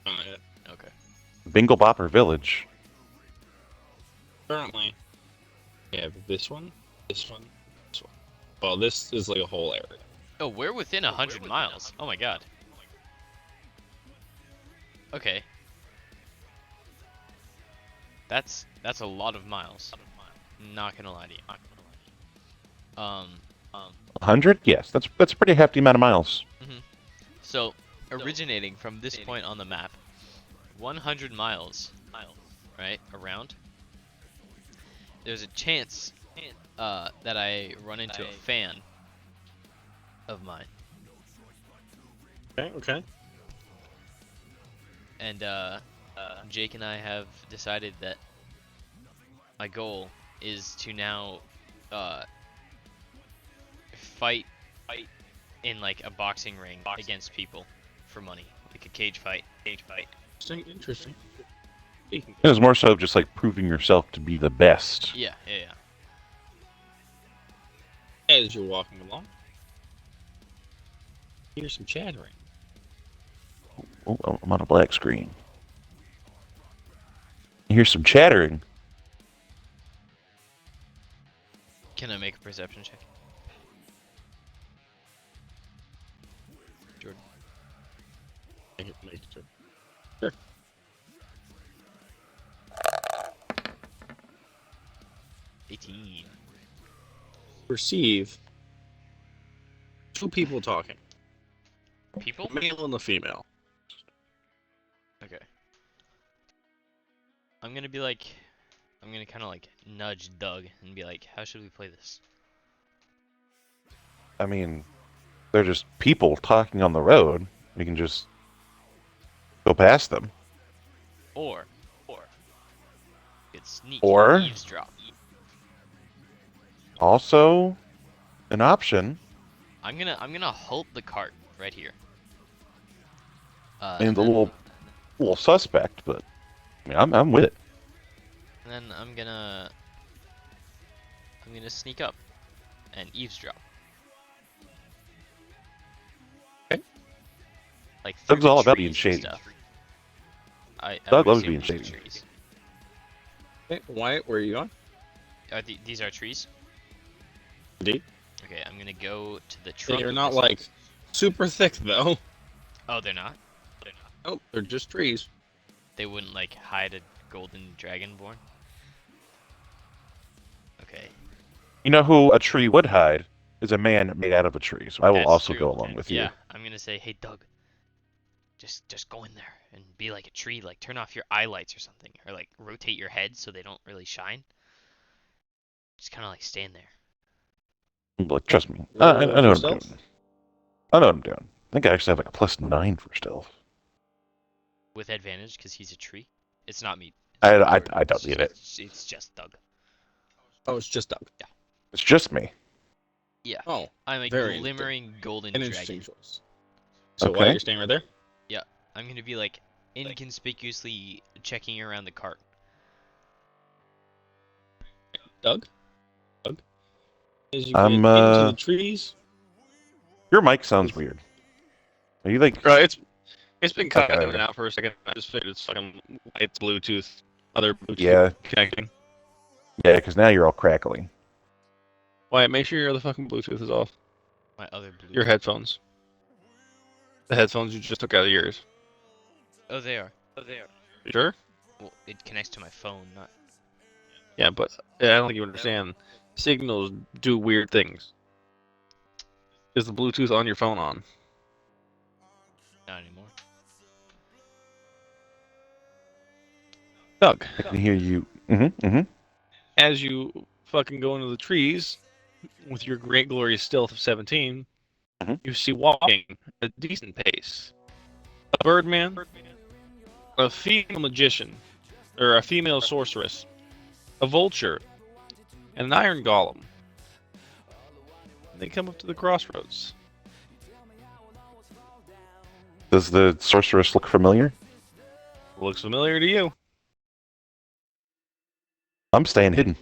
Not yet. Okay. Bingle Bopper Village. Currently, we have this one, this one, this one. Well, this is like a whole area. Oh, we're within 100 miles. Oh my god. Okay. That's a lot of miles. Not gonna lie to you. 100? Yes, that's a pretty hefty amount of miles. So originating from this point on the map, 100 miles, right, around. There's a chance that I run into a fan of mine, Okay. and Jake and I have decided that my goal is to now fight in like a boxing ring against people for money, like a cage fight. Interesting. It was more so just like proving yourself to be the best. Yeah. As you're walking along, here's some chattering. Oh, I'm on a black screen. Here's some chattering. Can I make a perception check? Jordan. Make it. Sure. 18. Perceive two people talking, People? a male and a female. Okay. I'm gonna kind of like nudge Doug and be like, how should we play this? I mean, they're just people talking on the road. We can just go past them. Or it's sneak Or? eavesdrop. Also, an option. I'm gonna halt the cart right here. And a little suspect, but I mean, I'm with it. And then I'm gonna sneak up and eavesdrop. Okay. Like Doug's through the all about trees being and shady. stuff. I Doug would loves assume being these are shady. trees. Okay, Wyatt, where are you going? These are trees. Indeed. Okay, I'm gonna go to the trunk. They're of not this- like super thick though. Oh, they're not. Nope, they're just trees. They wouldn't like hide a golden dragonborn. Okay. You know who a tree would hide is a man made out of a tree. So I will That's also true. go along with you. Yeah, I'm gonna say, hey Doug, just go in there and be like a tree, like turn off your eye lights or something, or like rotate your head so they don't really shine. Just kind of like stand there. Like, trust me. Roll I know for what I'm stealth? doing. I know what I'm doing. I think I actually have like a +9 for stealth. With advantage because he's a tree. It's not me. I Jordan. don't It's need it. It's just Doug. Oh, it's just Doug. It's just me. Yeah. Oh, I'm a very glimmering golden an interesting dragon. choice. So why Okay. you're staying right there? I'm gonna be like inconspicuously checking around the cart. Doug? Doug? As you I'm, get into the trees. Your mic sounds weird. Are you like? It's been cut Okay. in and out for a second. I just figured it's fucking it's Bluetooth. Other Bluetooth Yeah. connecting. Yeah, because now you're all crackly. Wyatt, make sure your other fucking Bluetooth is off. My other blue. Your headphones. The headphones you just took out of yours. Oh, they are. You sure? Well, it connects to my phone, not. Yeah, but I don't think you understand. Signals do weird things. Is the Bluetooth on your phone on? Not anymore. Doug, I can hear you. as you fucking go into the trees with your great glorious stealth of 17, Mhm. you see walking at a decent pace a birdman, a female magician, or a female sorceress, a vulture, and an iron golem. They come up to the crossroads. Does the sorceress look familiar? Looks familiar to you. I'm staying hidden.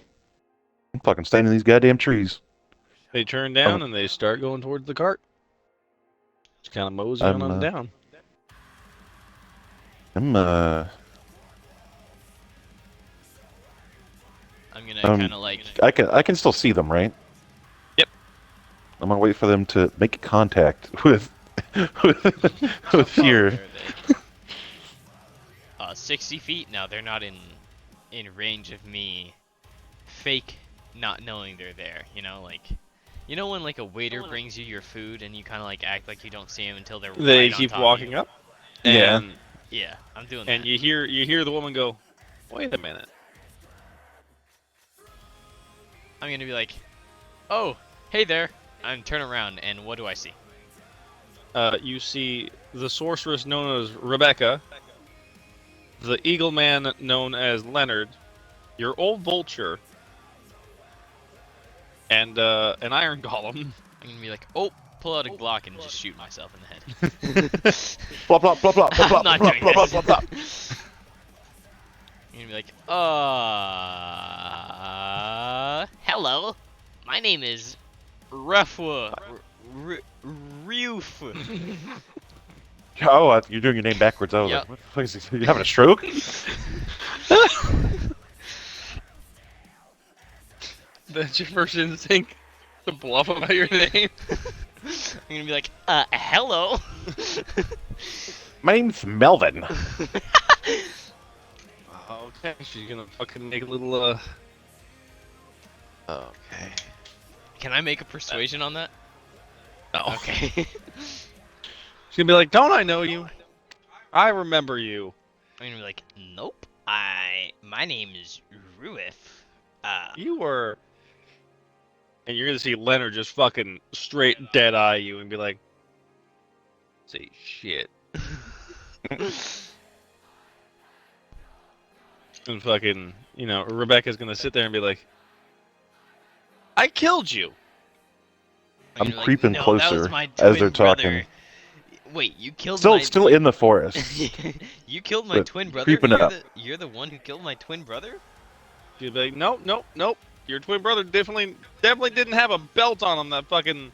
I'm fucking staying in these goddamn trees. They turn down and they start going towards the cart. Just kind of mosey on them down. I'm I'm gonna Um, kind of like. I can still see them, right? Yep. I'm gonna wait for them to make contact with with your. Where are they? 60 feet. Now they're not in range of me. Fake not knowing they're there. You know, like. You know when like a waiter brings you your food and you kind of like act like you don't see him until they're They right on keep top of walking you? up. Yeah. And, Yeah, I'm doing and that. you hear the woman go, "Wait a minute." I'm gonna be like, oh, hey there. I'm turn around and what do I see? You see the sorceress known as Rebecca, the eagle man known as Leonard, your old vulture, and an iron golem. I'm gonna be like, oh, pull out a Glock and just shoot myself in the head. Blah blah blah blah blah I'm blah not blah doing blah blah this. blah blah. I'm gonna be like, hello, my name is Rufwa. Ruf. Oh, you're doing your name backwards. I was Yep. like, what the fuck is this? You having a stroke? That's your first instinct to bluff about your name. I'm gonna be like, hello. My name's Melvin. Okay, she's gonna fucking make a little Okay. Can I make a persuasion on that? No. Okay. She's gonna be like, "Don't I know you? I remember you. I'm gonna be like, nope. My name is Ruif. You were." And you're gonna see Leonard just fucking straight dead eye you and be like, "Say shit." And fucking, Rebecca's gonna sit there and be like, "I killed you." I'm gonna be like, creeping "No, that was closer my as they're twin brother." talking. Wait, you killed Still, my still in the forest. You killed my But twin brother? creeping You're up. you're the one who killed my twin brother? She'd be like, "Nope, nope, nope. Your twin brother definitely didn't have a belt on him that fucking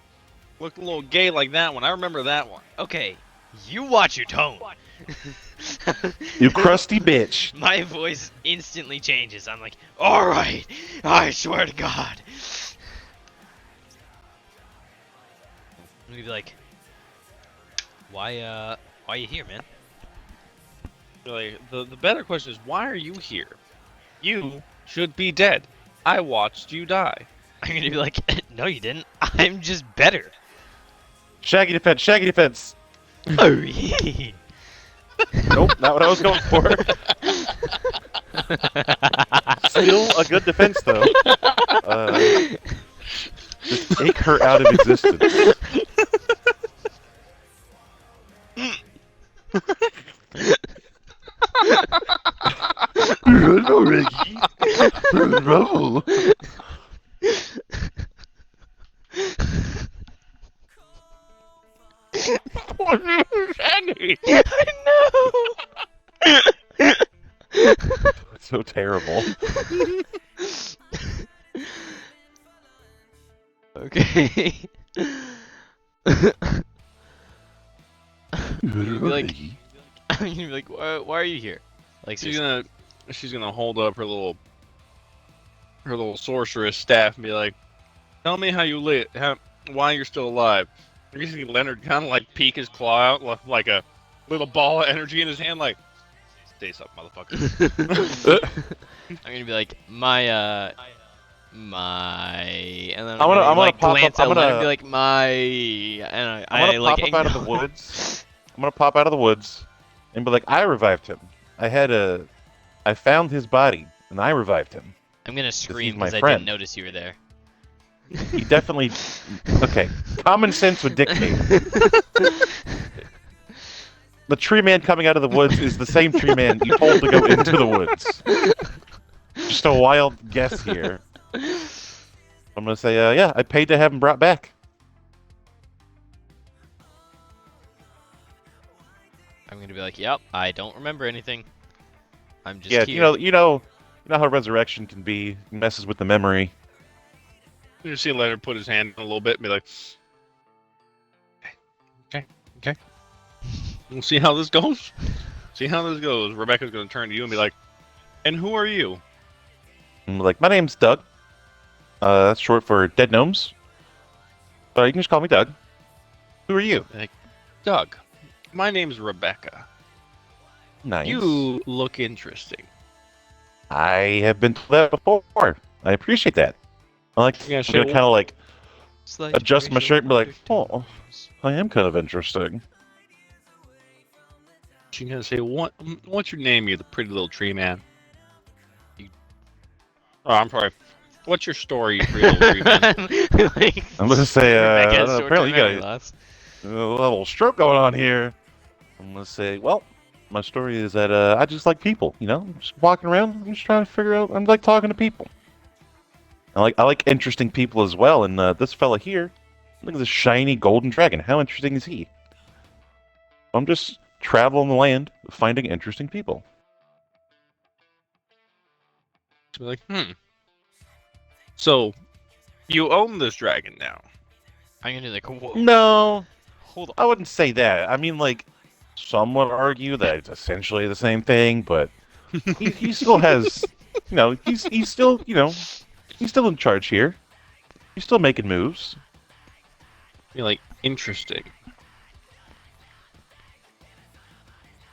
looked a little gay like that one. I remember that one." Okay, you watch your tone. You crusty bitch. My voice instantly changes. I'm like, alright, I swear to God. I'm gonna be like, why you here, man? Like, the better question is, why are you here? You should be dead. I watched you die. I'm gonna be like, no, you didn't. I'm just better. Shaggy defense. Shaggy defense. Oh, yeah. Nope, not what I was going for. Still a good defense, though. Just take her out of existence. No, Ricky. No. What is Annie? I know. It's so terrible. Okay. You'd be like, you'd be like, why are you here? Like, She's seriously. gonna hold up her little sorceress staff and be like, "Tell me how you live, why you're still alive." You see Leonard kind of like peek his claw out like a little ball of energy in his hand, like, "Stay up, motherfucker." I'm gonna be like, my, and then I'm gonna like pop up- glance I'm at Leonard and gonna- be like, my, and I'm gonna like pop up out of the acknowledge- woods. I'm gonna pop out of the woods and be like, I revived him. I found his body and I revived him. I'm gonna scream my because I friend. didn't notice you were there. He definitely. Okay, common sense would dictate. The tree man coming out of the woods is the same tree man you told to go into the woods. Just a wild guess here. I'm gonna say, yeah, I paid to have him brought back. I'm gonna be like, yep, I don't remember anything. I'm just Yeah, here. you know how resurrection can be. It messes with the memory. You see Leonard put his hand in a little bit and be like, okay. We'll see how this goes. Rebecca's gonna turn to you and be like, "And who are you?" I'm like, my name's Doug. That's short for Dead Gnomes. But you can just call me Doug. Who are you? Doug. My name's Rebecca. Nice. You look interesting. I have been told that before. I appreciate that. I like Yeah, I'm sure. gonna kind of like Slight adjust my racial shirt and be like, oh, undertones. I am kind of interesting. She's gonna say, What's your name, you the pretty little tree man?" Oh, I'm sorry. What's your story, you pretty little tree man? Like, I'm gonna say, Rebecca I has don't know, short-term apparently you memory got loss. a little stroke going on here. I'm gonna say, well, my story is that I just like people, just walking around. I'm just trying to figure out. I'm like talking to people. I like interesting people as well. And this fella here, look at this shiny golden dragon. How interesting is he? I'm just traveling the land, finding interesting people. She'll be like, So, you own this dragon now? I'm gonna be like, whoa, No, hold on. I wouldn't say that. I mean, like, some would argue that it's essentially the same thing, but he still has, he's still, he's still in charge here. He's still making moves. You're like, interesting.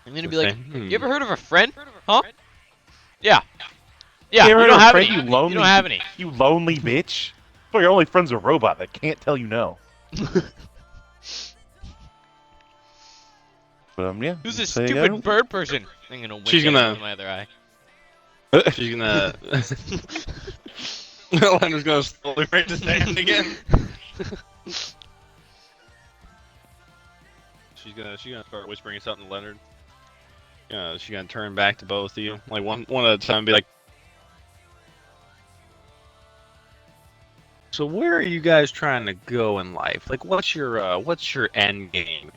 I'm gonna be Just like, saying, you ever heard of a friend? Huh? Yeah. Yeah, You ever you heard don't of a have friend, any. you lonely- You don't have any. You lonely bitch. Well, your only friend's a robot that can't tell you no. But yeah. Who's this say, stupid bird person? I'm gonna wink She's at him gonna- with my other eye. She's gonna. Leonard's gonna slowly raise his hand again. She's gonna start whispering something to Leonard. She's gonna turn back to both of you, like one at a time, and be like, "So where are you guys trying to go in life? Like, what's your end game?"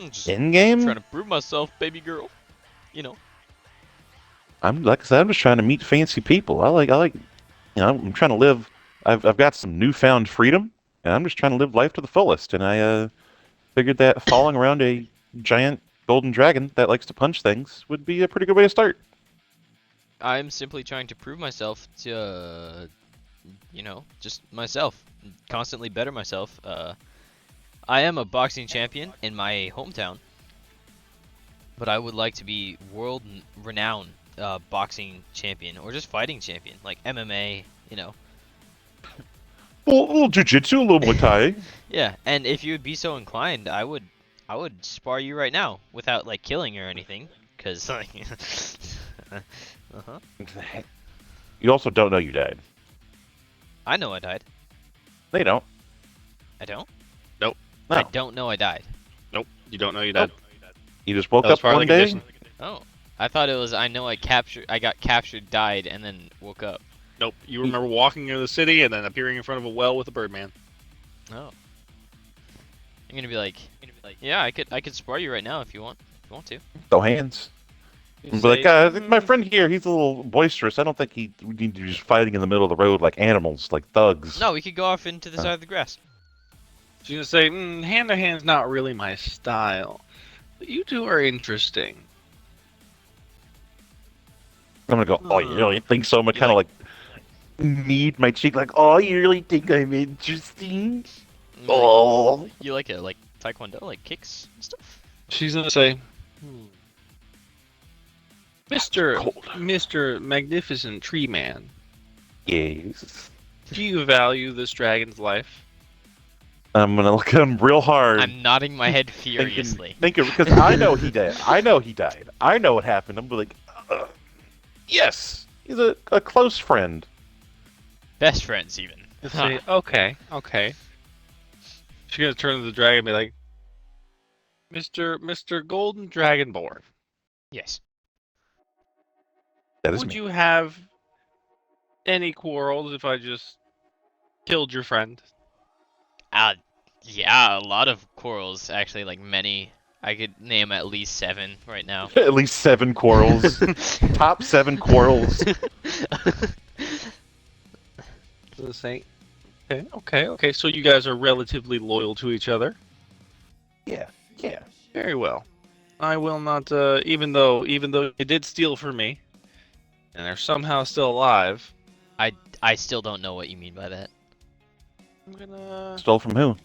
I'm just In game? trying to prove myself, baby girl. You know. Like I said, I'm just trying to meet fancy people. I like, I'm trying to live. I've got some newfound freedom, and I'm just trying to live life to the fullest. And I figured that following around a giant golden dragon that likes to punch things would be a pretty good way to start. I'm simply trying to prove myself to, just myself. Constantly better myself. I am a boxing champion in my hometown, but I would like to be world-renowned boxing champion or just fighting champion, like MMA, Well, a little jujitsu, a little Muay Thai. Yeah, and if you would be so inclined, I would I would spar you right now without like killing or anything, cause like. Uh-huh. You also don't know you died. I know I died. They don't. I don't. No. I don't know I died. Nope. You don't know you died. You just woke That was up part of one the day. condition. Oh. I thought it was I know I got captured, died, and then woke up. Nope. You remember walking into the city and then appearing in front of a well with a Birdman. Oh. I'm gonna be like, yeah, I could spar you right now if you want to. Throw hands. You And be like, say, I think my friend here, he's a little boisterous. I don't think we need to be just fighting in the middle of the road like animals, like thugs. No, we could go off into the side of the grass. She's gonna say, hand to hand's not really my style. But you two are interesting. I'm gonna go, oh, you really think so? I'm gonna kind of like knead my cheek, like, oh, you really think I'm interesting? Oh. You like it, like taekwondo, like kicks and stuff. She's gonna say, Mr. Magnificent Tree Man, Yes. do you value this dragon's life? I'm gonna look at him real hard. I'm nodding my head furiously. Thinking, because I know he died. I know he died. I know what happened. I'm like, yes, he's a close friend. Best friends, even. She'll say, okay. She's gonna turn to the dragon and be like, Mr. Golden Dragonborn, Yes. That is would me. you have any quarrels if I just killed your friend? Yeah, a lot of quarrels, actually, like many. I could name at least 7 right now. At least 7 quarrels. Top 7 quarrels. So say, okay. So you guys are relatively loyal to each other. Yeah. Very well. I will not. Even though you did steal from me, and they're somehow still alive, I still don't know what you mean by that. I'm gonna. Stole from who?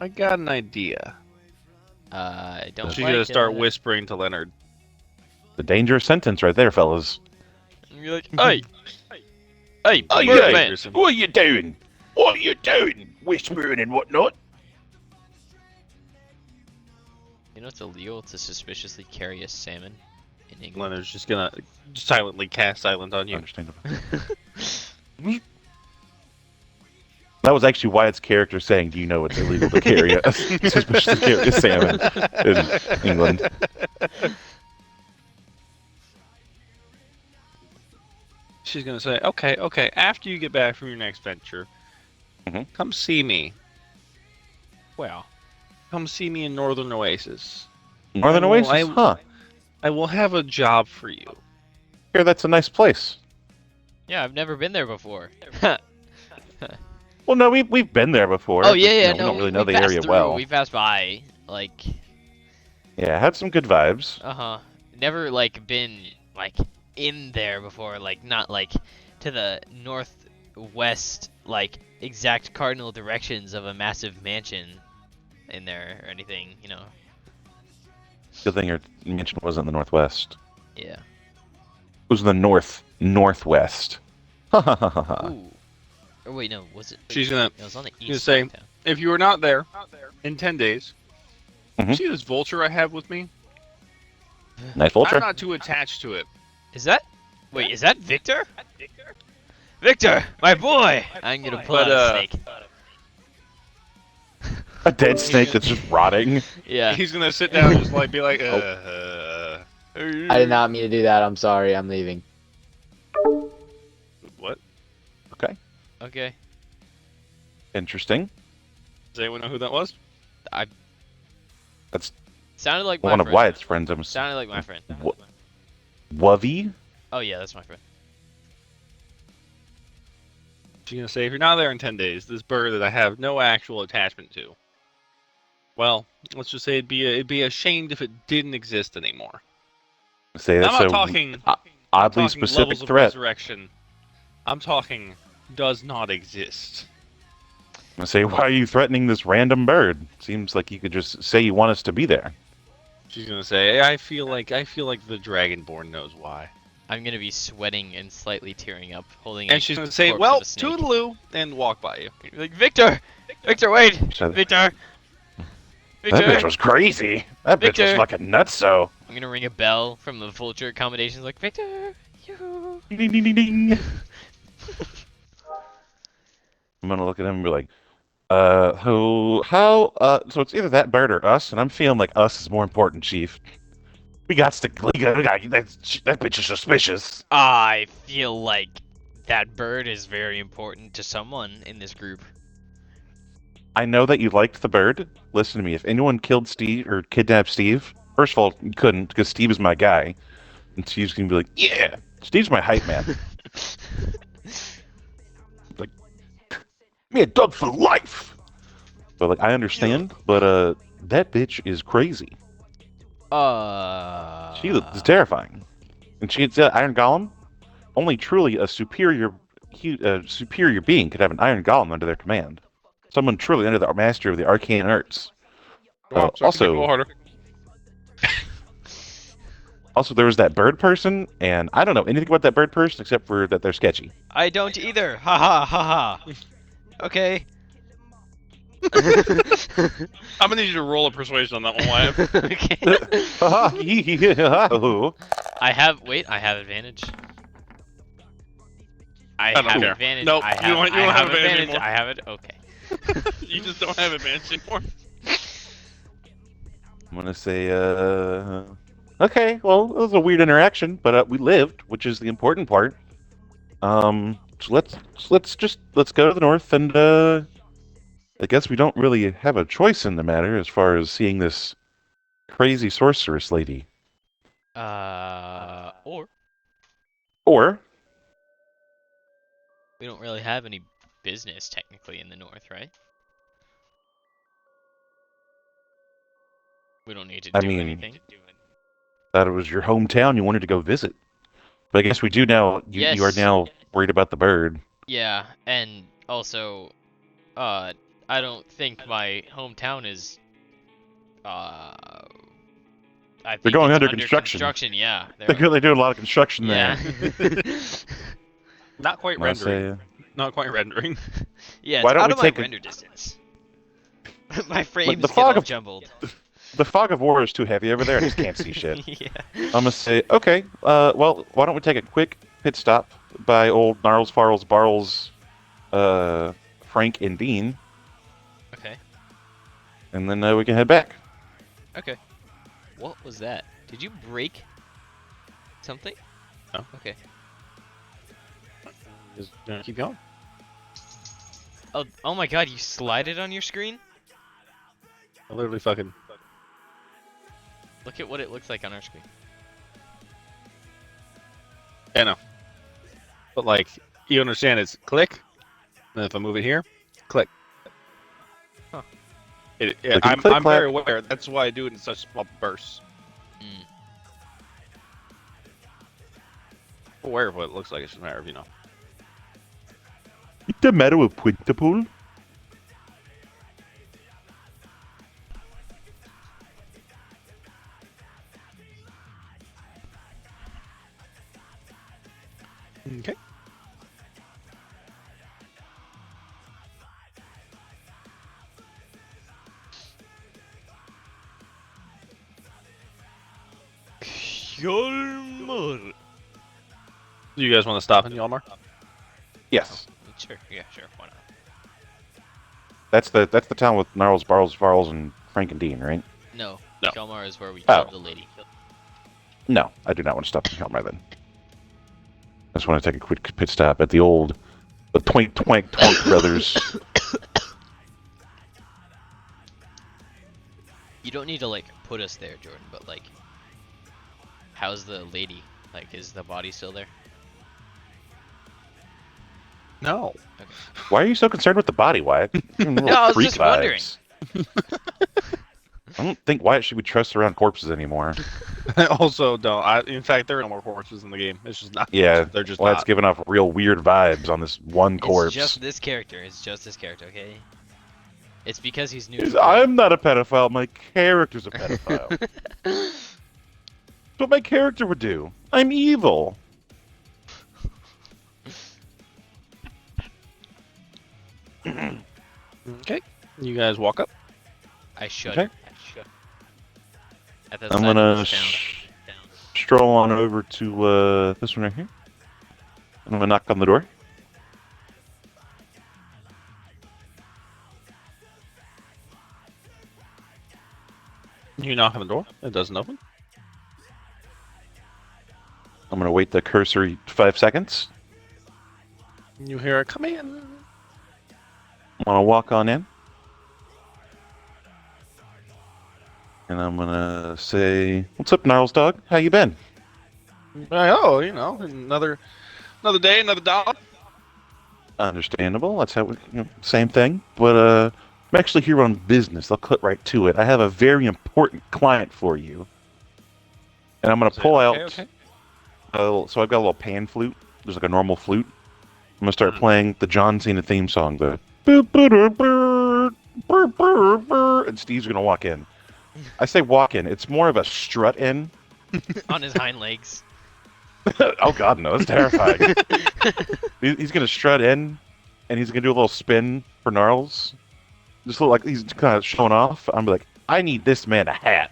I got an idea. I don't. She's like gonna start it. whispering to Leonard. The dangerous sentence right there, fellas. And you're like, hey, Hey, Birdman. what are you doing? What are you doing? Whispering and whatnot. You know it's illegal to suspiciously carry a salmon in England. Leonard's just gonna silently cast silent on you. Understandable. That was actually Wyatt's character saying, "Do you know it's illegal to carry a suspiciously carry a salmon in England?" She's gonna say, okay. After you get back from your next venture, come see me. Well, Come see me in Northern Oasis. Northern Oasis, huh? I will have a job for you. Here, that's a nice place. yeah, I've never been there before. Well, no, we've been there before. Oh but, yeah, you yeah, know, no, we don't really know we the passed area through, well. We passed by, like, Yeah, had some good vibes. never like been like in there before, like not like to the northwest, like exact cardinal directions of a massive mansion in there or anything, you know. Good thing your mansion wasn't in the northwest. Yeah. It was in the northwest. Ha ha ha ha ha. Ooh. Or wait, no, was it? She's gonna It was on the gonna east say- side of town. If you are not there in 10 days, Mhm. see this vulture I have with me? Nice vulture. I'm not too attached to it. Is that? Wait, is that Victor? Victor, my boy! I'm gonna pull But, out a snake. A dead snake that's just rotting. Yeah. He's gonna sit down and just like be like, I did not mean to do that. I'm sorry. I'm leaving. What? Okay. Interesting. Does anyone know who that was? Sounded like my One of friend. Wyatt's friends. I'm Sounded like my friend. Wovey. Oh yeah, that's my friend. She's gonna say, if you're not there in 10 days, this bird that I have no actual attachment to, well, let's just say it'd be ashamed if it didn't exist anymore. Say I'm that's not a talking oddly talking specific levels of threat. resurrection. I'm talking does not exist. I say, why are you threatening this random bird? Seems like you could just say you want us to be there. She's gonna say, I feel like the Dragonborn knows why. I'm gonna be sweating and slightly tearing up, holding. a And she's gonna say, corpse well, of a snake. toodaloo, and walk by you. Like Victor, wait, So- Victor. That bitch Victor! was crazy. That bitch was Victor! fucking nutso. I'm gonna ring a bell from the vulture accommodations like, Victor! Yoo-hoo. Ding, ding, ding, ding. I'm gonna look at him and be like, so it's either that bird or us, and I'm feeling like us is more important, Chief. We got that bitch is suspicious. I feel like that bird is very important to someone in this group. I know that you liked the bird. Listen to me. If anyone killed Steve or kidnapped Steve, first of all, you couldn't because Steve is my guy, and Steve's gonna be like, yeah, Steve's my hype man. Like, me and Doug for life. But like, I understand, but that bitch is crazy. She is terrifying, and she's Iron Golem. Only truly a superior being could have an Iron Golem under their command. Someone truly under the master of the arcane arts. Also, there was that bird person, and I don't know anything about that bird person except for that they're sketchy. I don't either. Ha ha ha ha. Okay. I'm gonna need you to roll a persuasion on that one, Wyatt. Okay. I have advantage. I don't have care. advantage. Nope, I you have, don't I have have advantage advantage. anymore. I have it. Okay. You just don't have advantage anymore. I'm gonna say, okay, well, it was a weird interaction, but we lived, which is the important part. So let's go to the north, and I guess we don't really have a choice in the matter as far as seeing this crazy sorceress lady. Or Or we don't really have any business technically in the north, right? We don't need to do anything. that it was your hometown you wanted to go visit. But I guess we do now. You are Yes. now worried about the bird. Yeah, and also, I don't think my hometown is, I think They're going it's under construction. Yeah, They do a lot of construction yeah. there. Not quite Wanna rendering. say, Not quite rendering. Yeah, it's Why don't out we of my take a- render distance. My frames the get fog all of- jumbled. the fog of war is too heavy over there. I just can't see shit. Yeah. I'm gonna say, okay, well, why don't we take a quick pit stop by old Gnarls, Farls, Barls, Frank, and Dean, Okay. and then we can head back. Okay. What was that? Did you break something? No. Okay. Just gonna keep going. Oh my god, you slide it on your screen? I literally fucking. Look at what it looks like on our screen. I know. But like, you understand? It's click. And if I move it here, click. Huh. I'm click, very aware. That's why I do it in such small bursts. Mm. Aware of what it looks like. It's just a matter of, you know. What's the matter with Quintuple? Okay. Hjalmar. Do you guys want to stop in Yalmar? Yes, Sure, yeah, sure, why not? that's the town with Gnarls, Barls, Farls, and Frank and Dean, right? No, No. Hjalmar is where we Oh. killed the lady. No, I do not want to stop in Helmar then. I just want to take a quick pit stop at the Twink Twank Twonk Brothers. You don't need to like put us there, Jordan, but like, how's the lady? Like, is the body still there? No. Why are you so concerned with the body, Wyatt? No, I was just wondering. I don't think Wyatt should be trusted around corpses anymore. I also don't. In fact, there are no more corpses in the game. It's just not. Yeah, They're just Wyatt's not. giving off real weird vibes on this one corpse. It's just this character. It's just this character, okay? It's because he's new. Because I'm not a pedophile. My character's a pedophile. That's what my character would do. I'm evil. Okay. You guys walk up. I shudder. Okay. At the I'm side of gonna this town. stroll on over to this one right here. I'm gonna knock on the door. You knock on the door. It doesn't open. I'm gonna wait the cursory 5 seconds. You hear it come in. I'm gonna walk on in. And I'm gonna say, "What's up, Gnarls dog? How you been?" Oh, another day, another dollar. Understandable. That's how we, same thing. But I'm actually here on business. I'll cut right to it. I have a very important client for you. And I'm gonna pull out. Okay. So I've got a little pan flute. There's like a normal flute. I'm gonna start playing the John Cena theme song. The and Steve's gonna walk in. I say walk in. It's more of a strut in. On his hind legs. Oh God, no! That's terrifying. He's gonna strut in, and he's gonna do a little spin for Gnarls. Just look like he's kind of showing off. I'm like, I need this man a hat.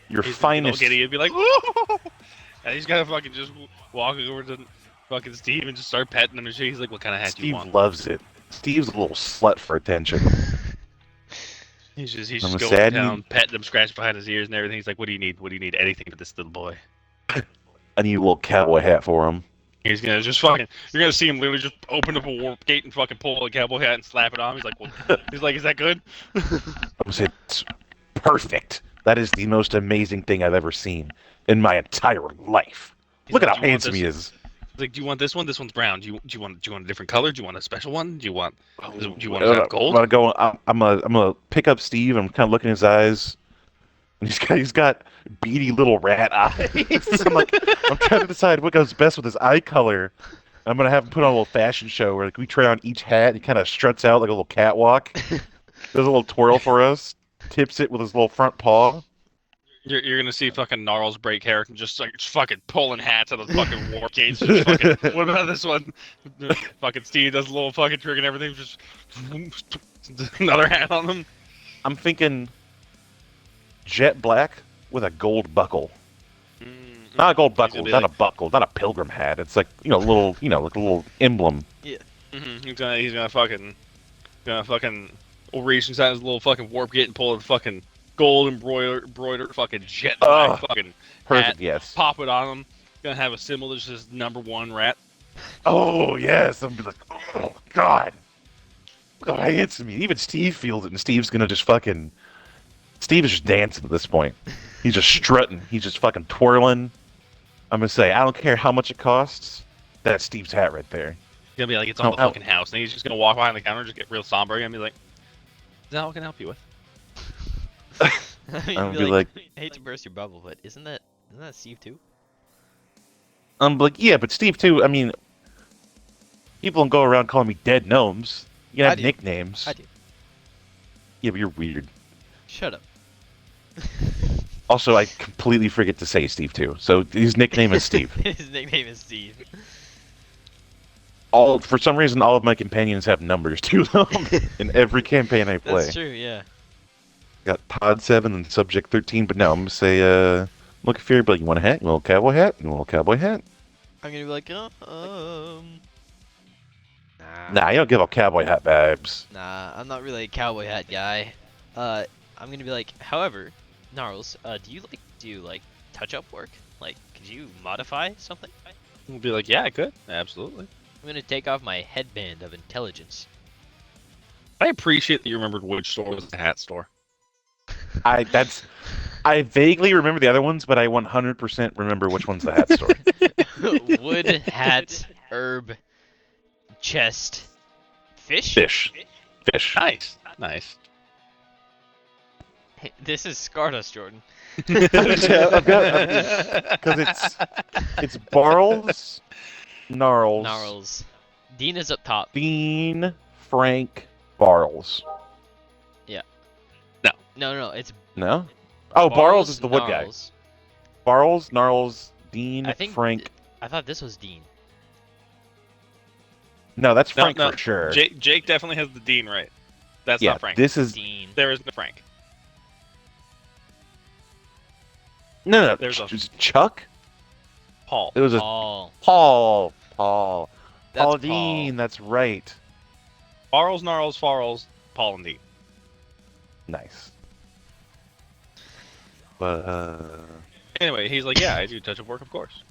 Your finest. He'd be like, whoa! And he's gotta fucking just walk over to fucking Steve and just start petting him and shit. He's like, what kind of hat do you Steve want? loves it. Steve's a little slut for attention. He's just I'm going sad down, you- petting him, scratching behind his ears and everything. He's like, what do you need? What do you need? Anything but this little boy. I need a little cowboy hat for him. He's gonna just fucking. You're gonna see him literally just open up a warp gate and fucking pull a cowboy hat and slap it on. He's like, well, he's like, is that good? I would say it's perfect. That is the most amazing thing I've ever seen in my entire life. He's Look like, at "Do how you want handsome he is. He's like, do you want this one? This one's brown. Do you want a different color? Do you want a special one? Do you want gold? I'm gonna pick up Steve. I'm kind of looking in his eyes, and he's got beady little rat eyes. I'm trying to decide what goes best with his eye color. I'm gonna have him put on a little fashion show where we try on each hat. And he kind of struts out like a little catwalk. Does a little twirl for us. Tips it with his little front paw. You're gonna see fucking Gnarls break character and just fucking pulling hats out of the fucking warp gates. Just fucking, what about this one? Fucking Steve does a little fucking trick and everything. Just another hat on them. I'm thinking jet black with a gold buckle. Not a gold buckle, be not like- a buckle, not a pilgrim hat. It's like like a little emblem. He's gonna fucking reach inside his little fucking warp gate and pull the fucking gold embroidered fucking jet black fucking Perfect, hat, yes. pop it on him. Gonna have a symbol that says #1 rat. Oh yes, I'm like, oh God, look how handsome he is. Even Steve feels it, and Steve's gonna just fucking. Steve is just dancing at this point. He's just strutting. He's just fucking twirling. I'm gonna say, I don't care how much it costs. That's Steve's hat right there. He's gonna be like, it's on the Oh. fucking house, and he's just gonna walk behind the counter, and just get real somber, and be like, "Is that what I can help you with?" I mean, I'm be be like, I hate to burst your bubble, but isn't that Steve too? I'm like, yeah, but Steve too. I mean, people don't go around calling me dead gnomes. You I have do. nicknames. I do. Yeah, but you're weird. Shut up. Also, I completely forget to say Steve too. So his nickname is Steve. His nickname is Steve. For some reason, all of my companions have numbers to them in every campaign I play. That's true, yeah. Got Pod 7 and Subject 13, but no, I'm gonna say, look at you, but you want a hat? You want a cowboy hat? You want a cowboy hat? I'm gonna be like, Nah, you don't give up cowboy hat vibes. nah, I'm not really a cowboy hat guy. I'm gonna be like, however, Gnarls, do you do touch-up work? Like, could you modify something? We'll be like, "Yeah, I could, absolutely." I'm gonna take off my headband of intelligence. I appreciate that you remembered which store was the hat store. I vaguely remember the other ones, but I 100% remember which one's the hat store. Wood, hat, herb, chest, fish? Fish. Nice. This is Stardust, Jordan. Because it's Barles, Gnarls, Gnarls. Dean is up top. Dean, Frank, Barles. No, it's No? Oh, Barles is the wood guy. Gnarls. Barles, Gnarls, Dean, I think Frank. I thought this was Dean. No, that's No, Frank no, for sure. Jake definitely has the Dean right. That's yeah, not Frank. this is Dean. There is no Frank. No, There's a it's Chuck. Paul. It was a Paul. Paul That's Dean. That's right. Farrell's, Gnarls, Farrell's, Paul and Dean. Nice. But Anyway, he's like, yeah, I do touch-up work, of course.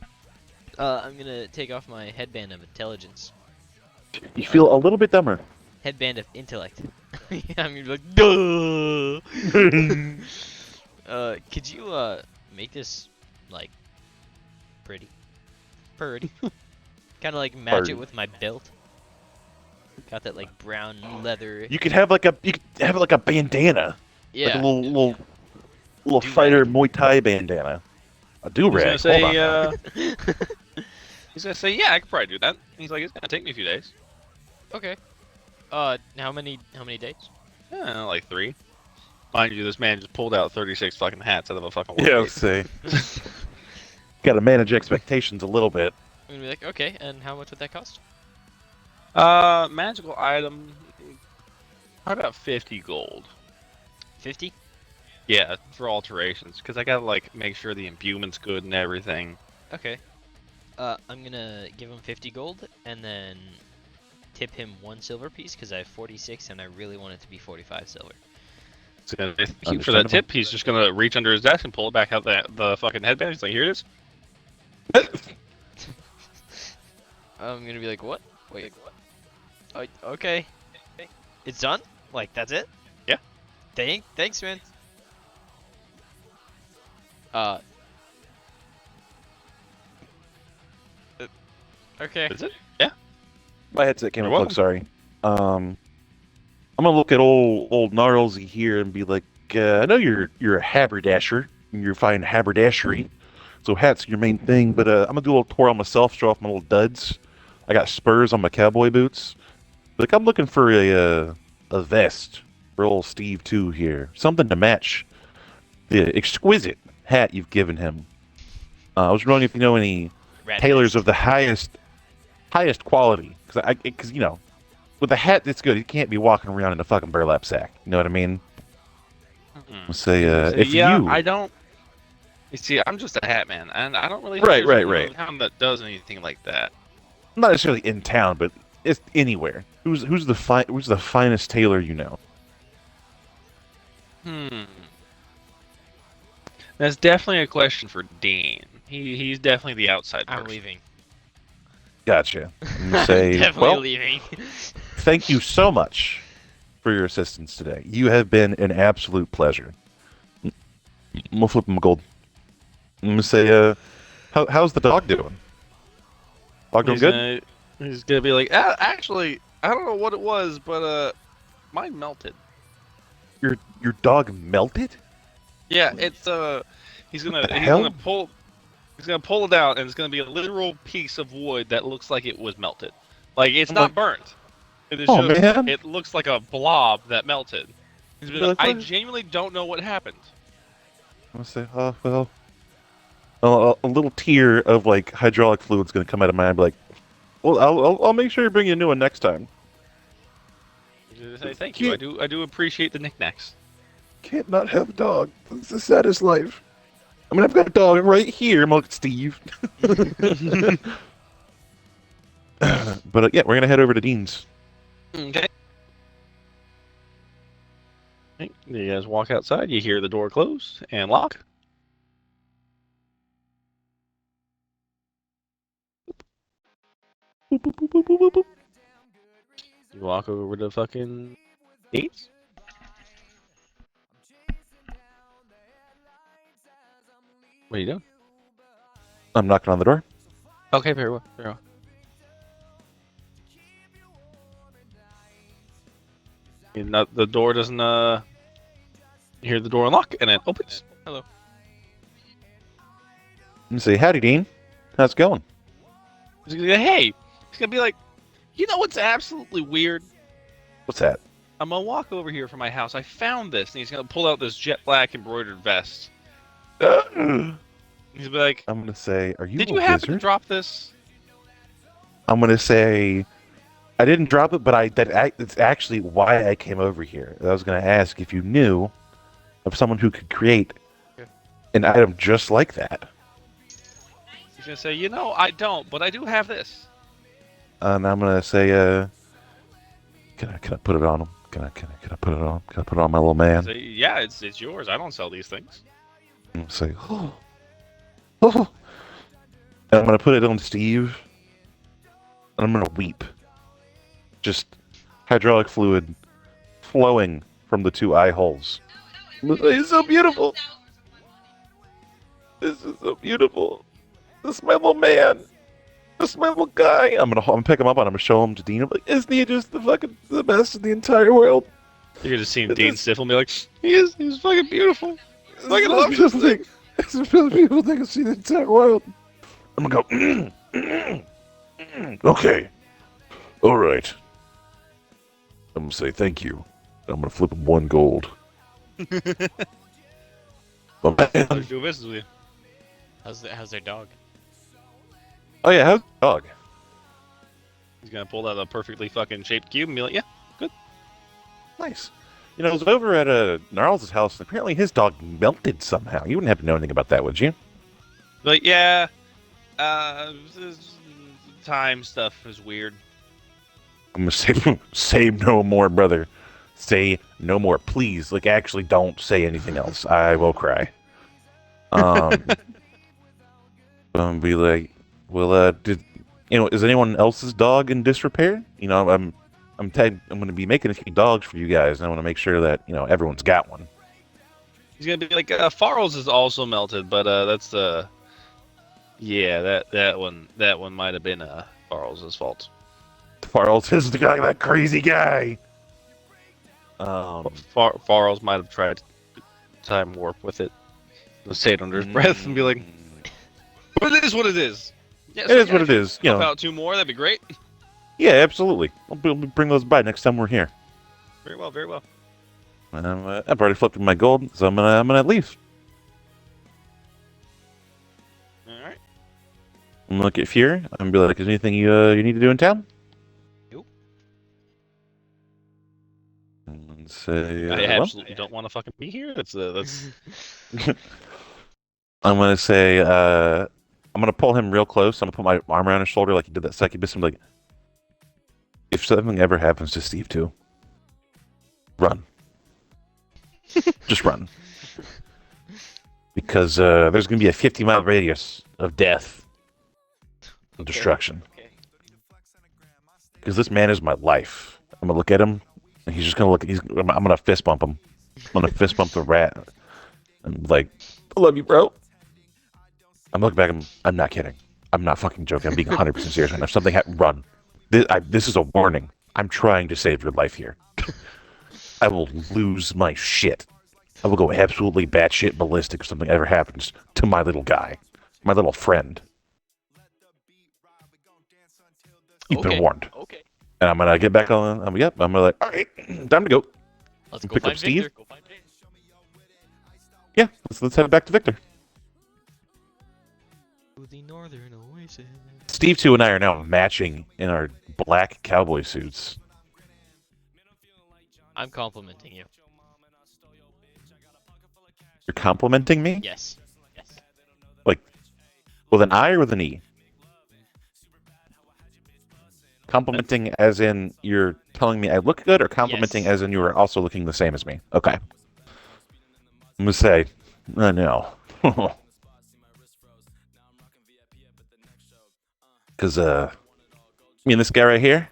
I'm gonna take off my headband of intelligence. you feel a little bit dumber. Headband of intellect. Yeah, I'm gonna be like, duh. Could you make this like pretty? Kind of like match Pretty. it with my belt. Got that like brown leather. You could have like a bandana, Yeah. like a little Do-rag. fighter Muay Thai bandana. A do rag. He's gonna say, he's gonna say, yeah, I could probably do that. He's like, it's gonna take me a few days. Okay. How many days? Yeah, like 3. Mind you, this man just pulled out 36 fucking hats out of a fucking work Yeah, week. let's see. Got to manage expectations a little bit. I'm gonna be like, okay, and how much would that cost? Magical item. How about 50 gold? 50? Yeah, for alterations, because I gotta like make sure the imbuement's good and everything. Okay. I'm gonna give him 50 gold and then tip him 1 silver piece because I have 46 and I really want it to be 45 silver. So thank you for that tip. He's just gonna reach under his desk and pull it back out the fucking headband. He's like, here it is. I'm gonna be like, what? Wait, what? Oh, okay. It's done? Like, that's it? Yeah. Thanks, man. Okay. Is it? Yeah. My headset came You're unplugged, sorry. I'm gonna look at old Gnarlsy here and be like, I know you're a haberdasher and you're fine haberdashery, so hats are your main thing. But I'm gonna do a little tour on myself, show off my little duds. I got spurs on my cowboy boots. Like I'm looking for a vest for old Steve too here, something to match the exquisite hat you've given him. I was wondering if you know any Rat tailors nest. of the highest quality, because you know, with a hat that's good, you can't be walking around in a fucking burlap sack. You know what I mean? Mhm. I'll say, So, if yeah, you, I don't. You see, I'm just a hat man, and I don't really. Right, think there's right, anyone in town that does anything like that. not necessarily in town, but it's anywhere. Who's the finest tailor you know? That's definitely a question for Dean. He's definitely the outside I'm person. leaving. Gotcha. And say, Definitely well, leaving. thank you so much for your assistance today. You have been an absolute pleasure. I'm gonna flip him a gold. I'm gonna say, how's the dog doing? Dog doing He's good? He's gonna be like, actually, I don't know what it was, but mine melted. Your dog melted? Yeah, it's he's What gonna the hell? he's gonna pull it out, and it's gonna be a literal piece of wood that looks like it was melted. Like it's Oh not my- burnt. It is Oh, just man. it looks like a blob that melted. He's gonna be like, Really? I genuinely don't know what happened. I'm gonna say, oh well. A little tear of like hydraulic fluid's gonna come out of my eye. And be like, well, I'll make sure to bring you a new one next time. He's gonna say, thank you. I do appreciate the knickknacks. Can't not have a dog. It's the saddest life. I mean, I've got a dog right here. I'm like Steve. But yeah, we're gonna head over to Dean's. Okay. You guys walk outside. You hear the door close and lock. You walk over to fucking gates. What are you doing? I'm knocking on the door. Okay, very well. Very well. The door doesn't. You hear the door unlock and it opens. I'm gonna say, howdy, Dean. How's it going? He's gonna be like, hey, he's gonna be like, you know what's absolutely weird? What's that? I'm gonna walk over here from my house. I found this, and he's gonna pull out this jet black embroidered vest. I'm He's gonna be like, gonna say, are you did a you happen to wizard? drop this? I'm gonna say, I didn't drop it, but it's actually why I came over here. I was gonna ask if you knew of someone who could create an item just like that. He's gonna say, you know, I don't, but I do have this. And I'm gonna say, can I put it on him? Can I put it on? Can I put it on my little man? Say, yeah, it's yours. I don't sell these things. And say, oh. And I'm gonna put it on Steve. And I'm gonna weep. Just hydraulic fluid flowing from the two eye holes. It's so beautiful. This is so beautiful. This is my little man. This is my little guy. I'm gonna pick him up and I'm gonna show him to Dean. I'm like, isn't he just the best in the entire world? You're gonna see Dean Stiffle and be like, he's fucking beautiful. It's like a beautiful thing. It's the most beautiful thing I've seen in the entire world. I'm gonna go. Okay. All right. I'm gonna say thank you. I'm gonna flip him 1 gold. But man, I'll do business with you. How's their dog? oh yeah, how's the dog? He's gonna pull out a perfectly fucking shaped cube and be like, yeah, good. Nice. You know, I was over at Gnarls' house, and apparently his dog melted somehow. You wouldn't have to know anything about that, would you? Like, yeah, time stuff is weird. I'm gonna say, say no more, brother. Say no more, please. Like, actually, don't say anything else. I will cry. I'm be like, well, is anyone else's dog in disrepair? You know, I'm going to be making a few dogs for you guys, and I want to make sure that everyone's got one. He's gonna be like, Farrell's is also melted, but that's yeah, that one might have been Farrell's fault. Farrell's is the guy, that crazy guy. Farrell's might have tried to time warp with it. He'll say it under his breath and be like, but it is what it is. Yeah, it is what it is. You know, about 2 more, that'd be great. Yeah, absolutely. We'll bring those by next time we're here. Very well, very well. And I've already flipped my gold, so I'm gonna leave. All right. I'm gonna look at Fear. I'm gonna be like, is there anything you need to do in town? Nope. And say, I absolutely don't want to fucking be here. That's. I'm gonna say, I'm gonna pull him real close. I'm gonna put my arm around his shoulder like he did that succubus. I'm like, if something ever happens to Steve too, run. Just run. Because there's gonna be a 50-mile radius of death and destruction. Because this man is my life. I'm gonna look at him, and he's just gonna look. I'm gonna fist bump him. I'm gonna fist bump the rat. I'm like, I love you, bro. I'm looking back. I'm not kidding. I'm not fucking joking. I'm being 100% serious. And if something run. This is a warning. I'm trying to save your life here. I will lose my shit. I will go absolutely batshit ballistic if something ever happens to my little guy, my little friend. You've been warned. Okay. And I'm gonna get back on. I'm gonna like, all right, time to go. Let's go Pick find up Steve. Victor. Go find Victor. Yeah, let's head back to Victor. To the northern oasis. Steve 2 and I are now matching in our black cowboy suits. I'm complimenting you. You're complimenting me? Yes. Yes. Like, with an I or with an E? Complimenting as in you're telling me I look good, or complimenting Yes. as in you are also looking the same as me? Okay. I'm gonna say, no. Because, me and this guy right here,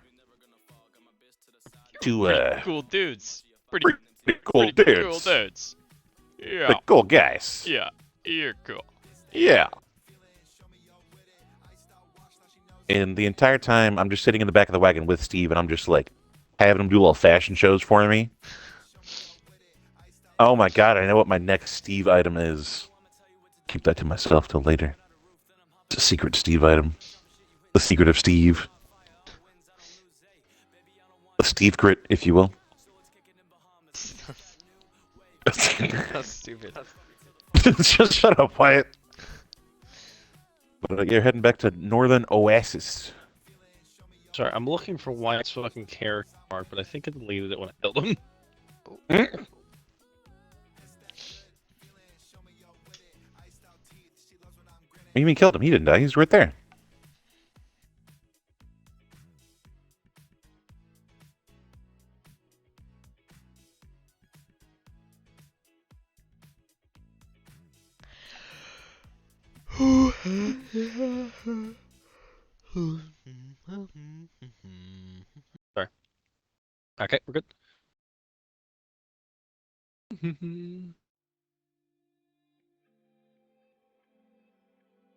Pretty cool dudes. Pretty cool pretty dudes. Cool dudes. Yeah. Like, cool guys. Yeah. You're cool. Yeah. And the entire time, I'm just sitting in the back of the wagon with Steve, and I'm just like having him do little fashion shows for me. Oh my god, I know what my next Steve item is. Keep that to myself till later. It's a secret Steve item. The secret of Steve. A Steve grit, if you will. That's stupid. Just shut up, Wyatt. But you're heading back to Northern Oasis. Sorry, I'm looking for Wyatt's fucking character mark, but I think I deleted it when I killed him. You mean killed him? He didn't die. He's right there. Okay, we're good.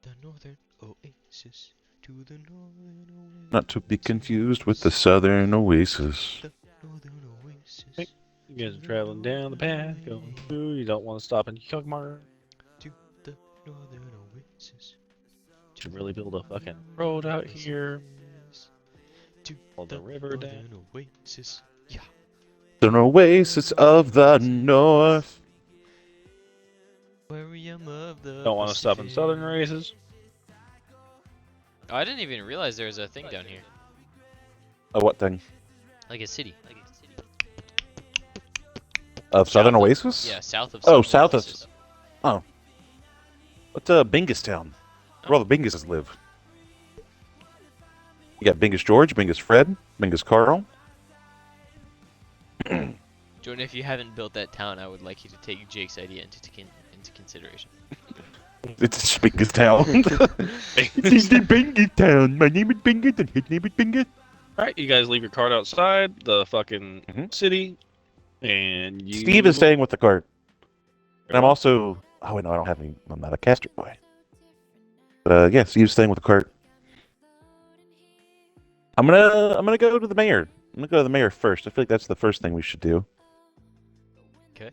The northern oasis to the northern oasis. Not to be confused with the southern oasis. The northern oasis. Hey, you guys are traveling down the path, going through. You don't want to stop in Yugmar. To the northern oasis. Should really build a fucking road out here. To All the river down. northern oasis. Yeah. The oasis of the north. Aquarium of the Don't want to stop in southern Pacific. races. Oh, I didn't even realize there was a thing down here. Oh, what thing? Like a city. Of southern South of- oasis? Yeah, south of Oh, Southern south of- Oasis. What's Bingustown? Where all the Binguses live. You got Bingus George, Bingus Fred, Bingus Carl. Jordan, if you haven't built that town, I would like you to take Jake's idea into consideration. It's Bingustown. It's the Bingustown. My name is Bingus and his name is Bingus. Alright, you guys leave your cart outside the fucking Mhm. city. And you. Steve is staying with the cart. And I'm also... Oh, wait, no, I don't have any... I'm not a caster boy. But, yeah, Steve's staying with the cart. I'm gonna go to the mayor. I'm gonna go to the mayor first. I feel like that's the first thing we should do. Okay.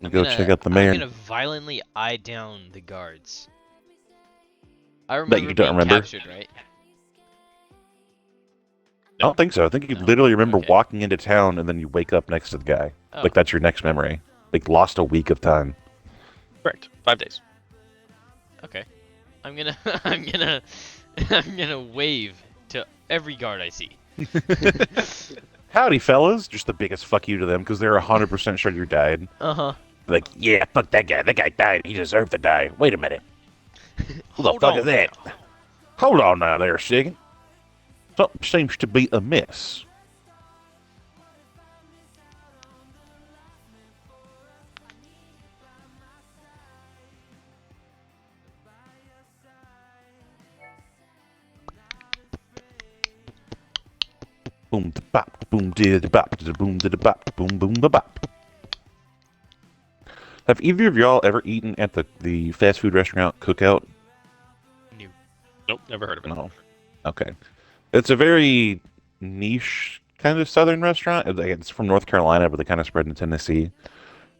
I'm gonna go check out the mayor. I'm gonna violently eye down the guards. I Bet remember you don't being remember. captured, right? I don't think so. I think you No. literally remember Okay. walking into town and then you wake up next to the guy. Oh. Like that's your next memory. Like lost a week of time. Correct. 5 days. Okay. I'm gonna I'm gonna wave to every guard I see. Howdy, fellas. Just the biggest fuck you to them because they're 100% sure you died. Uh-huh. Like, yeah, fuck that guy. That guy died. He deserved to die. Wait a minute. Who the Hold fuck on is that? Hold on now there a second. Something seems to be amiss. Boom da bop, boom da bop, da boom da bop, boom boom ba bop. Have either of y'all ever eaten at the fast food restaurant Cookout? Nope, never heard of it. No. Okay. It's a very niche kind of southern restaurant. It's from North Carolina, but they kind of spread in Tennessee.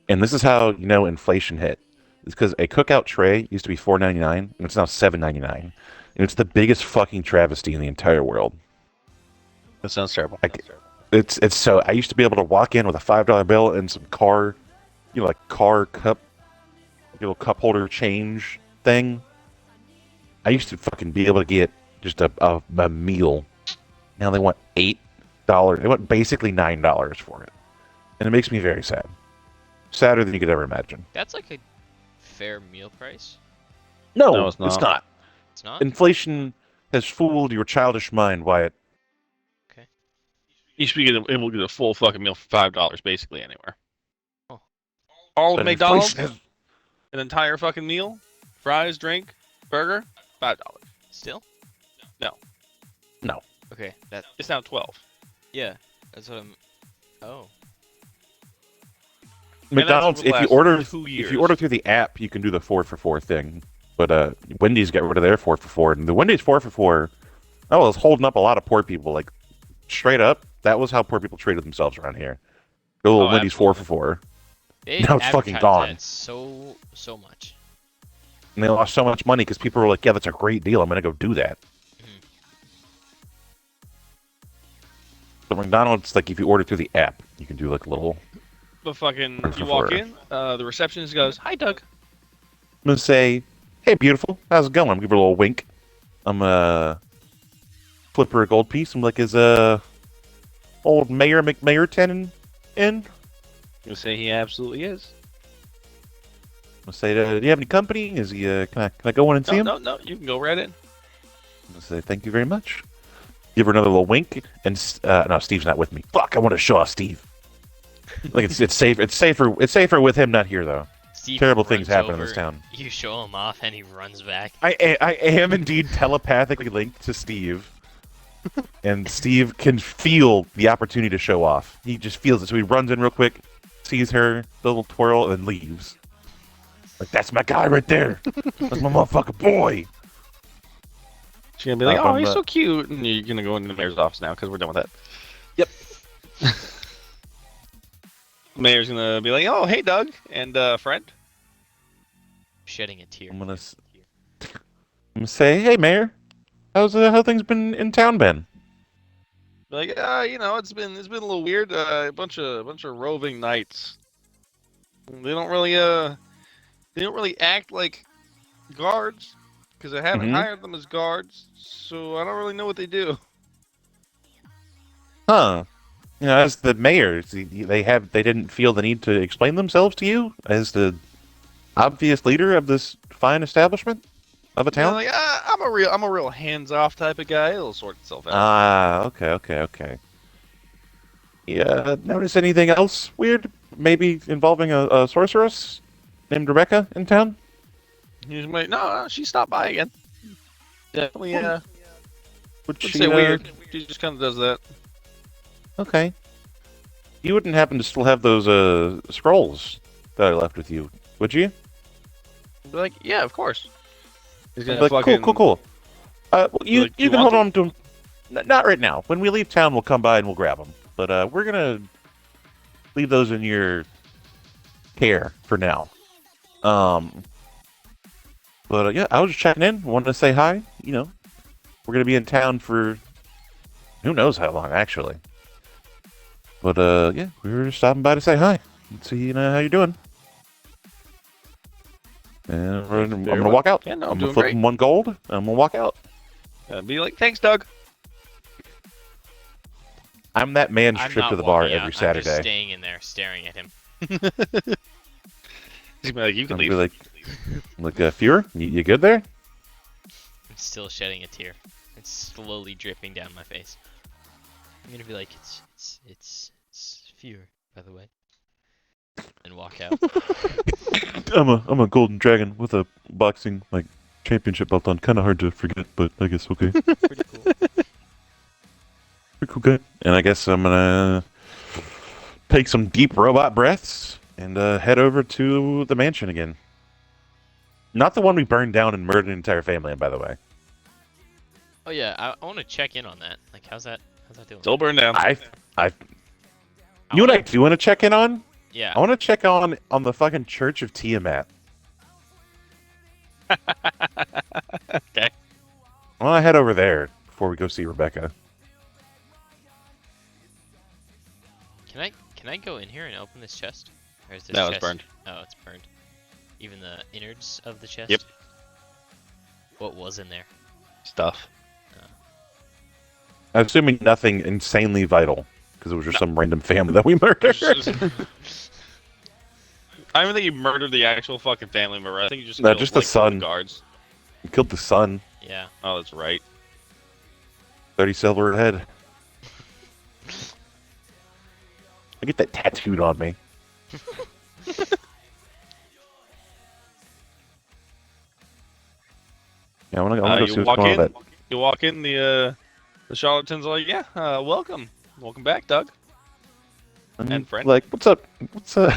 And this is how you know inflation hit. It's because a Cookout tray used to be $4.99, and it's now $7.99. And it's the biggest fucking travesty in the entire world. That sounds terrible. It's so I used to be able to walk in with a $5 bill and some car, like car cup, little cup holder change thing. I used to fucking be able to get just a meal. Now they want $8. They want basically $9 for it, and it makes me very sad. Sadder than you could ever imagine. That's like a fair meal price. No, it's it's not. not. It's not? Inflation has fooled your childish mind, Wyatt. You should be able to get a full fucking meal for $5 basically anywhere. Oh. All of But McDonald's, inflation has- an entire fucking meal, fries, drink, burger, $5. Still? No. No. Okay, that It's now 12. yeah, that's what I'm. Oh. McDonald's, over the if you last order 2 if years. you order through the app, you can do the 4 for 4 thing. But Wendy's got rid of their 4 for 4, and the Wendy's 4 for 4, that was holding up a lot of poor people. Like straight up, that was how poor people treated themselves around here. Go little Oh, Wendy's 4 for 4, They Now it's fucking advertise gone. that so much. and they lost so much money because people were like, "Yeah, that's a great deal. I'm gonna go do that." But McDonald's, like, if you order through the app, you can do like a little. But fucking, For you walk four. in, the receptionist goes, "Hi, Doug." I'm gonna say, "Hey, beautiful, how's it going?" Give her a little wink. I'm flip her a gold piece. I'm like, "Is old Mayor McMayorton in?" You say he absolutely is. gonna say, do you have any company? Is he? Can I go in and see him? No. You can go right in. I'm gonna say thank you very much. Give her another little wink, and no, Steve's not with me. Fuck! I want to show off Steve. Like it's safe. It's safer with him not here though. Steve Terrible things runs happen in over, this town. You show him off and he runs back. I am indeed telepathically linked to Steve, and Steve can feel the opportunity to show off. He just feels it, so he runs in real quick, sees her, little twirl, and then leaves. Like that's my guy right there. That's my motherfucking boy. She's gonna be like, Uh, "Oh, I'm, he's so cute," and you're gonna go into the mayor's office now because we're done with that. Yep. The mayor's gonna be like, "Oh, hey, Doug and friend." Shedding a tear. I'm gonna say, hey, Mayor, how things been in town been? Be like, it's been a little weird. A bunch of roving knights. They don't really act like guards because I haven't Mhm. hired them as guards, so I don't really know what they do. Huh? You know, as the mayor, they didn't feel the need to explain themselves to you as the obvious leader of this fine establishment of a They're town. like, I'm a real hands-off type of guy. It'll sort itself out. Ah, okay. Yeah, notice anything else weird? Maybe involving a sorceress named Rebecca in town? He's like, no, she stopped by again. Definitely, Would would she say weird. She just kind of does that. Okay. You wouldn't happen to still have those scrolls that I left with you, would you? Be like, yeah, of course. He's gonna Like, fucking, cool. Well, you Like, you can want hold on to them. Not right now. When we leave town, we'll come by and we'll grab them. But we're gonna leave those in your care for now. But yeah, I was just checking in. Wanted to say hi. You know, we're gonna be in town for who knows how long, actually. But yeah, we were just stopping by to say hi and see how you're doing. And I'm gonna walk out. Yeah, no, I'm I'm gonna doing flip great. him 1 gold. And I'm gonna walk out. Be like, thanks, Doug. I'm that man I'm stripped not to the bar walking out, every I'm Saturday. just staying in there, staring at him. He's gonna be like, you can I'll leave. be like, Fuhrer, you good there? I'm still shedding a tear. It's slowly dripping down my face. I'm gonna be like, it's Fear, by the way, and walk out. I'm a golden dragon with a boxing championship belt on. Kind of hard to forget, but I guess okay. Pretty cool. Pretty cool guy. And I guess I'm gonna take some deep robot breaths and head over to the mansion again. Not the one we burned down and murdered an entire family in, by the way. Oh yeah, I want to check in on that. Like, how's that doing? Still burned down. You and I do want to check in on? Yeah. I want to check on the fucking Church of Tiamat. Okay. I want to head over there before we go see Rebecca. Can I go in here and open this chest? Or is this No, chest... it's burned. Oh, it's burned. Even the innards of the chest? Yep. What was in there? Stuff. I'm assuming nothing insanely vital, because it was just some random family that we murdered. I don't think you murdered the actual fucking family member. I think you just No, killed, just the like, son. guards. You killed the son. Yeah. Oh, that's right. 30 silver a head. I get that tattooed on me. Yeah, I want to go You see what's walk going on in. with that. You walk in. The charlatans are like, yeah, welcome back, Doug. And friend. Like, what's up? What's up?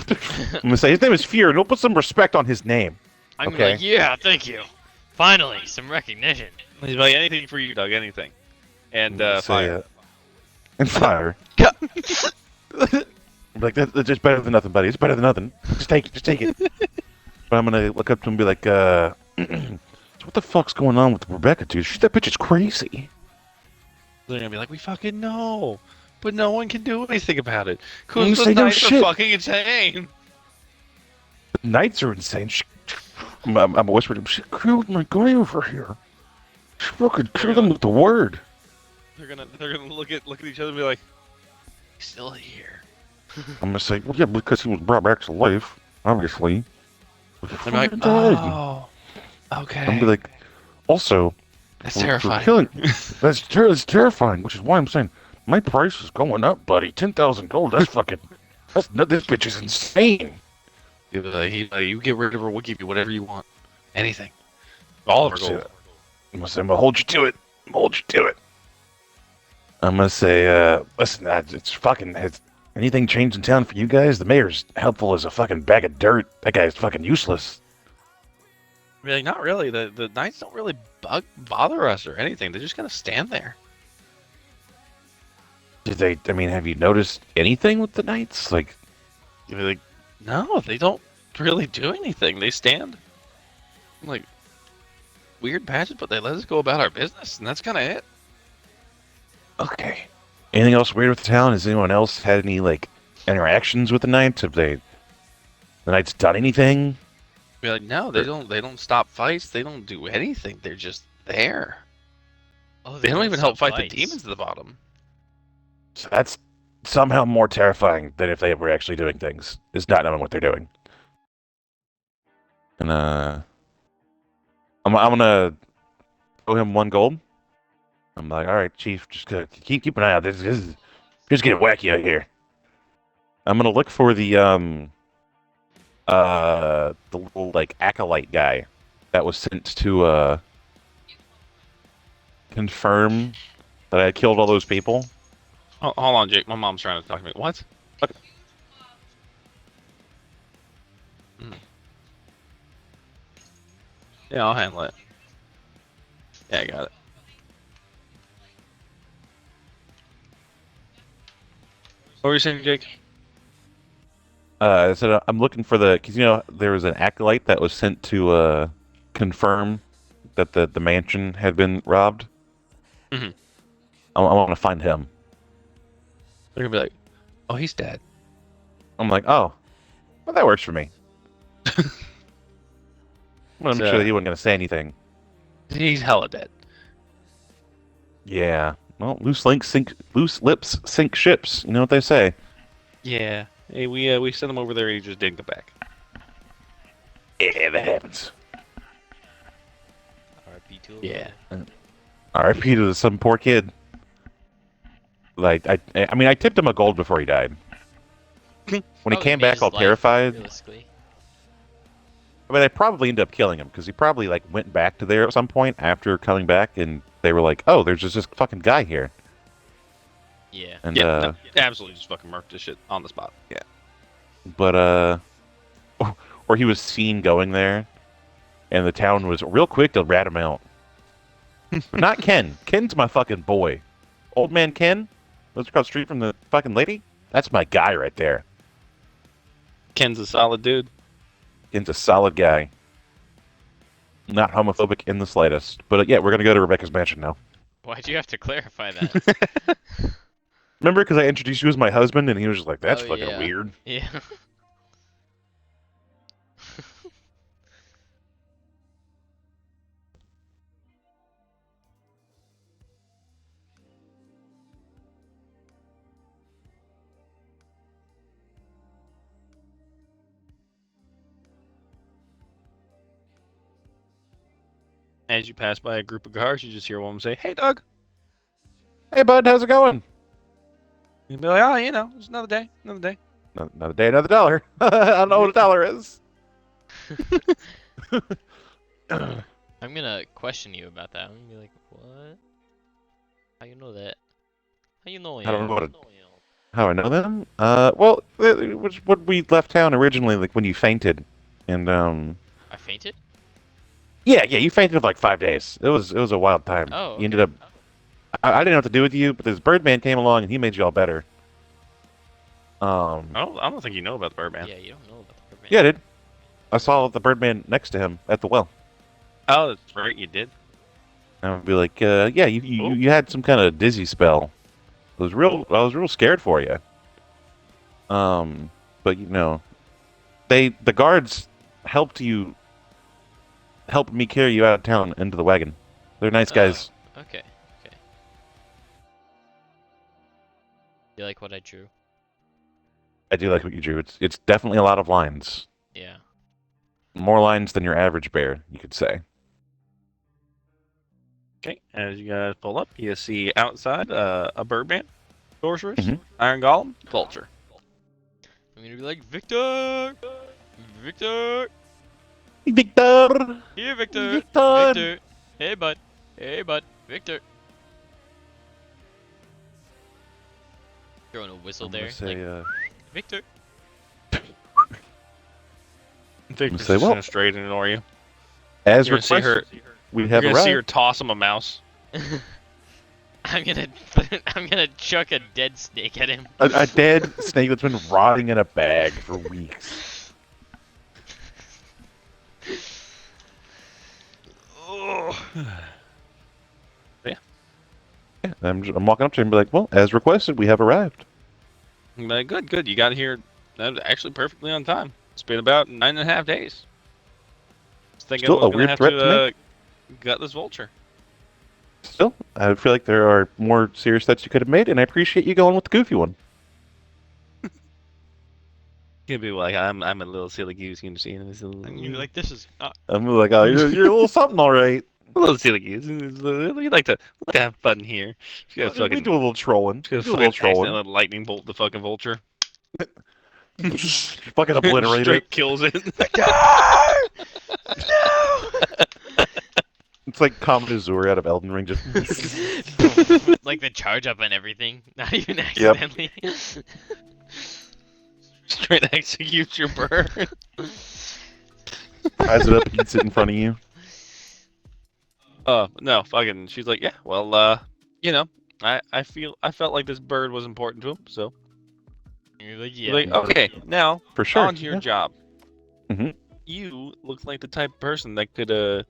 I'm gonna say his name is Fear, and we'll put some respect on his name. I'm Okay. like, yeah, thank you. Finally, some recognition. He's like, anything for you, Doug. Anything. And Say, fire. And fire. I'm like, that's just better than nothing, buddy. It's better than nothing. Just take it. Just take it. But I'm gonna look up to him and be like, so what the fuck's going on with Rebecca, dude? That bitch is crazy. They're gonna be like, we fucking know, but no one can do anything about it. You Cause say the no knights are shit. fucking insane. The knights are insane. I'm whispering, she killed my guy over here. She fucking killed him with the word. They're gonna look at each other and be like, he's still here. I'm gonna say, well, yeah, because he was brought back to life, obviously. I'm like, Fucking died. oh, okay. I'm gonna be like, also, That's we're terrifying. killing. That's terrifying. Which is why I'm saying my price is going up, buddy. 10,000 gold. That's fucking. That's this bitch is insane. He's like, you get rid of her, we'll give you whatever you want. Anything. All of our gold. I'm gonna say, I'm gonna hold you to it. Hold you to it. I'm gonna say, listen, it's fucking. Has anything changed in town for you guys? The mayor's helpful as a fucking bag of dirt. That guy's fucking useless. Be like, not really. The knights don't really bother us or anything. They just kind of stand there. Did they? I mean, have you noticed anything with the knights? Like, You'd be like, no, they don't really do anything. They stand. Like, weird patches, but they let us go about our business, and that's kind of it. okay. Anything else weird with the town? Has anyone else had any like interactions with the knights? Have the knights done anything? Be like, no, they don't stop fights. They don't do anything. They're just there. Oh, They don't even help stop fight the fights. demons at the bottom. So that's somehow more terrifying than if they were actually doing things. Is not knowing what they're doing. And I'm gonna throw him 1 gold. I'm like, all right, chief, just keep an eye out. This is just getting wacky out here. I'm gonna look for the little like acolyte guy that was sent to confirm that I killed all those people. Oh, hold on, Jake. My mom's trying to talk to me. What? Okay. Yeah, I'll handle it. Yeah, I got it. What were you saying, Jake? I said I'm looking for because there was an acolyte that was sent to confirm that the mansion had been robbed. Mhm. I want to find him. They're gonna be like, oh, he's dead. I'm like, oh, well, that works for me. I'm gonna make sure that he wasn't gonna say anything. He's hella dead. Yeah. Well, loose lips sink ships. You know what they say. Yeah. Hey, we sent him over there. He just didn't come back. Yeah, that happens. RIP to him. Yeah. R.I.P. to some poor kid. Like I mean, I tipped him a gold before he died. When he Probably came made back his all life, terrified, realistically. I mean, I probably ended up killing him because he probably like went back to there at some point after coming back, and they were like, "Oh, there's just this fucking guy here." Yeah. And Yeah, no, absolutely just fucking murked this shit on the spot. but or he was seen going there, and the town was real quick to rat him out. But not Ken. Ken's my fucking boy. Old man Ken, lives across the street from the fucking lady. That's my guy right there. Ken's a solid dude. Ken's a solid guy. Not homophobic in the slightest. But yeah, we're gonna go to Rebecca's mansion now. Why'd you have to clarify that? Remember, because I introduced you as my husband, and he was just like, "That's Oh, fucking yeah. weird." Yeah. As you pass by a group of cars, you just hear one of them say, "Hey, Doug." Hey, bud, how's it going? You'd be like, "Oh, you know, it's another day, another day." Another day, another dollar. I don't know what a dollar is. I'm gonna question you about that. I'm gonna be like, what? How you know that? How you know I don't know him? what How I know them? Well, it was when we left town originally, like when you fainted, and I fainted? yeah, you fainted for like 5 days. It was a wild time. Oh, You ended up. I didn't know what to do with you, but this Birdman came along and he made you all better. I don't think you know about the Birdman. Yeah, you don't know about the Birdman. Yeah, I did. I saw the Birdman next to him at the well. Oh, that's right, you did. And I would be like, yeah, you had some kind of dizzy spell. I was real scared for you. But the guards helped me carry you out of town into the wagon. They're nice guys. Okay. You like what I drew? I do like what you drew. It's definitely a lot of lines. Yeah. A more lines than your average bear, you could say. Okay, as you guys pull up, you see outside a birdman, sorceress, Mhm. iron golem, vulture. I'm gonna be like, Victor! Victor! Victor! Here, Victor! Victor! Victor! Hey, bud! Hey, bud! Victor! Throwing a whistle I'm there. gonna say, Like, Victor! Victor's say, just well, gonna straight ignore you. as You're gonna see her. requested, we You're have gonna see her arrived. toss him a mouse. I'm gonna I'm gonna chuck a dead snake at him. A dead snake that's been rotting in a bag for weeks. Oh. Yeah. Yeah, I'm walking up to him and be like, well, as requested, we have arrived. I'm like, good. You got here actually perfectly on time. It's been about 9.5 days. I was thinking Still I was a gonna weird have threat to to gut this vulture. Still, I feel like there are more serious threats you could have made, and I appreciate you going with the goofy one. You'd be like, I'm a little silly goose, you know, And you're like, this is not. I'm like, oh, you're a little something, all right. a little silly goose. We like to have fun here. Just gotta We fucking, do a little trolling. just We gotta do a little fucking trolling. accidentally lightning bolt the fucking vulture. Fucking obliterate Straight it. kills it. It's like Kamadazuri out of Elden Ring. Just Like the charge up and everything. Not even accidentally. Straight executes your bird. fries it up, eats it in front of you. No, fucking. She's like, yeah, well, you know, I felt like this bird was important to him, so. You're like, You're yeah. like, okay, now For sure. on to your yeah. job. Mhm. You look like the type of person that could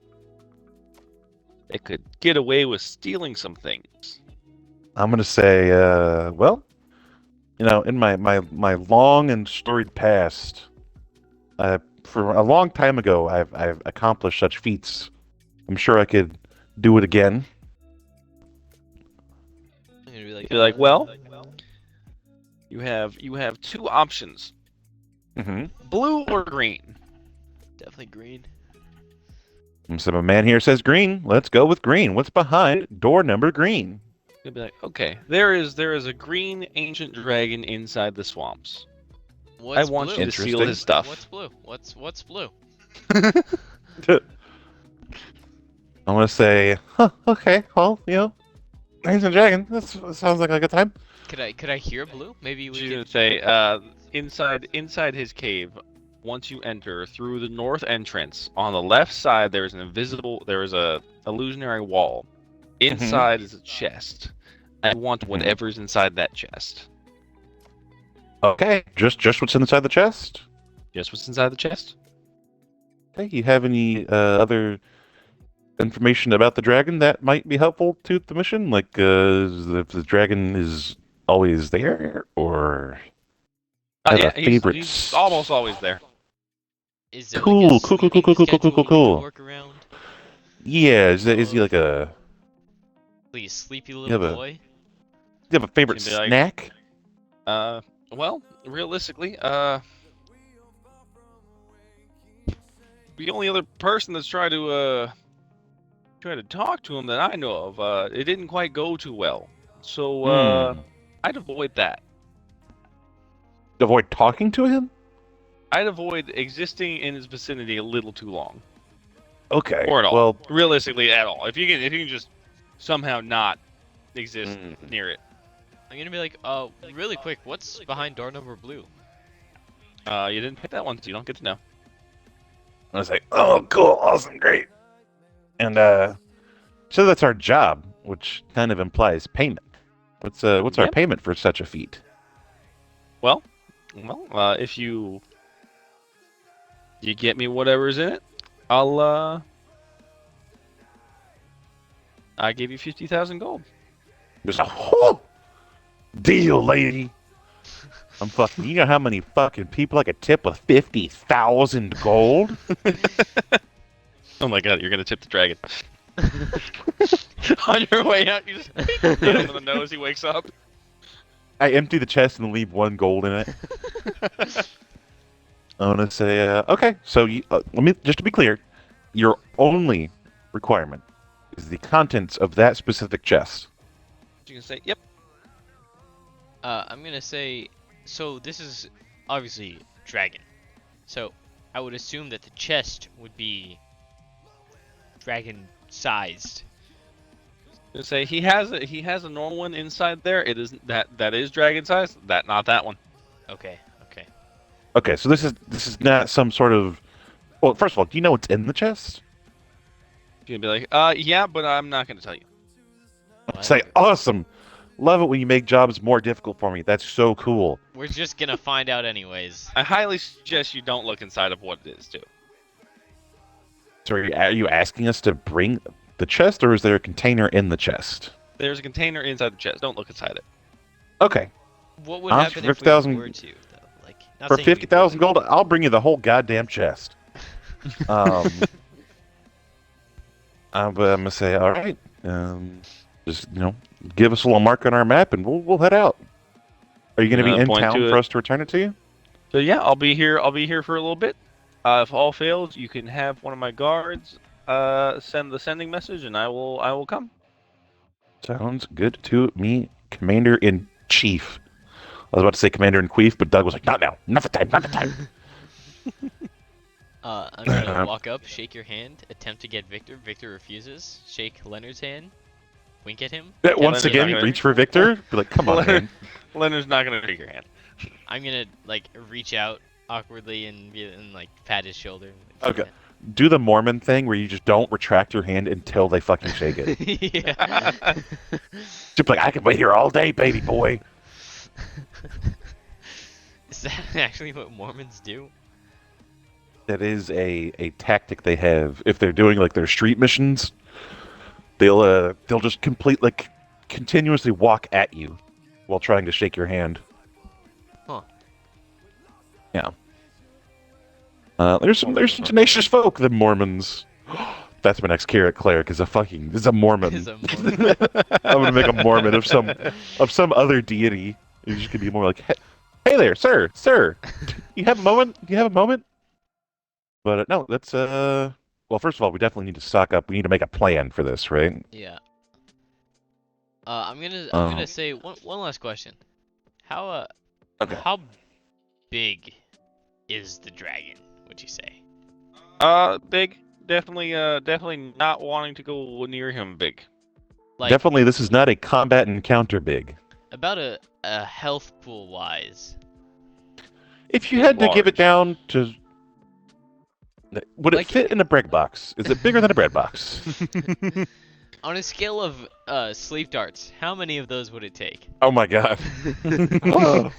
get away with stealing some things. I'm gonna say, well, you know, in my long and storied past, for a long time ago, I've accomplished such feats. I'm sure I could do it again. I'm gonna be like, You're like, well, you have two options: Mm-hmm. blue or green. definitely green. So my man here says green. Let's go with green. What's behind door number green? You'll be like, okay, there is a green ancient dragon inside the swamps. What's I want blue? you to steal Interesting. his stuff. What's blue? What's blue? I'm gonna say, huh, okay, well, you know, Ancient Dragon. That sounds like a good time. Could I hear blue? Maybe we She's could. gonna say, inside his cave, once you enter through the north entrance, on the left side there is a illusionary wall. Inside is a chest. I want whatever's inside that chest. Okay, just what's inside the chest. Just what's inside the chest? Okay, you have any other information about the dragon that might be helpful to the mission? Like, if the dragon is always there, or have Yeah, a favorite? he's almost always there. Is there Cool, like a cool, cool, sleeping cool, cool, cool, schedule cool, you cool. can work around? Yeah, is he like a? Please, sleepy have little a- boy. Do you have a favorite Should be like- snack? Well, realistically, the only other person that's tried to talk to him that I know of, it didn't quite go too well. So, I'd avoid that. Avoid talking to him. I'd avoid existing in his vicinity a little too long, Okay. or at all. Well, Realistically, at all. If you can just somehow not exist Mm. near it. I'm gonna be like, really quick. What's behind door number blue? You didn't pick that one, so you don't get to know. I was like, oh, cool, awesome, great. And so that's our job, which kind of implies payment. What's our Yep. payment for such a feat? Well, if you get me whatever's in it, I give you 50,000 gold. There's a whole deal, lady. I'm fucking. You know how many fucking people I could tip with 50,000 gold? Oh my god, you're gonna tip the dragon. On your way out, you just hit him in the nose. He wakes up. I empty the chest and leave 1 gold in it. I'm gonna say, okay. So let me just to be clear, your only requirement is the contents of that specific chest. You can say, yep. I'm gonna say, so this is obviously dragon. So I would assume that the chest would be dragon-sized. You say he has a normal one inside there. It is that is dragon size. Not that one. Okay, okay. Okay, so this is not some sort of. Well, first of all, do you know what's in the chest? You can be like, yeah, but I'm not gonna tell you. Say, awesome. Love it when you make jobs more difficult for me. That's so cool. We're just gonna find out anyways. I highly suggest you don't look inside of what it is, too. So are you asking us to bring the chest, or is there a container in the chest? There's a container inside the chest. Don't look inside it. Okay. What would Honestly, happen if we 50,000 were to, though? Like, not For saying we 50,000 would. gold, I'll bring you the whole goddamn chest. But I'm gonna say, all right. Just give us a little mark on our map, and we'll head out. Are you gonna be in Point town to for it. us to return it to you? So yeah, I'll be here. I'll be here for a little bit. If all fails, you can have one of my guards send the sending message, and I will come. Sounds good to me, Commander in Chief. I was about to say Commander in Queef, but Doug was like, not now, not the time, not the time. I'm gonna walk up, shake your hand, attempt to get Victor. Victor refuses. Shake Leonard's hand, wink at him. Once Leonard's again, not gonna- reach for Victor. Be like, come on, Leonard- man. Leonard's not gonna take your hand. I'm gonna like reach out awkwardly and like pat his shoulder. Okay. Do the Mormon thing where you just don't retract your hand until they fucking shake it. Yeah. Just be like, I can wait here all day, baby boy. Is that actually what Mormons do? That is a tactic they have if they're doing like their street missions. They'll just continuously walk at you while trying to shake your hand. Huh. Yeah. There's some tenacious folk, the Mormons. That's my next cleric is is a Mormon. Is a Mormon. I'm gonna make a Mormon of some other deity. You just could be more like, hey there, sir. You have a moment? Do you have a moment? But no, that's well, first of all, we definitely need to stock up. We need to make a plan for this, right? Yeah. I'm gonna say one last question. How Okay. how big is the dragon? Would you say? Big. Definitely not wanting to go near him. Big. Like Definitely, this is not a combat encounter big. about a health pool wise. If you had to give it Large. down to, would it Like- fit in a bread box? Is it bigger than a bread box? On a scale of sleep darts, how many of those would it take? Oh my god. Oh.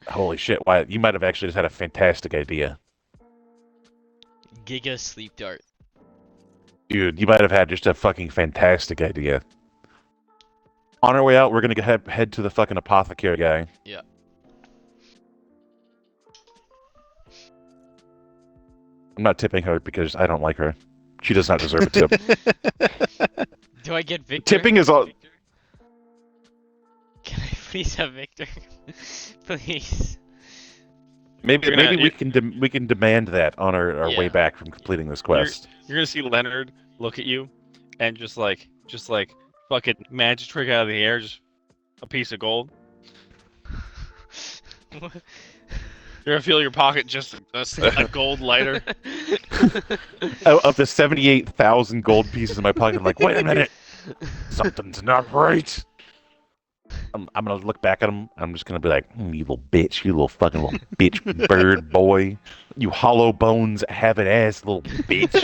Holy shit, Wyatt, you might have actually just had a fantastic idea. Giga sleep dart. Dude, you might have had just a fucking fantastic idea. On our way out, we're gonna head to the fucking apothecary guy. Yeah. I'm not tipping her because I don't like her. She does not deserve a tip. Do I get Victor? Tipping is all. Can I please have Victor? Please. Maybe You're gonna- we can demand that on our way Yeah. back from completing this quest. You're gonna see Leonard look at you, and just like fucking magic trick out of the air, just a piece of gold. You're gonna feel your pocket just a gold lighter. Of the 78,000 gold pieces in my pocket, I'm like, wait a minute, something's not right. I'm gonna look back at him. I'm just gonna be like, you little bitch, you little fucking little bitch, bird boy, you hollow bones having ass little bitch.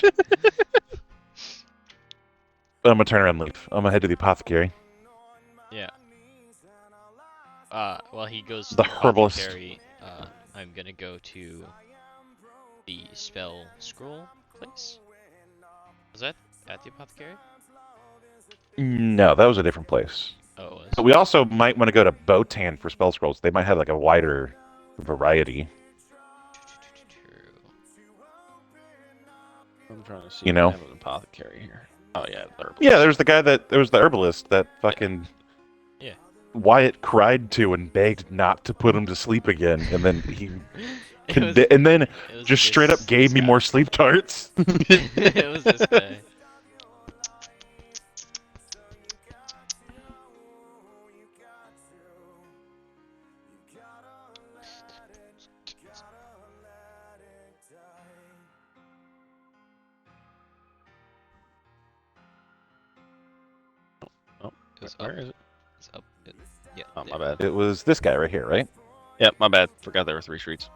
But I'm gonna turn around and leave. I'm gonna head to the apothecary. Yeah. While he goes to The the herbalist. apothecary, I'm gonna go to the spell scroll place. Was that at the apothecary? No, that was a different place. Oh, it was. But we also might want to go to Botan for spell scrolls. They might have like a wider variety. True. I'm trying to see. You if know? I have an apothecary here. Oh yeah, Yeah, there was the herbalist that fucking Yeah. Wyatt cried to and begged not to put him to sleep again, and then It was- and then it was just straight this up gave me guy. more sleep darts. It was this guy. Oh, It was up. where is it? It's up. Yeah. Oh, there. my bad. It was this guy right here, right? Yep, my bad. Forgot there were 3 streets.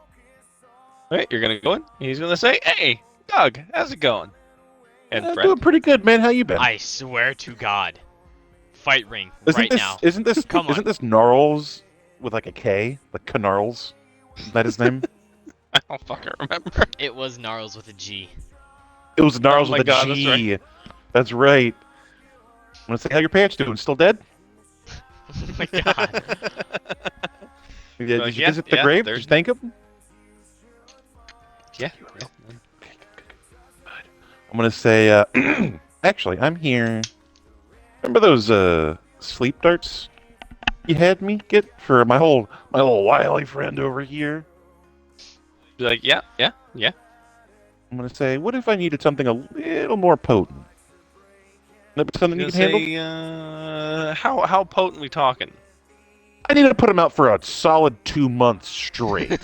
All right, you're gonna go in. He's gonna say, "Hey, Doug, how's it going?" And friend. Doing pretty good, man. How you been? I swear to God. Fight ring Isn't right this now. isn't this Come on. isn't this Gnarls with like a K, like Knarls? Isn't that his name? I don't fucking remember. It was Gnarls with a G. It was Gnarls Oh my with a God, that's G. That's right. I'm gonna say how your parents doing? Still dead? Oh my God. Yeah, Like, did you yeah, visit the yeah, grave? Did there's- you thank him? Yeah. I'm gonna say, actually, I'm here. Remember those sleep darts you had me get for my little wily friend over here? Be like, yeah. I'm gonna say, what if I needed something a little more potent? That be something you Gonna can handle? say, how potent we talking? I need to put him out for a solid 2 months straight.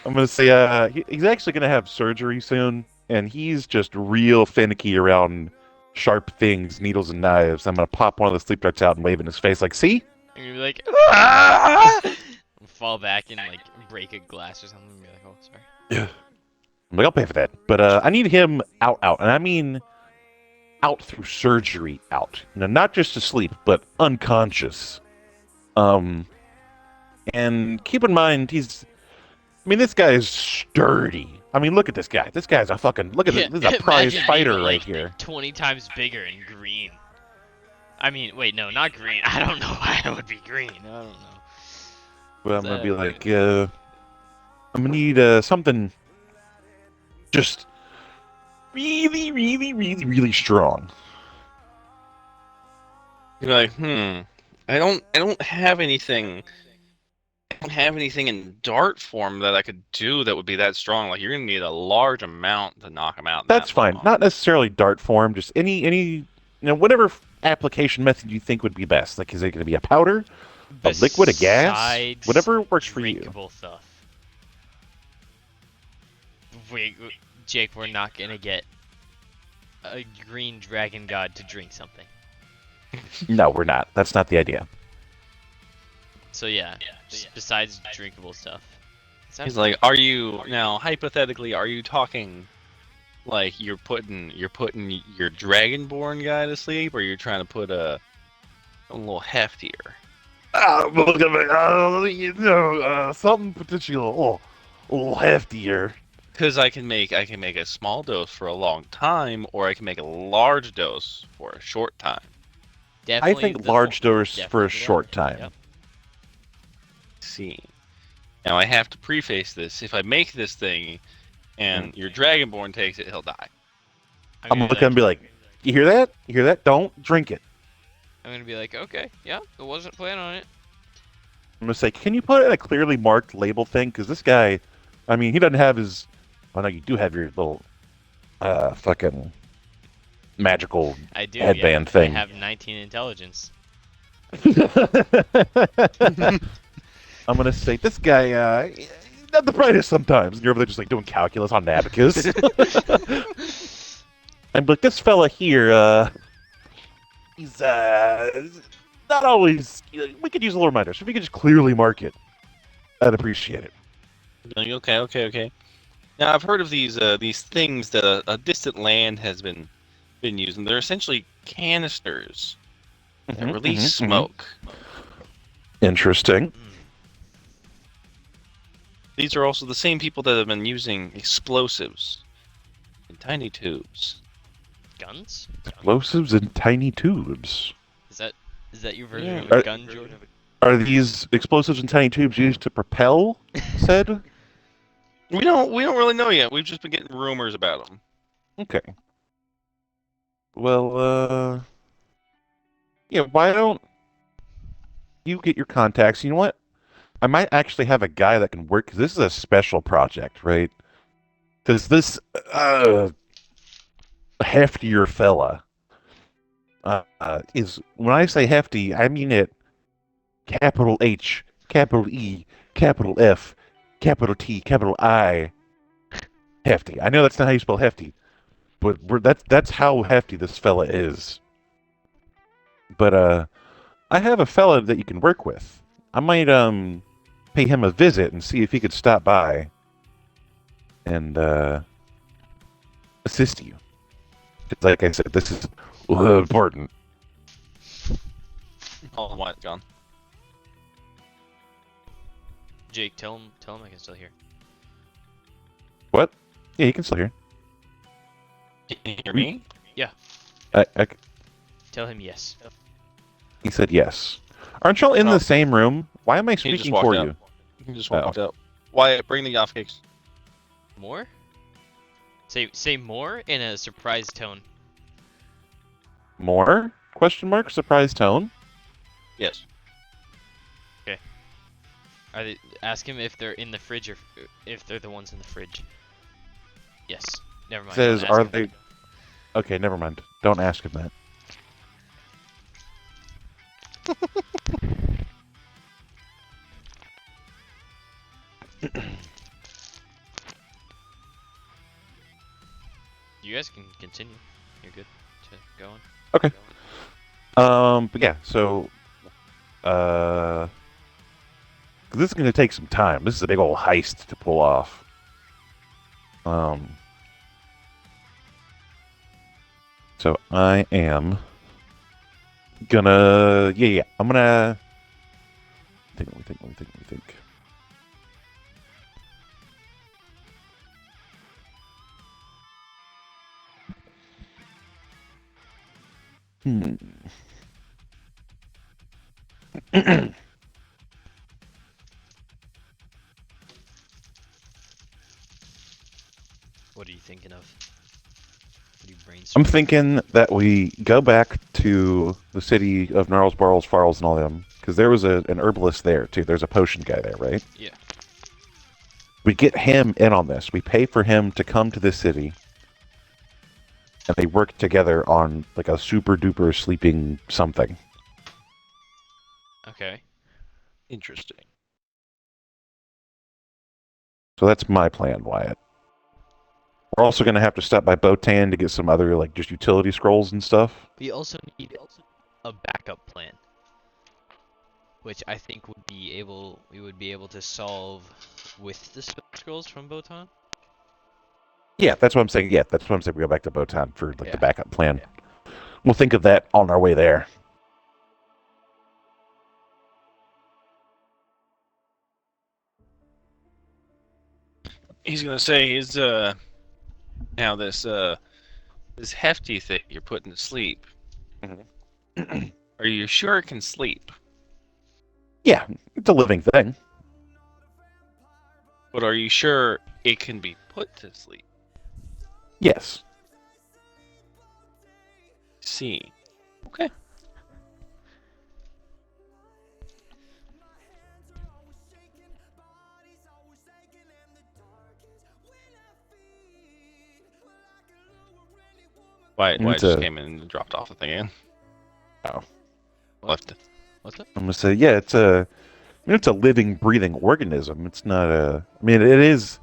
I'm gonna say, he's actually gonna have surgery soon, and he's just real finicky around sharp things, needles and knives. I'm gonna pop one of the sleep darts out and wave in his face, like, see? You're gonna be like, "Ah!" Fall back and like break a glass or something. And be like, oh, sorry. I'm like, I'll pay for that. But I need him out, and I mean out through surgery, out. You know, not just asleep, but unconscious. And keep in mind, this guy is sturdy. I mean, look at this guy. This guy's a fucking this is a prize imagine fighter being, right like, here. 20 times bigger and green. I mean, wait, no, not green. I don't know why it would be green. I don't know. But I'm gonna be that- like, I'm gonna need something just really, really, really, really strong. You're like, I don't have anything. I don't have anything in dart form that I could do that would be that strong. Like, you're gonna need a large amount to knock him out. That's that fine. long. Not necessarily dart form, just any whatever application method you think would be best. Like, is it gonna be a powder, a liquid, a gas, Besides whatever works for you? drinkable stuff. Wait, Jake, we're not gonna get a green dragon god to drink something. No, we're not. That's not the idea. So yeah, besides drinkable stuff. He's like, are you now hypothetically? Are you talking like you're putting your dragonborn guy to sleep, or you're trying to put a little heftier? Something potentially a little heftier. Because I can make a small dose for a long time, or I can make a large dose for a short time. I Definitely think the large whole- dose for definitely a the short large, time. yep. See, now I have to preface this: if I make this thing, and your dragonborn takes it, he'll die. I'm gonna look at him and be like, "You hear that? You hear that? Don't drink it." I'm gonna be like, okay, yeah, I wasn't planning on it. I'm gonna say, "Can you put it in a clearly marked label thing? Because this guy, I mean, he doesn't have his. Oh no, you do have your little, fucking magical I do. headband yeah. thing." I have 19 intelligence. I'm gonna say this guy, he's not the brightest sometimes. And you're over there just like doing calculus on an abacus. I'm like, this fella here, he's not always. We could use a little reminder. So if we could just clearly mark it, I'd appreciate it. Like, okay. Now I've heard of these things that a distant land has been using. They're essentially canisters that Mhm, release mhm, mhm. smoke. Interesting. These are also the same people that have been using explosives in tiny tubes. Guns? Explosives in tiny tubes. Is that your version Yeah. of a gun, Jordan? Are these explosives in tiny tubes used to propel said? We don't really know yet. We've just been getting rumors about them. Okay. Well, yeah, you get your contacts. You know what? I might actually have a guy that can work because this is a special project, right? Because this heftier fella is when I say hefty, I mean it capital H, capital E, capital F, capital T, capital I. Hefty. I know that's not how you spell hefty, but that's how hefty this fella is. But I have a fella that you can work with. I might pay him a visit and see if he could stop by and assist you. It's like I said, this is important. All white gone. Jake, tell him I can still hear. What? Yeah, you can still hear. Can you hear me? Tell him yes. He said yes. Aren't y'all in Oh. the same room? Why am I He just speaking walked for out. you? You can just walk out. Wyatt, bring the off cakes. More? Say more in a surprise tone. More? Question mark? Surprise tone? Yes. Ask him if they're in the fridge or if they're the ones in the fridge. Yes. Never mind. Says, don't ask are him. they... Okay, never mind. Don't ask him that. You guys can continue. You're good to go on. Okay. But yeah, so, this is going to take some time. This is a big old heist to pull off. So I am gonna, I'm gonna, let me think. What are you thinking of? What are you brainstorming? I'm thinking that we go back to the city of Gnarls, Barrels, Farls, and all them, because there was an herbalist there, too. There's a potion guy there, right? Yeah. We get him in on this. We pay for him to come to this city, and they work together on, like, a super-duper sleeping something. Okay. Interesting. So that's my plan, Wyatt. We're also going to have to stop by Botan to get some other, like, just utility scrolls and stuff. We also need a backup plan, which I think we would be able to solve with the spell scrolls from Botan. Yeah, that's what I'm saying. Yeah, that's what I'm saying. We go back to Botan for, like, Yeah. the backup plan. We'll think of that on our way there. He's gonna say is now this hefty thing you're putting to sleep. Are you sure it can sleep? Yeah, it's a living thing. But are you sure it can be put to sleep? Yes. See. Okay. Wyatt It's just a- came in and dropped off the thing again. Oh. Left it. What's up? I'm gonna say, yeah, it's a living, breathing organism. It's not a. I mean, it is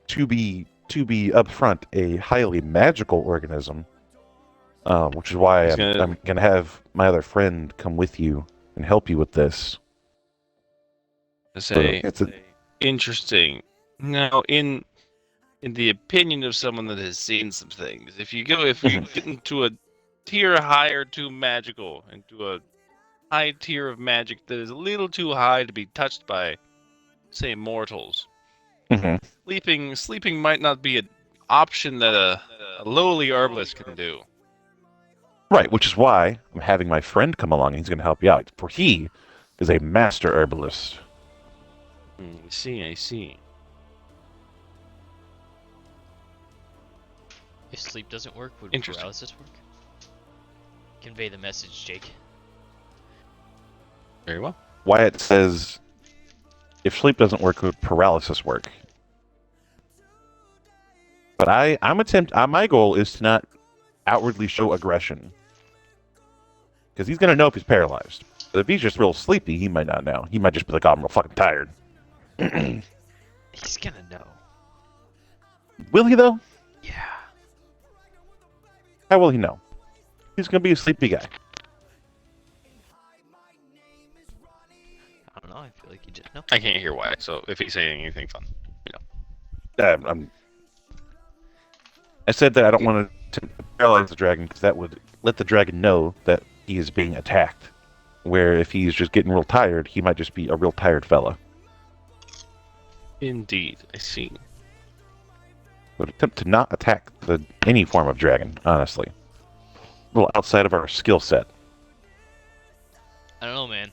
to be upfront a highly magical organism, which is why He's gonna- I'm gonna have my other friend come with you and help you with this. To say It's a, interesting. Now, in the opinion of someone that has seen some things, if you get into a tier higher too magical, into a high tier of magic that is a little too high to be touched by, say, mortals, Mhm. sleeping might not be an option that a lowly herbalist can do. Right, which is why I'm having my friend come along. And he's gonna help you out, for he is a master herbalist. I see. If sleep doesn't work, would Interesting. paralysis work? Convey the message, Jake. Very well. Wyatt says, if sleep doesn't work, would paralysis work? But my goal is to not outwardly show aggression. Because he's going to know if he's paralyzed. But if he's just real sleepy, he might not know. He might just be like, oh, I'm real fucking tired. He's gonna know. Will he, though? Yeah. How will he know? He's going to be a sleepy guy. I don't know. I feel like you just know. I can't hear Wyatt, so if he's saying anything fun, you know. I said that I don't want to paralyze the dragon because that would let the dragon know that he is being attacked. Where if he's just getting real tired, he might just be a real tired fella. Indeed, I see. Would attempt to not attack any form of dragon, honestly. A little outside of our skill set. I don't know, man.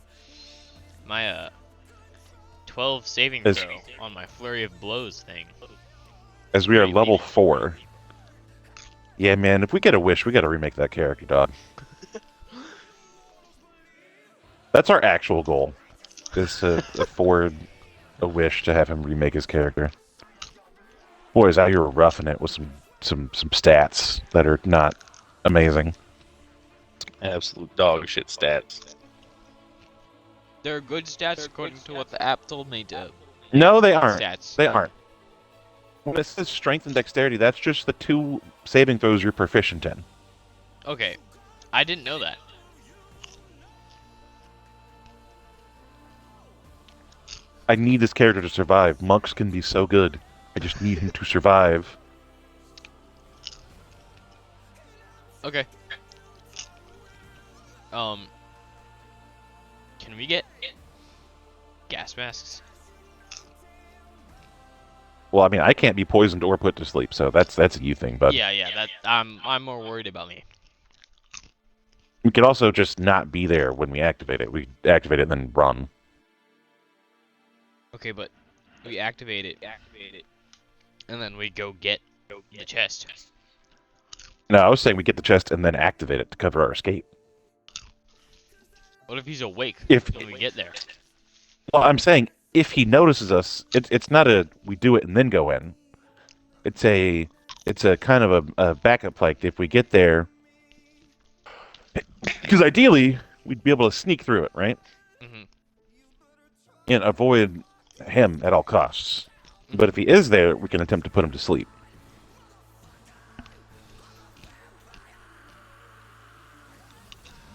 My 12 saving As- throw on my flurry of blows thing. As we are Pretty level weak. 4. Yeah, man, if we get a wish, we gotta remake that character, dog. That's our actual goal, is to afford a wish to have him remake his character. Boys out here roughing it with some stats that are not amazing. Absolute dog shit stats. There are good stats according to what the app told me to. No, they aren't. Stats. They aren't. When it says strength and dexterity, that's just the 2 saving throws you're proficient in. Okay. I didn't know that. I need this character to survive. Monks can be so good. I just need him to survive. Okay. Can we get gas masks? Well, I mean, I can't be poisoned or put to sleep, so that's a you thing, bud. Yeah, that I'm more worried about me. We could also just not be there when we activate it. We activate it and then run. Okay, but we activate it, and then we go get the chest. No, I was saying we get the chest and then activate it to cover our escape. What if he's awake If when we get there? Well, I'm saying if he notices us, it's not a we do it and then go in. It's a kind of a backup. Like if we get there, because ideally we'd be able to sneak through it, right? Mm-hmm. And avoid him at all costs. But if he is there, we can attempt to put him to sleep.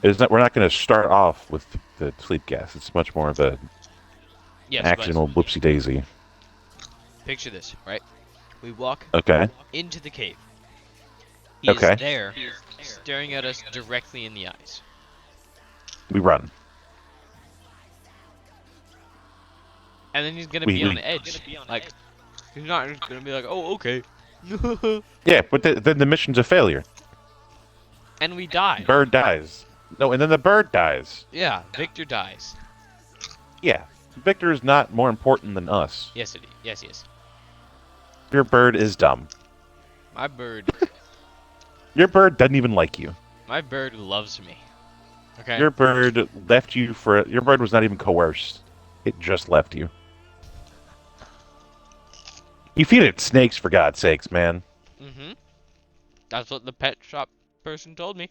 We're not going to start off with the sleep gas. It's much more of a Yes, accidental whoopsie daisy. but picture this, right? We walk Okay. into the cave. He's Okay. there, staring at us directly in the eyes. We run. And then he's gonna We- be on we- the edge. Like, he's not just gonna be like, oh, okay. Yeah, but then the mission's a failure. And we die. Bird dies. No, and then the bird dies. Yeah, Victor dies. Yeah. Victor is not more important than us. Yes, it is. Yes, yes. Your bird is dumb. My bird Your bird doesn't even like you. loves me. Okay? Your bird left you for... Your bird was not even coerced. It just left you. You feed it snakes, for God's sakes, man. Mm-hmm. That's what the pet shop person told me.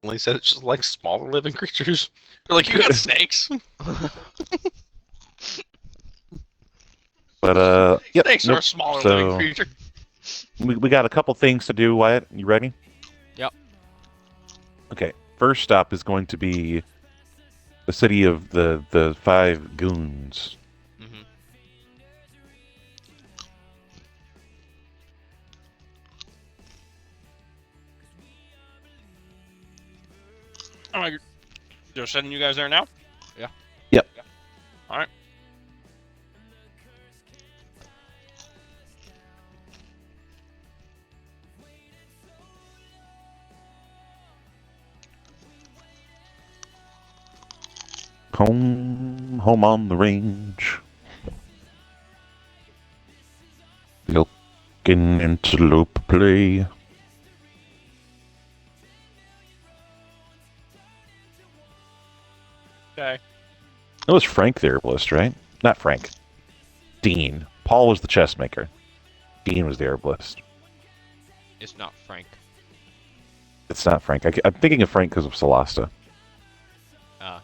Well, he said it's just like smaller living creatures. They're like, you got snakes? But, yep. Snakes are nope. a smaller So- living creature. We got a couple things to do, Wyatt. You ready? Yep. Okay. First stop is going to be the city of the 5 goons. Mm-hmm. Oh, they're sending you guys there now? Yeah. Yep. All right. Home on the range. Looking antelope play. Okay. It was Frank the herbalist, right? Not Frank. Dean. Paul was the chess maker. Dean was the herbalist. It's not Frank. It's not Frank. I'm thinking of Frank because of Solasta. Uh,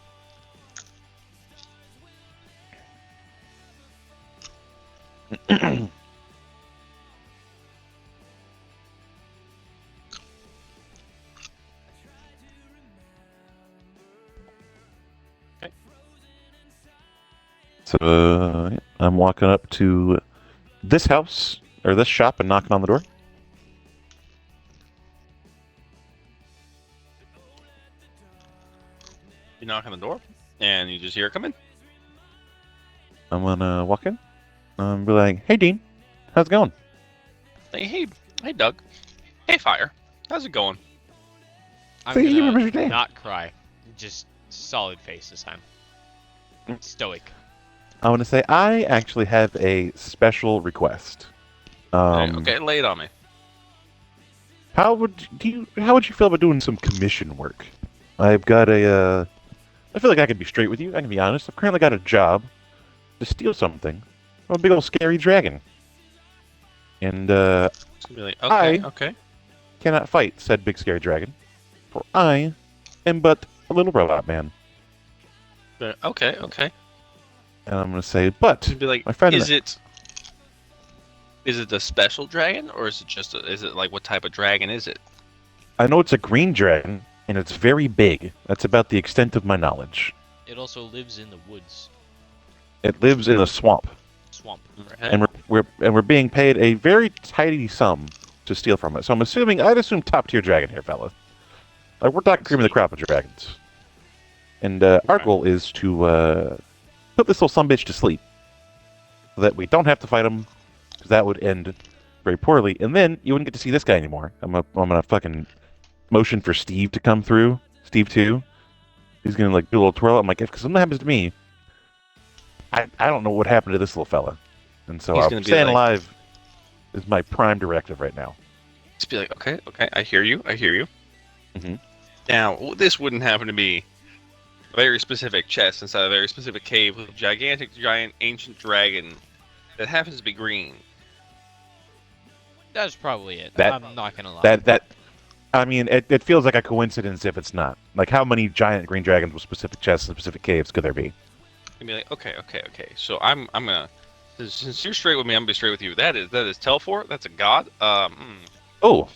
So I'm walking up to this house or this shop and knocking on the door. You knock on the door, and you just hear it come in. I'm gonna walk in. I'm be like, "Hey, Dean, how's it going?" Hey, Doug. Hey, Fire. How's it going? I'm See, you gonna remember your name. not cry. Just solid face this time. Stoic. I want to say I actually have a special request. Okay, lay it on me. How would you feel about doing some commission work? I've got a. I feel like I can be straight with you. I can be honest. I've currently got a job to steal something from a big old scary dragon, and It's gonna be like, okay, okay. cannot fight said big scary dragon, for I am but a little robot man. Okay, okay. And I'm gonna say, but It'd be like, my friend, is it a special dragon, or is it just is it like what type of dragon is it? I know it's a green dragon, and it's very big. That's about the extent of my knowledge. It also lives in the woods. It lives in a swamp, Swamp. Okay. and we're being paid a very tidy sum to steal from it. So I'd assume top tier dragon here, fella. Like we're talking cream of the crop of dragons. And our goal is to put this little sumbitch to sleep, so that we don't have to fight him, because that would end very poorly. And then you wouldn't get to see this guy anymore. I'm gonna fucking motion for Steve to come through. Steve too. He's gonna like do a little twirl. I'm like, if something happens to me, I don't know what happened to this little fella. And so He's gonna be staying like- alive is my prime directive right now. Just be like, okay, okay, I hear you. Mhm. Now, this wouldn't happen to be a very specific chest inside a very specific cave with a giant, ancient dragon that happens to be green. That's probably it. That- I'm not gonna lie. That I mean, it feels like a coincidence if it's not. Like, how many giant green dragons with specific chests and specific caves could there be? And be like, okay. So I'm gonna, since you're straight with me, I'm gonna be straight with you. That is Telfor. That's a god. Oh,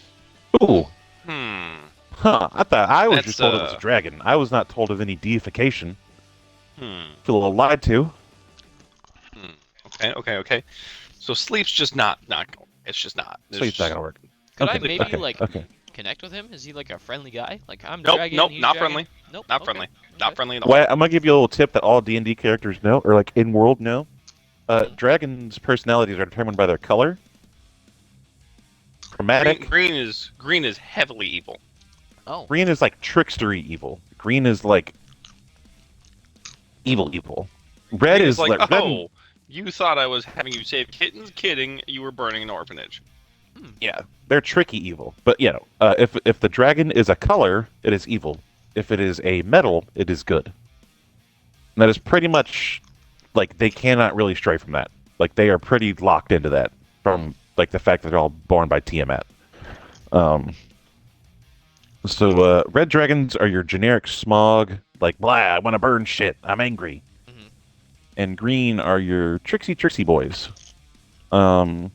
ooh, Hmm. huh. I thought I was That's, just told it was a dragon. I was not told of any deification. Hmm. Feel a little lied to. Okay. So sleep's just not going. It's just not. There's Sleep's not just- gonna work. Could I okay, maybe okay, like okay. connect with him? Is he like a friendly guy? Like I'm Nope, dragon. nope, he's not dragon? friendly. Nope. Not okay, friendly. okay. Not friendly at all. Well, I'm gonna give you a little tip that all D&D characters know, or like in world know. Dragons' personalities are determined by their color. Chromatic. Green is heavily evil. Oh. Green is like trickstery evil. Green is like evil. Red Green is like red. oh, you thought I was having you save kittens? Kidding. You were burning an orphanage. Yeah, they're tricky evil. But you know, if the dragon is a color, it is evil. If it is a metal, it is good. And that is pretty much like they cannot really stray from that. Like they are pretty locked into that from like the fact that they're all born by Tiamat. So red dragons are your generic smog, like blah, I want to burn shit, I'm angry. Mhm. And green are your tricksy boys. Was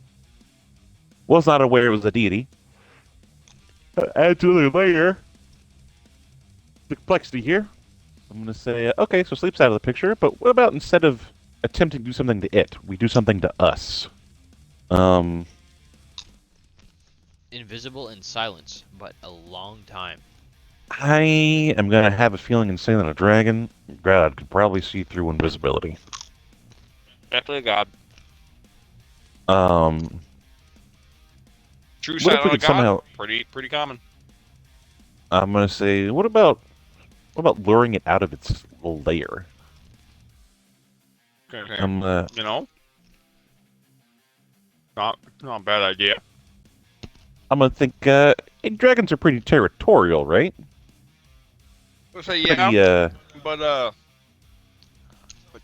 not aware it was a deity. Add to the layer. The complexity here. I'm going to say, okay, so sleep's out of the picture, but what about instead of attempting to do something to it, we do something to us? Invisible in silence, but a long time. I am going to have a feeling in saying that a dragon, God, could probably see through invisibility. Definitely a god. True What sight if we on a could god. somehow- Pretty common. I'm going to say, what about luring it out of its little lair? Okay. Not Not a bad idea. I'm going to think, dragons are pretty territorial, right? Let's say yeah, Pretty, but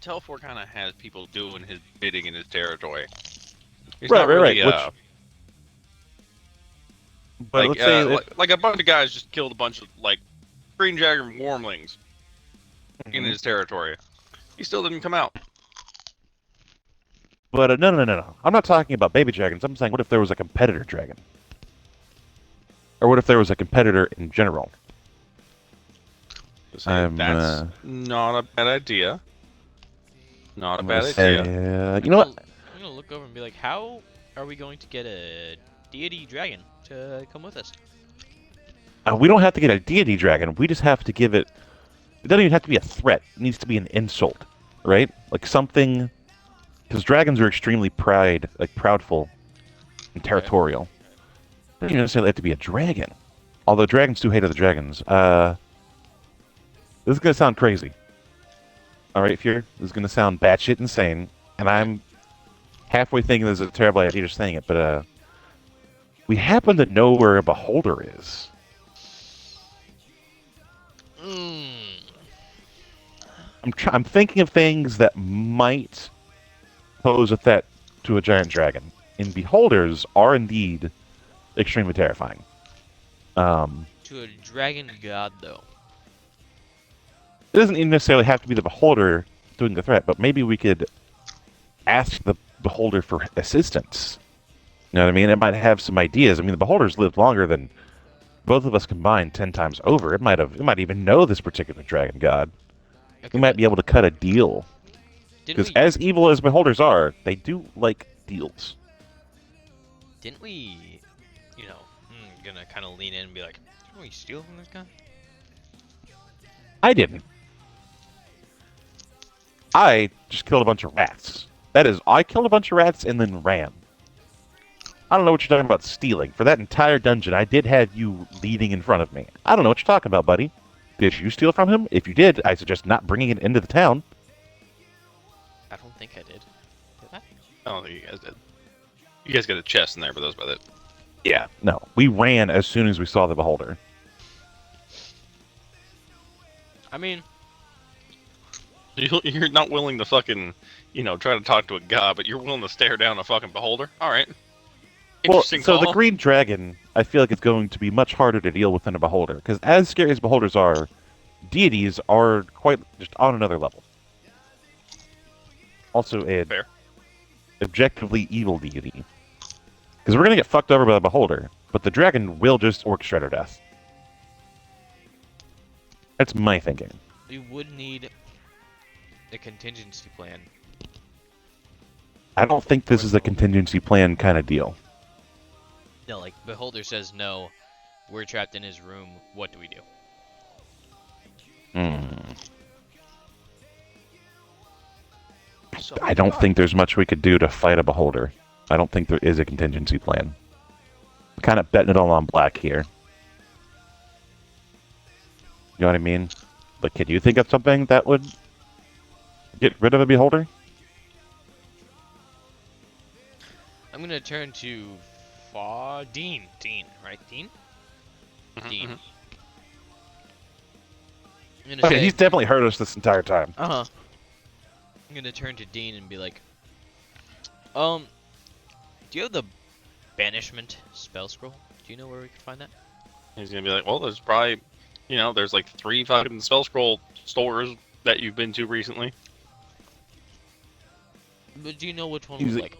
Telfor kind of has people doing his bidding in his territory. He's Right, not right, really, right. But let's say like a bunch of guys just killed a bunch of like green dragon warmlings in Mhm. his territory. He still didn't come out. But no. I'm not talking about baby dragons. I'm saying, what if there was a competitor dragon? Or what if there was a competitor in general? So I'm, that's not a bad idea. Not a I'm bad gonna say, idea. you know what? I'm gonna look over and be like, how are we going to get a deity dragon to come with us? We don't have to get a deity dragon. We just have to give it. It doesn't even have to be a threat. It needs to be an insult, right? Like something, because dragons are extremely proudful and territorial. Doesn't even necessarily have to be a dragon. Although dragons do hate other dragons. This is gonna sound crazy. All right, Fear. This is gonna sound batshit insane, and I'm halfway thinking this is a terrible idea just saying it, but we happen to know where a beholder is. I'm thinking of things that might pose a threat to a giant dragon. And beholders are indeed extremely terrifying. To a dragon god, though. It doesn't even necessarily have to be the beholder doing the threat, but maybe we could ask the beholder for assistance. You know what I mean? It might have some ideas. I mean, the beholder's lived longer than both of us combined 10 times over. It might even know this particular dragon god. Okay, We might be able to cut a deal. didn't Because we? as evil as beholders are, they do like deals. Didn't we? You know, gonna kind of lean in and be like, "Didn't we steal from this guy?" I didn't. I just killed a bunch of rats. That is, I killed a bunch of rats and then ran. I don't know what you're talking about stealing. For that entire dungeon, I did have you leading in front of me. I don't know what you're talking about, buddy. Did you steal from him? If you did, I suggest not bringing it into the town. I don't think I did. Did I? I don't think you guys did. You guys got a chest in there, but that was about it. Yeah. No, we ran as soon as we saw the beholder. I mean, You're not willing to fucking, try to talk to a god, but you're willing to stare down a fucking beholder? Alright. Well, Interesting so the call. green dragon, I feel like it's going to be much harder to deal with than a beholder. Because as scary as beholders are, deities are quite just on another level. Also, a Fair. objectively evil deity. Because we're going to get fucked over by the beholder, but the dragon will just orchestrate our death. That's my thinking. we would need a contingency plan. I don't think this is a contingency plan kind of deal. No, like Beholder says no, we're trapped in his room. What do we do? I don't think there's much we could do to fight a beholder. I don't think there is a contingency plan. I'm kind of betting it all on black here. You know what I mean? But can you think of something that would get rid of a beholder? I'm gonna turn to Dean. Dean, right? Dean? Dean. Mhm. I'm gonna Okay, say, he's definitely heard us this entire time. I'm gonna turn to Dean and be like, do you have the banishment spell scroll? Do you know where we can find that? He's gonna be like, well, there's probably, there's like 3 fucking spell scroll stores that you've been to recently. But do you know which one He's would a- like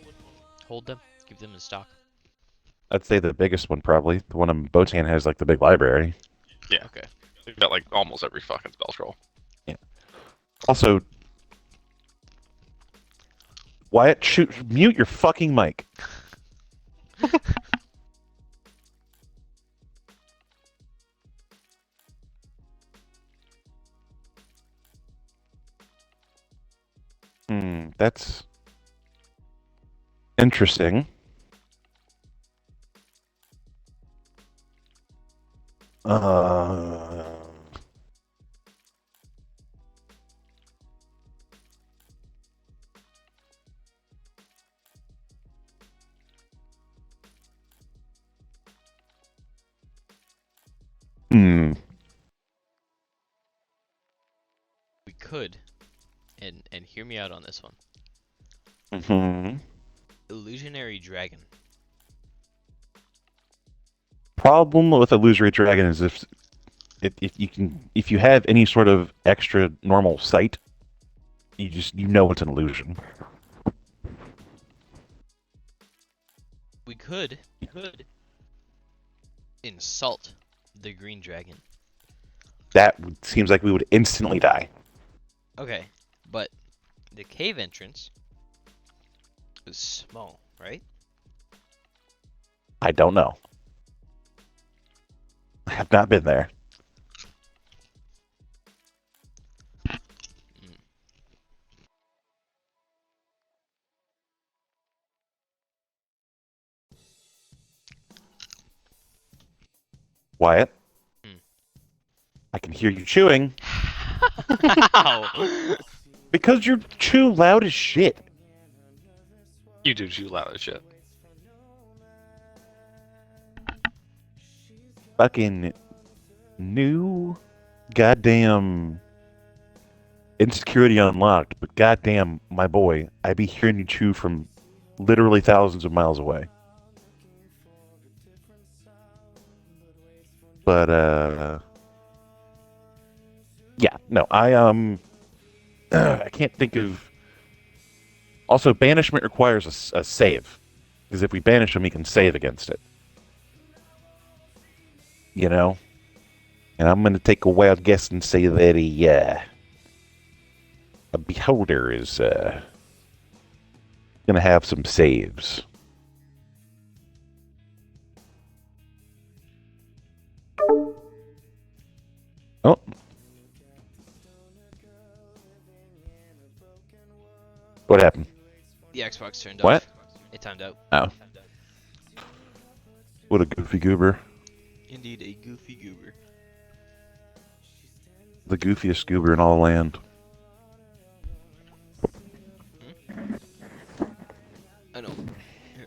hold them, keep them in stock? I'd say the biggest one probably. The one in Botan has like the big library. Yeah. Okay. They've got like almost every fucking spell scroll. Also, Wyatt, mute your fucking mic. That's interesting. Uh, We could, and hear me out on this one. Hmm. Illusionary dragon. Problem with illusory dragon is if you have any sort of extra normal sight, you know it's an illusion. We could insult the green dragon. That seems like we would instantly die. Okay, but the cave entrance is small, right? I don't know. I have not been there. Wyatt, Hmm. I can hear you chewing How? because you're too loud as shit. You do too loud as shit. Fucking new goddamn insecurity unlocked, but goddamn, my boy, I be hearing you chew from literally thousands of miles away. But yeah, no, I can't think of. Also, banishment requires a save, because if we banish him, he can save against it. You know, and I'm gonna take a wild guess and say that a beholder is gonna have some saves. Oh. What happened? The Xbox turned What? off. It timed out. Oh. What a goofy goober. Indeed, a goofy goober. The goofiest goober in all the land. I know. Here.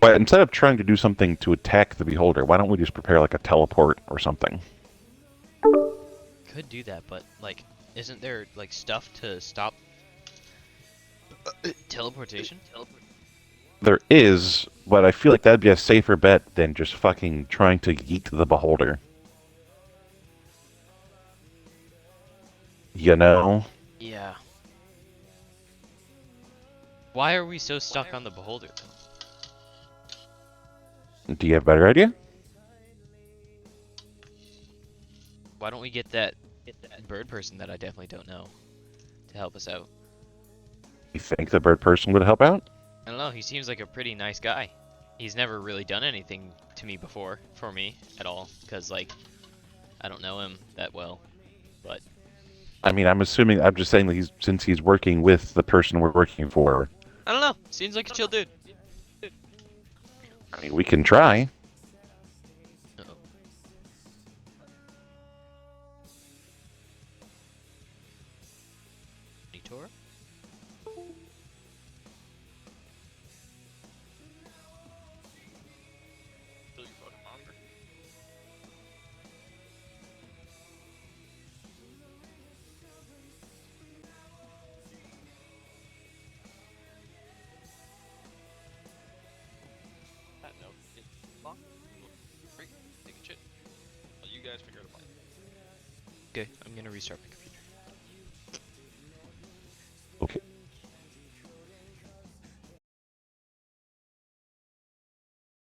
But instead of trying to do something to attack the beholder, why don't we just prepare like a teleport or something? Could do that, but like, isn't there like stuff to stop teleportation? There is, but I feel like that'd be a safer bet than just fucking trying to yeet the beholder. You know? Yeah. Why are we so stuck on the beholder though? Do you have a better idea? Why don't we get that bird person that I definitely don't know to help us out? You think the bird person would help out? I don't know, he seems like a pretty nice guy. He's never really done anything to me before, for me, at all, because, like, I don't know him that well, but... I mean, I'm just saying that since he's working with the person we're working for. I don't know, seems like a chill dude. I mean, we can try. Uh-oh. Monitor? Take a shit. Well, you guys figure out a plan. Okay, I'm gonna restart my